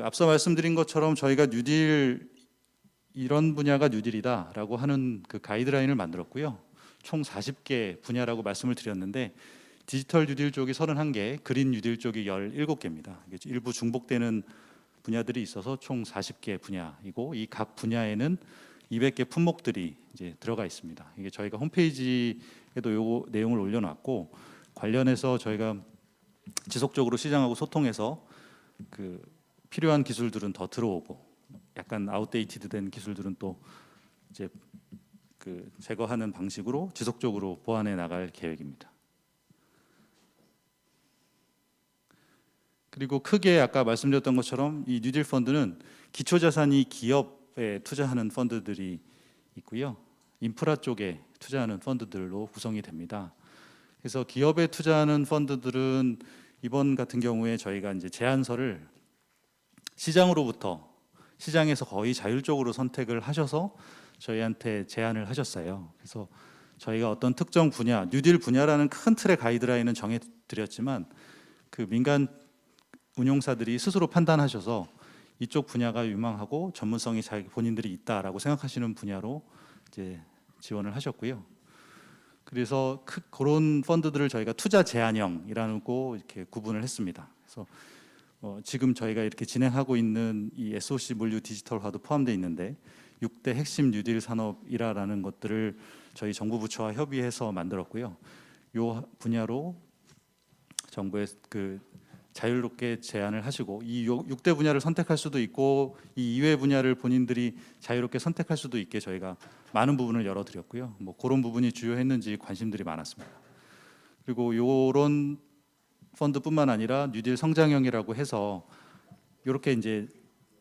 앞서 말씀드린 것처럼 저희가 뉴딜 이런 분야가 뉴딜이다라고 하는 가이드라인을 만들었고요. 총 40개 분야라고 말씀을 드렸는데 디지털 뉴딜 쪽이 31개, 그린 뉴딜 쪽이 17개입니다. 일부 중복되는 분야들이 있어서 총 40개 분야이고 이 각 분야에는 200개 품목들이 이제 들어가 있습니다. 이게 저희가 홈페이지에도 요 내용을 올려놨고 관련해서 저희가 지속적으로 시장하고 소통해서 그 필요한 기술들은 더 들어오고 약간 아웃데이티드된 기술들은 또 이제 그 제거하는 방식으로 지속적으로 보완해 나갈 계획입니다. 그리고 크게 아까 말씀드렸던 것처럼 이 뉴딜 펀드는 기초 자산이 기업에 투자하는 펀드들이 있고요. 인프라 쪽에 투자하는 펀드들로 구성이 됩니다. 그래서 기업에 투자하는 펀드들은 이번 같은 경우에 저희가 이제 제안서를 시장으로부터 시장에서 거의 자율적으로 선택을 하셔서 저희한테 제안을 하셨어요. 그래서 저희가 어떤 특정 분야, 뉴딜 분야라는 큰 틀의 가이드라인은 정해 드렸지만 그 민간 운용사들이 스스로 판단하셔서 이쪽 분야가 유망하고 전문성이 자기 본인들이 있다라고 생각하시는 분야로 이제 지원을 하셨고요. 그래서 그런 펀드들을 저희가 투자 제안형이라고 이렇게 구분을 했습니다. 그래서 지금 저희가 이렇게 진행하고 있는 이 SOC 물류 디지털화도 포함되어 있는데 6대 핵심 뉴딜 산업이라는 것들을 저희 정부 부처와 협의해서 만들었고요. 이 분야로 정부에 그 자유롭게 제안을 하시고 이 6대 분야를 선택할 수도 있고 이 이외 분야를 본인들이 자유롭게 선택할 수도 있게 저희가 많은 부분을 열어드렸고요. 뭐 그런 부분이 주요했는지 관심들이 많았습니다. 그리고 이런 펀드뿐만 아니라 뉴딜 성장형이라고 해서 이렇게 이제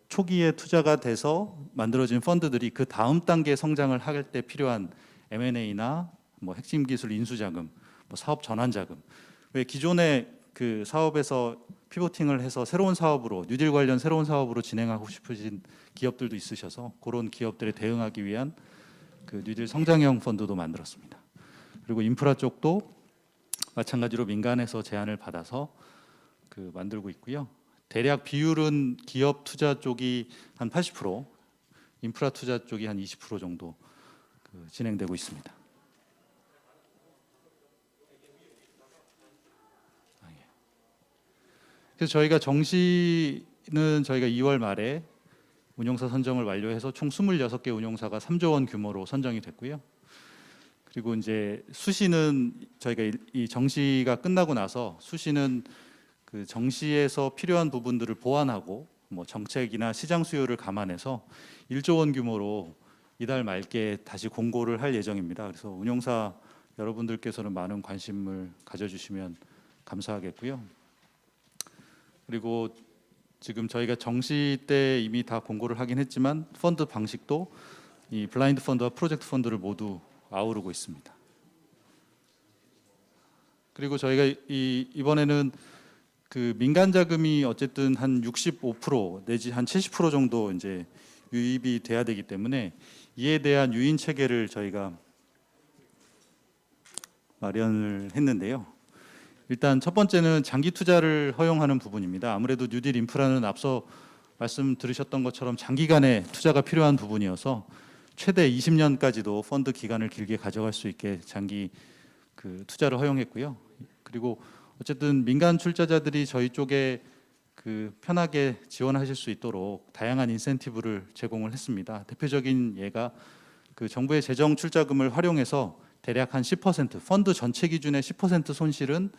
초기에 투자가 돼서 만들어진 펀드들이 그 다음 단계 성장을 할 때 필요한 M&A나 뭐 핵심 기술 인수 자금, 뭐 사업 전환 자금. 왜 기존의 그 사업에서 피보팅을 해서 새로운 사업으로 뉴딜 관련 새로운 사업으로 진행하고 싶으신 기업들도 있으셔서 그런 기업들에 대응하기 위한 그 뉴딜 성장형 펀드도 만들었습니다. 그리고 인프라 쪽도 마찬가지로 민간에서 제안을 받아서 그 만들고 있고요. 대략 비율은 기업 투자 쪽이 한 80%, 인프라 투자 쪽이 한 20% 정도 그 진행되고 있습니다. 그래서 저희가 정시는 저희가 2월 말에 운용사 선정을 완료해서 총 26개 운용사가 3조 원 규모로 선정이 됐고요. 그리고 이제 수시는 저희가 이 정시가 끝나고 나서 수시는 그 정시에서 필요한 부분들을 보완하고 뭐 정책이나 시장 수요를 감안해서 1조 원 규모로 이달 말께 다시 공고를 할 예정입니다. 그래서 운용사 여러분들께서는 많은 관심을 가져주시면 감사하겠고요. 그리고 지금 저희가 정시 때 이미 다 공고를 하긴 했지만 펀드 방식도 이 블라인드 펀드와 프로젝트 펀드를 모두 아우르고 있습니다. 그리고 저희가 이번에는 그 민간 자금이 어쨌든 한 65% 내지 한 70% 정도 이제 유입이 돼야 되기 때문에 이에 대한 유인 체계를 저희가 마련을 했는데요. 일단 첫 번째는 장기 투자를 허용하는 부분입니다. 아무래도 뉴딜 인프라는 앞서 말씀 들으셨던 것처럼 장기간의 투자가 필요한 부분이어서 최대 20년까지도 펀드 기간을 길게 가져갈 수 있게 장기 그 투자를 허용했고요. 그리고 어쨌든 민간 출자자들이 저희 쪽에 그 편하게 지원하실 수 있도록 다양한 인센티브를 제공을 했습니다. 대표적인 예가 그 정부의 재정 출자금을 활용해서 대략 한 10% 펀드 전체 기준의 10% 손실은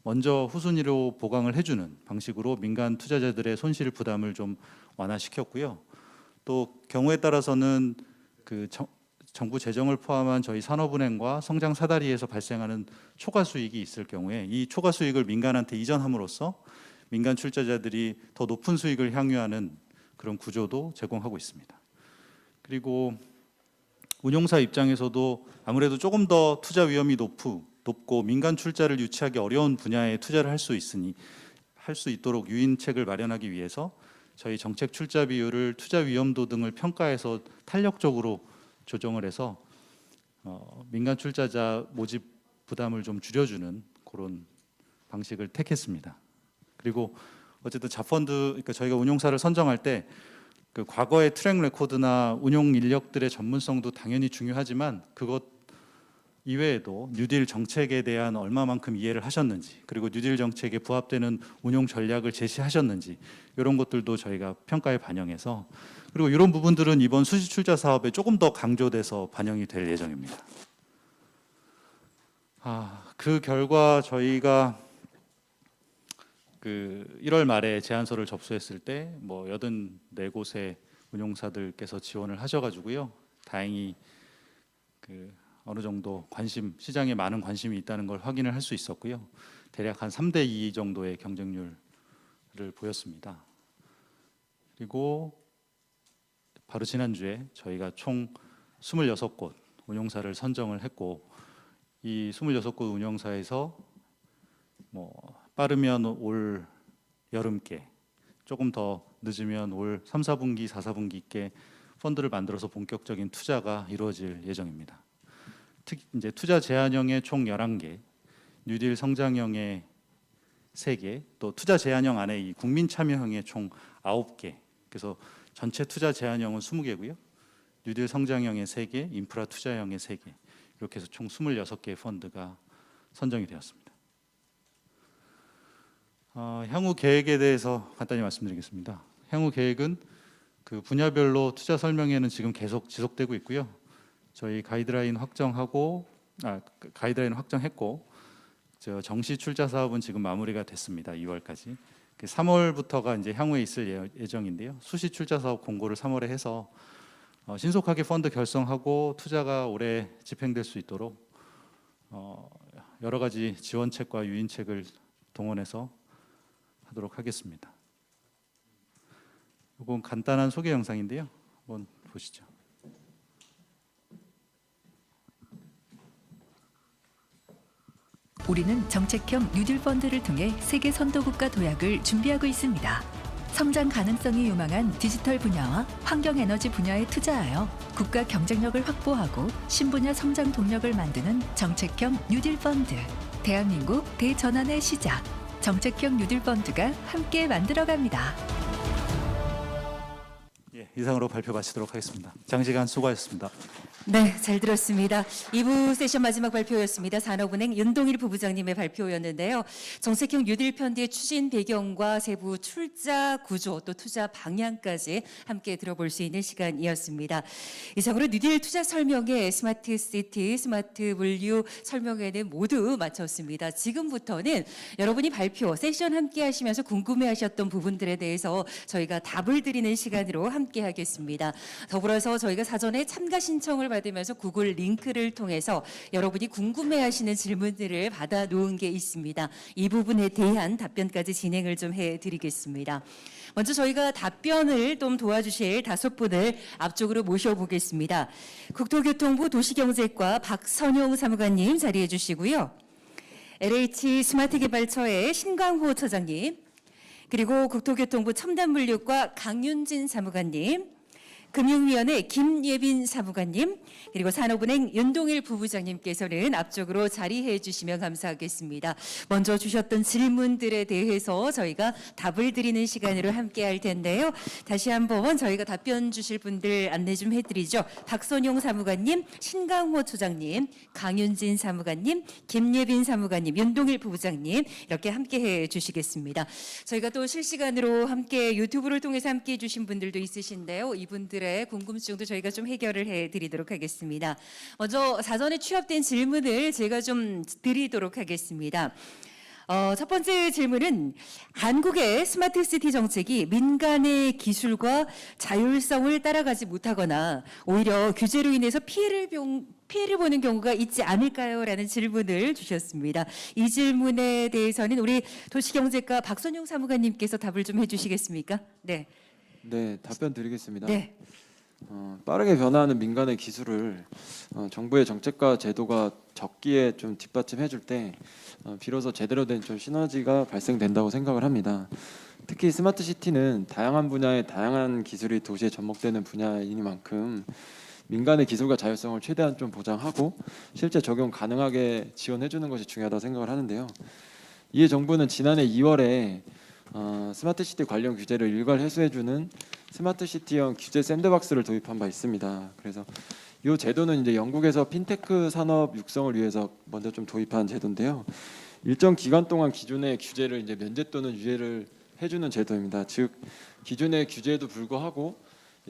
먼저 후순위로 보강을 해주는 방식으로 민간 투자자들의 손실 부담을 좀 완화시켰고요. 또 경우에 따라서는 그 정부 재정을 포함한 저희 산업은행과 성장 사다리에서 발생하는 초과 수익이 있을 경우에 이 초과 수익을 민간한테 이전함으로써 민간 출자자들이 더 높은 수익을 향유하는 그런 구조도 제공하고 있습니다. 그리고 운용사 입장에서도 아무래도 조금 더 투자 위험이 높고 민간 출자를 유치하기 어려운 분야에 투자를 할 수 있도록 유인책을 마련하기 위해서 저희 정책 출자 비율을 투자 위험도 등을 평가해서 탄력적으로 조정을 해서 민간 출자자 모집 부담을 좀 줄여주는 그런 방식을 택했습니다. 그리고 어쨌든 자펀드, 그러니까 저희가 운용사를 선정할 때 그 과거의 트랙 레코드나 운용 인력들의 전문성도 당연히 중요하지만 이외에도 뉴딜 정책에 대한 얼마만큼 이해를 하셨는지, 그리고 뉴딜 정책에 부합되는 운용 전략을 제시하셨는지, 이런 것들도 저희가 평가에 반영해서, 그리고 이런 부분들은 이번 수시 출자 사업에 조금 더 강조돼서 반영이 될 예정입니다. 그 결과 저희가 그 1월 말에 제안서를 접수했을 때 뭐 84곳의 운용사들께서 지원을 하셔가지고요, 다행히 그 어느 정도 시장에 많은 관심이 있다는 걸 확인을 할 수 있었고요. 대략 한 3대2 정도의 경쟁률을 보였습니다. 그리고 바로 지난주에 저희가 총 26곳 운용사를 선정을 했고, 이 26곳 운용사에서 뭐 빠르면 올 여름께, 조금 더 늦으면 올 3, 4분기, 4, 4분기께 펀드를 만들어서 본격적인 투자가 이루어질 예정입니다. 특히 이제 투자 제한형의 총 11개, 뉴딜 성장형의 3개, 또 투자 제한형 안에 이 국민 참여형의 총 9개. 그래서 전체 투자 제한형은 20개고요. 뉴딜 성장형의 3개, 인프라 투자형의 3개. 이렇게 해서 총 26개의 펀드가 선정이 되었습니다. 향후 계획에 대해서 간단히 말씀드리겠습니다. 향후 계획은 그 분야별로 투자 설명회는 지금 계속 지속되고 있고요. 저희 가이드라인 확정했고, 저 정시 출자 사업은 지금 마무리가 됐습니다. 2월까지. 3월부터가 이제 향후에 있을 예정인데요. 수시 출자 사업 공고를 3월에 해서 신속하게 펀드 결성하고 투자가 올해 집행될 수 있도록 여러 가지 지원책과 유인책을 동원해서 하도록 하겠습니다. 이건 간단한 소개 영상인데요. 한번 보시죠. 우리는 정책형 뉴딜 펀드를 통해 세계 선도국가 도약을 준비하고 있습니다. 성장 가능성이 유망한 디지털 분야와 환경에너지 분야에 투자하여 국가 경쟁력을 확보하고 신분야 성장 동력을 만드는 정책형 뉴딜 펀드. 대한민국 대전환의 시작. 정책형 뉴딜 펀드가 함께 만들어갑니다. 이상으로 발표 마치도록 하겠습니다. 장시간 수고하셨습니다. 네, 잘 들었습니다. 2부 세션 마지막 발표였습니다. 산업은행 윤동일 부부장님의 발표였는데요. 정책형 뉴딜 펀드의 추진 배경과 세부 출자 구조 또 투자 방향까지 함께 들어볼 수 있는 시간이었습니다. 이상으로 뉴딜 투자 설명회, 스마트 시티, 스마트 물류 설명회는 모두 마쳤습니다. 지금부터는 여러분이 발표 세션 함께 하시면서 궁금해하셨던 부분들에 대해서 저희가 답을 드리는 시간으로 함께 하겠습니다. 더불어서 저희가 사전에 참가 신청을 받으면서 구글 링크를 통해서 여러분이 궁금해하시는 질문들을 받아 놓은 게 있습니다. 이 부분에 대한 답변까지 진행을 좀 해드리겠습니다. 먼저 저희가 답변을 좀 도와주실 5분을 앞쪽으로 모셔보겠습니다. 국토교통부 도시경제과 박선용 사무관님 자리해 주시고요. LH 스마트개발처의 신광호 처장님, 그리고 국토교통부 첨단물류과 강윤진 사무관님, 금융위원회 김예빈 사무관님, 그리고 산업은행 윤동일 부부장님께서는 앞쪽으로 자리해 주시면 감사하겠습니다. 먼저 주셨던 질문들에 대해서 저희가 답을 드리는 시간으로 함께 할 텐데요. 다시 한번 저희가 답변 주실 분들 안내 좀 해드리죠. 박선용 사무관님, 신강호 초장님, 강윤진 사무관님, 김예빈 사무관님, 윤동일 부부장님 이렇게 함께 해 주시겠습니다. 저희가 또 실시간으로 함께 유튜브를 통해서 함께 해 주신 분들도 있으신데요. 이분들의 궁금증도 저희가 좀 해결을 해드리도록 하겠습니다. 먼저 사전에 취합된 질문을 제가 좀 드리도록 하겠습니다. 첫 번째 질문은 한국의 스마트시티 정책이 민간의 기술과 자율성을 따라가지 못하거나 오히려 규제로 인해서 피해를 보는 경우가 있지 않을까요? 라는 질문을 주셨습니다. 이 질문에 대해서는 우리 도시경제과 박선용 사무관님께서 답을 좀 해주시겠습니까? 네. 네, 답변 드리겠습니다. 네. 빠르게 변화하는 민간의 기술을 정부의 정책과 제도가 적기에 좀 뒷받침해 줄 때 비로소 제대로 된 좀 시너지가 발생된다고 생각을 합니다. 특히 스마트 시티는 다양한 분야의 다양한 기술이 도시에 접목되는 분야이니만큼 민간의 기술과 자율성을 최대한 좀 보장하고 실제 적용 가능하게 지원해 주는 것이 중요하다고 생각을 하는데요. 이에 정부는 지난해 2월에 스마트 시티 관련 규제를 일괄 해소해주는 스마트 시티형 규제 샌드박스를 도입한 바 있습니다. 그래서 이 제도는 이제 영국에서 핀테크 산업 육성을 위해서 먼저 좀 도입한 제도인데요. 일정 기간 동안 기존의 규제를 이제 면제 또는 유예를 해주는 제도입니다. 즉 기존의 규제에도 불구하고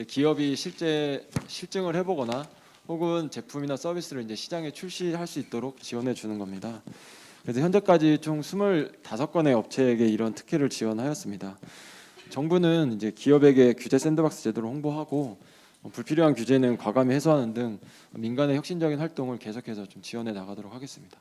기업이 실제 실증을 해보거나 혹은 제품이나 서비스를 이제 시장에 출시할 수 있도록 지원해 주는 겁니다. 그래서 현재까지 총 25건의 업체에게 이런 특혜를 지원하였습니다. 정부는 이제 기업에게 규제 샌드박스 제도를 홍보하고 불필요한 규제는 과감히 해소하는 등 민간의 혁신적인 활동을 계속해서 좀 지원해 나가도록 하겠습니다.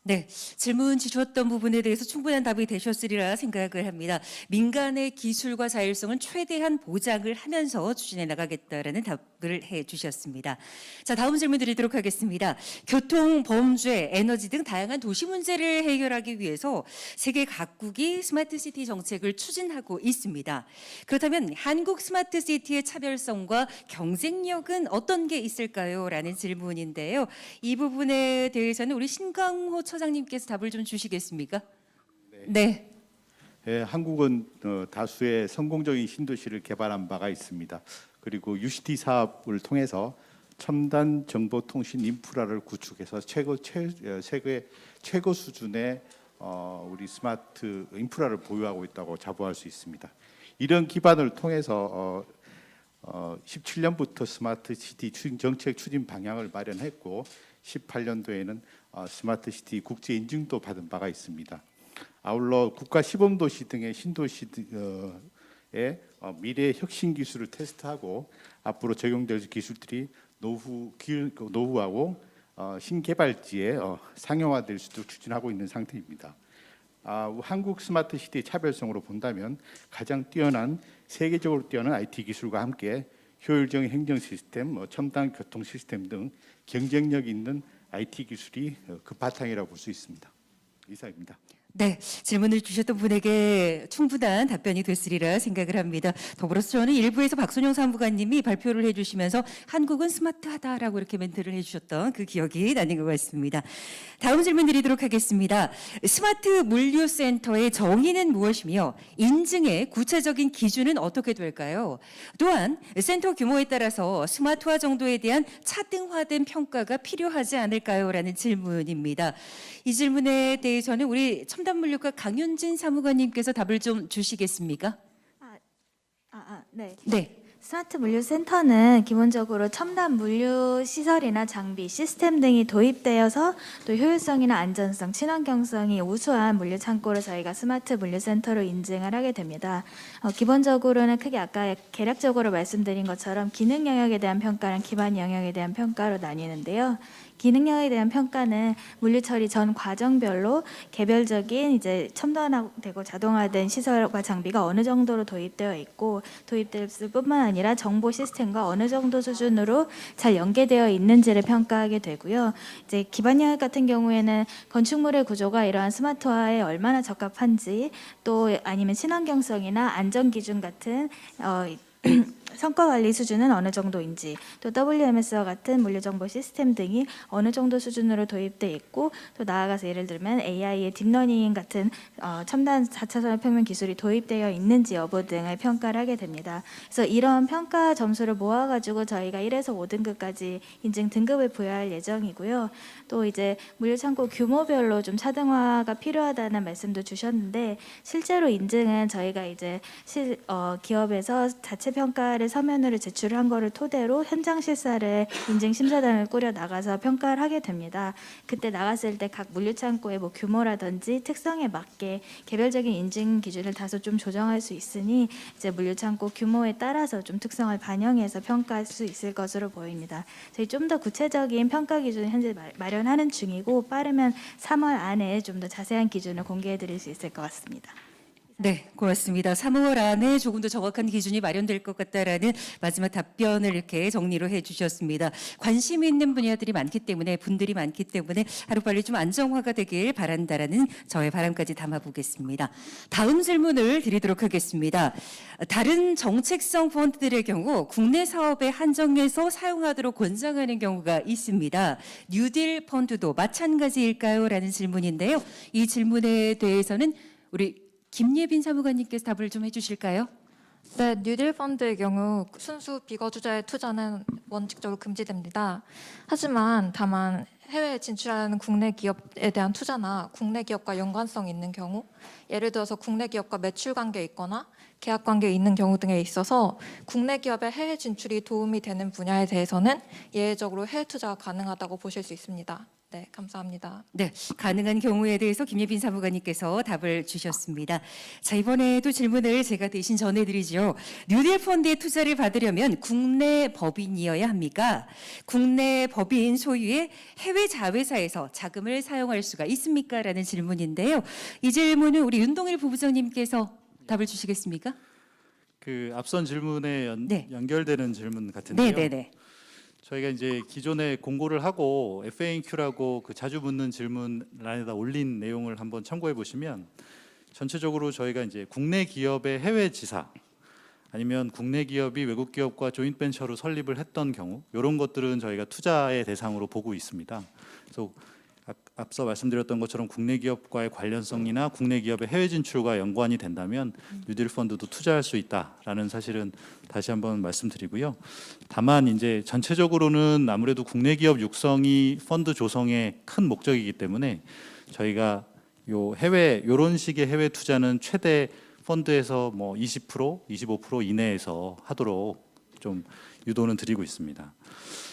네, 질문 주셨던 부분에 대해서 충분한 답이 되셨으리라 생각을 합니다. 민간의 기술과 자율성은 최대한 보장을 하면서 추진해 나가겠다라는 답을 해 주셨습니다. 자, 다음 질문 드리도록 하겠습니다. 교통, 범죄, 에너지 등 다양한 도시 문제를 해결하기 위해서 세계 각국이 스마트 시티 정책을 추진하고 있습니다. 그렇다면 한국 스마트 시티의 차별성과 경쟁력은 어떤 게 있을까요? 라는 질문인데요. 이 부분에 대해서는 우리 신강호 처장님께서 답을 좀 주시겠습니까? 네. 예, 한국은 다수의 성공적인 신도시를 개발한 바가 있습니다. 그리고 UCT 사업을 통해서 첨단 정보통신 인프라를 구축해서 세계 최고 수준의 우리 스마트 인프라를 보유하고 있다고 자부할 수 있습니다. 이런 기반을 통해서 17년부터 스마트 시티 정책 추진 방향을 마련했고 18년도에는 스마트 시티 국제 인증도 받은 바가 있습니다. 아울러 국가 시범 도시 등의 신도시의 미래 혁신 기술을 테스트하고 앞으로 적용될 기술들이 노후하고 신개발지에 상용화될 수 있도록 추진하고 있는 상태입니다. 한국 스마트 시티의 차별성으로 본다면 가장 뛰어난 세계적으로 뛰어난 IT 기술과 함께 효율적인 행정 시스템, 첨단 교통 시스템 등 경쟁력 있는 IT 기술이 그 바탕이라고 볼 수 있습니다. 이상입니다. 네, 질문을 주셨던 분에게 충분한 답변이 됐으리라 생각을 합니다. 더불어서 저는 일부에서 박선영 사무관님이 발표를 해주시면서 한국은 스마트하다라고 이렇게 멘트를 해주셨던 그 기억이 나는 것 같습니다. 다음 질문 드리도록 하겠습니다. 스마트 물류센터의 정의는 무엇이며 인증의 구체적인 기준은 어떻게 될까요? 또한 센터 규모에 따라서 스마트화 정도에 대한 차등화된 평가가 필요하지 않을까요? 라는 질문입니다. 이 질문에 대해서는 우리 첨단물류과 강윤진 사무관님께서 답을 좀 주시겠습니까? 네. 네. 스마트 물류센터는 기본적으로 첨단 물류 시설이나 장비, 시스템 등이 도입되어서 또 효율성이나 안전성, 친환경성이 우수한 물류 창고를 저희가 스마트 물류센터로 인증을 하게 됩니다. 기본적으로는 크게 아까 개략적으로 말씀드린 것처럼 기능 영역에 대한 평가랑 기반 영역에 대한 평가로 나뉘는데요. 기능 영역에 대한 평가는 물류 처리 전 과정별로 개별적인 이제 첨단화되고 자동화된 시설과 장비가 어느 정도로 도입되어 있고 도입될 뿐만 아니라 정보 시스템과 어느 정도 수준으로 잘 연계되어 있는지를 평가하게 되고요. 이제 기반 영역 같은 경우에는 건축물의 구조가 이러한 스마트화에 얼마나 적합한지 또 아니면 친환경성이나 안전 기준 같은 성과 관리 수준은 어느 정도인지 또 WMS와 같은 물류정보 시스템 등이 어느 정도 수준으로 도입돼 있고 또 나아가서 예를 들면 AI의 딥러닝 같은 첨단 4차 산업혁명 기술이 도입되어 있는지 여부 등을 평가를 하게 됩니다. 그래서 이런 평가 점수를 모아가지고 저희가 1에서 5등급까지 인증 등급을 부여할 예정이고요. 또 이제 물류창고 규모별로 좀 차등화가 필요하다는 말씀도 주셨는데 실제로 인증은 저희가 이제 기업에서 자체 평가를 서면으로 제출한 거를 토대로 현장 실사를 인증 심사단을 꾸려 나가서 평가를 하게 됩니다. 그때 나갔을 때 각 물류창고의 뭐 규모라든지 특성에 맞게 개별적인 인증 기준을 다소 좀 조정할 수 있으니 이제 물류창고 규모에 따라서 좀 특성을 반영해서 평가할 수 있을 것으로 보입니다. 저희 좀 더 구체적인 평가 기준을 현재 마련하는 중이고 빠르면 3월 안에 좀 더 자세한 기준을 공개해 드릴 수 있을 것 같습니다. 네, 고맙습니다. 3월 안에 조금 더 정확한 기준이 마련될 것 같다라는 마지막 답변을 이렇게 정리로 해주셨습니다. 관심 있는 분야들이 많기 때문에 분들이 많기 때문에 하루빨리 좀 안정화가 되길 바란다라는 저의 바람까지 담아보겠습니다. 다음 질문을 드리도록 하겠습니다. 다른 정책성 펀드들의 경우 국내 사업에 한정해서 사용하도록 권장하는 경우가 있습니다. 뉴딜 펀드도 마찬가지일까요? 라는 질문인데요. 이 질문에 대해서는 우리 김예빈 사무관님께서 답을 좀 해주실까요? 네, 뉴딜 펀드의 경우 순수 비거주자의 투자는 원칙적으로 금지됩니다. 하지만 다만 해외에 진출하는 국내 기업에 대한 투자나 국내 기업과 연관성이 있는 경우, 예를 들어서 국내 기업과 매출 관계에 있거나 계약 관계에 있는 경우 등에 있어서 국내 기업의 해외 진출이 도움이 되는 분야에 대해서는 예외적으로 해외 투자가 가능하다고 보실 수 있습니다. 네, 감사합니다. 네, 가능한 경우에 대해서 김예빈 사무관님께서 답을 주셨습니다. 자, 이번에도 질문을 제가 대신 전해드리죠. 뉴딜 펀드에 투자를 받으려면 국내 법인이어야 합니까? 국내 법인 소유의 해외 자회사에서 자금을 사용할 수가 있습니까? 라는 질문인데요. 이 질문은 우리 윤동일 부부장님께서 답을 주시겠습니까? 그 앞선 질문에 네. 연결되는 질문 같은데요. 네네네. 저희가 이제 기존에 공고를 하고 FAQ라고 그 자주 묻는 질문란에다 올린 내용을 한번 참고해 보시면 전체적으로 저희가 이제 국내 기업의 해외 지사 아니면 국내 기업이 외국 기업과 조인트벤처로 설립을 했던 경우 이런 것들은 저희가 투자의 대상으로 보고 있습니다. 그래서 앞서 말씀드렸던 것처럼 국내 기업과의 관련성이나 국내 기업의 해외 진출과 연관이 된다면 뉴딜 펀드도 투자할 수 있다라는 사실은 다시 한번 말씀드리고요. 다만 이제 전체적으로는 아무래도 국내 기업 육성이 펀드 조성의 큰 목적이기 때문에 저희가 요 해외 요런 식의 해외 투자는 최대 펀드에서 뭐 20%, 25% 이내에서 하도록 좀 유도는 드리고 있습니다.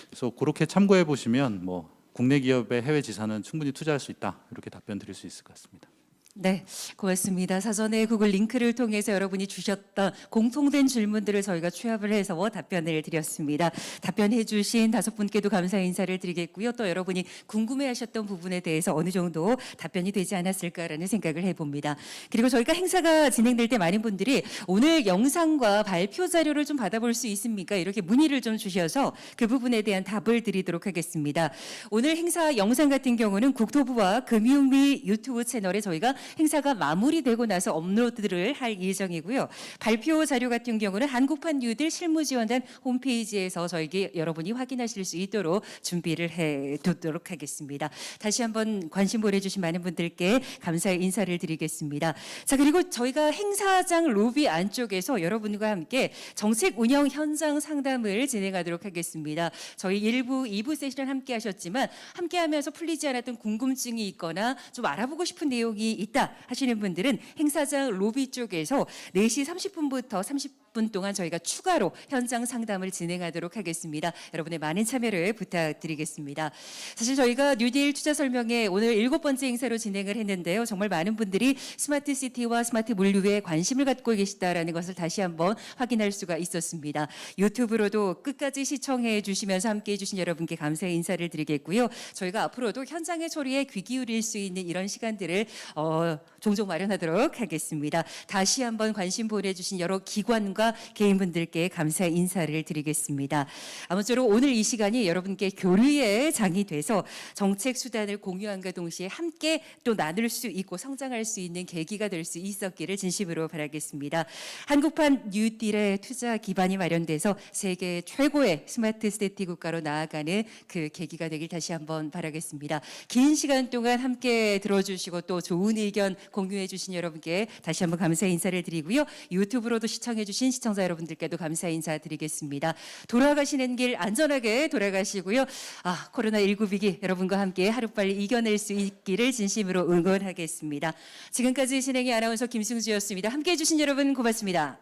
그래서 그렇게 참고해 보시면 뭐 국내 기업의 해외 지산은 충분히 투자할 수 있다 이렇게 답변 드릴 수 있을 것 같습니다. 네, 고맙습니다. 사전에 구글 링크를 통해서 여러분이 주셨던 공통된 질문들을 저희가 취합을 해서 답변을 드렸습니다. 답변해 주신 5분께도 감사 인사를 드리겠고요. 또 여러분이 궁금해하셨던 부분에 대해서 어느 정도 답변이 되지 않았을까라는 생각을 해봅니다. 그리고 저희가 행사가 진행될 때 많은 분들이 오늘 영상과 발표 자료를 좀 받아볼 수 있습니까? 이렇게 문의를 좀 주셔서 그 부분에 대한 답을 드리도록 하겠습니다. 오늘 행사 영상 같은 경우는 국토부와 금융위 유튜브 채널에 저희가 행사가 마무리되고 나서 업로드를 할 예정이고요. 발표 자료 같은 경우는 한국판 뉴딜 실무지원단 홈페이지에서 저에게 여러분이 확인하실 수 있도록 준비를 해두도록 하겠습니다. 다시 한번 관심 보내주신 많은 분들께 감사의 인사를 드리겠습니다. 자, 그리고 저희가 행사장 로비 안쪽에서 여러분과 함께 정책 운영 현장 상담을 진행하도록 하겠습니다. 저희 1부, 2부 세션을 함께 하셨지만 함께 하면서 풀리지 않았던 궁금증이 있거나 좀 알아보고 싶은 내용이 있다 하시는 분들은 행사장 로비 쪽에서 4시 30분부터 30분 동안 저희가 추가로 현장 상담을 진행하도록 하겠습니다. 여러분의 많은 참여를 부탁드리겠습니다. 사실 저희가 뉴딜 투자 설명회 오늘 7번째 행사로 진행을 했는데요. 정말 많은 분들이 스마트 시티와 스마트 물류에 관심을 갖고 계시다라는 것을 다시 한번 확인할 수가 있었습니다. 유튜브로도 끝까지 시청해 주시면서 함께해 주신 여러분께 감사의 인사를 드리겠고요. 저희가 앞으로도 현장의 소리에 귀 기울일 수 있는 이런 시간들을 종종 마련하도록 하겠습니다. 다시 한번 관심 보내주신 여러 기관과 개인분들께 감사의 인사를 드리겠습니다. 아무쪼록 오늘 이 시간이 여러분께 교류의 장이 돼서 정책 수단을 공유함과 동시에 함께 또 나눌 수 있고 성장할 수 있는 계기가 될 수 있었기를 진심으로 바라겠습니다. 한국판 뉴딜의 투자 기반이 마련돼서 세계 최고의 스마트 시티 국가로 나아가는 그 계기가 되길 다시 한번 바라겠습니다. 긴 시간 동안 함께 들어주시고 또 좋은 의견 공유해 주신 여러분께 다시 한번 감사의 인사를 드리고요. 유튜브로도 시청해 주신 시청자 여러분들께도 감사의 인사 드리겠습니다. 돌아가시는 길 안전하게 돌아가시고요. 코로나19 위기 여러분과 함께 하루빨리 이겨낼 수 있기를 진심으로 응원하겠습니다. 지금까지 진행의 아나운서 김승주였습니다. 함께해 주신 여러분 고맙습니다.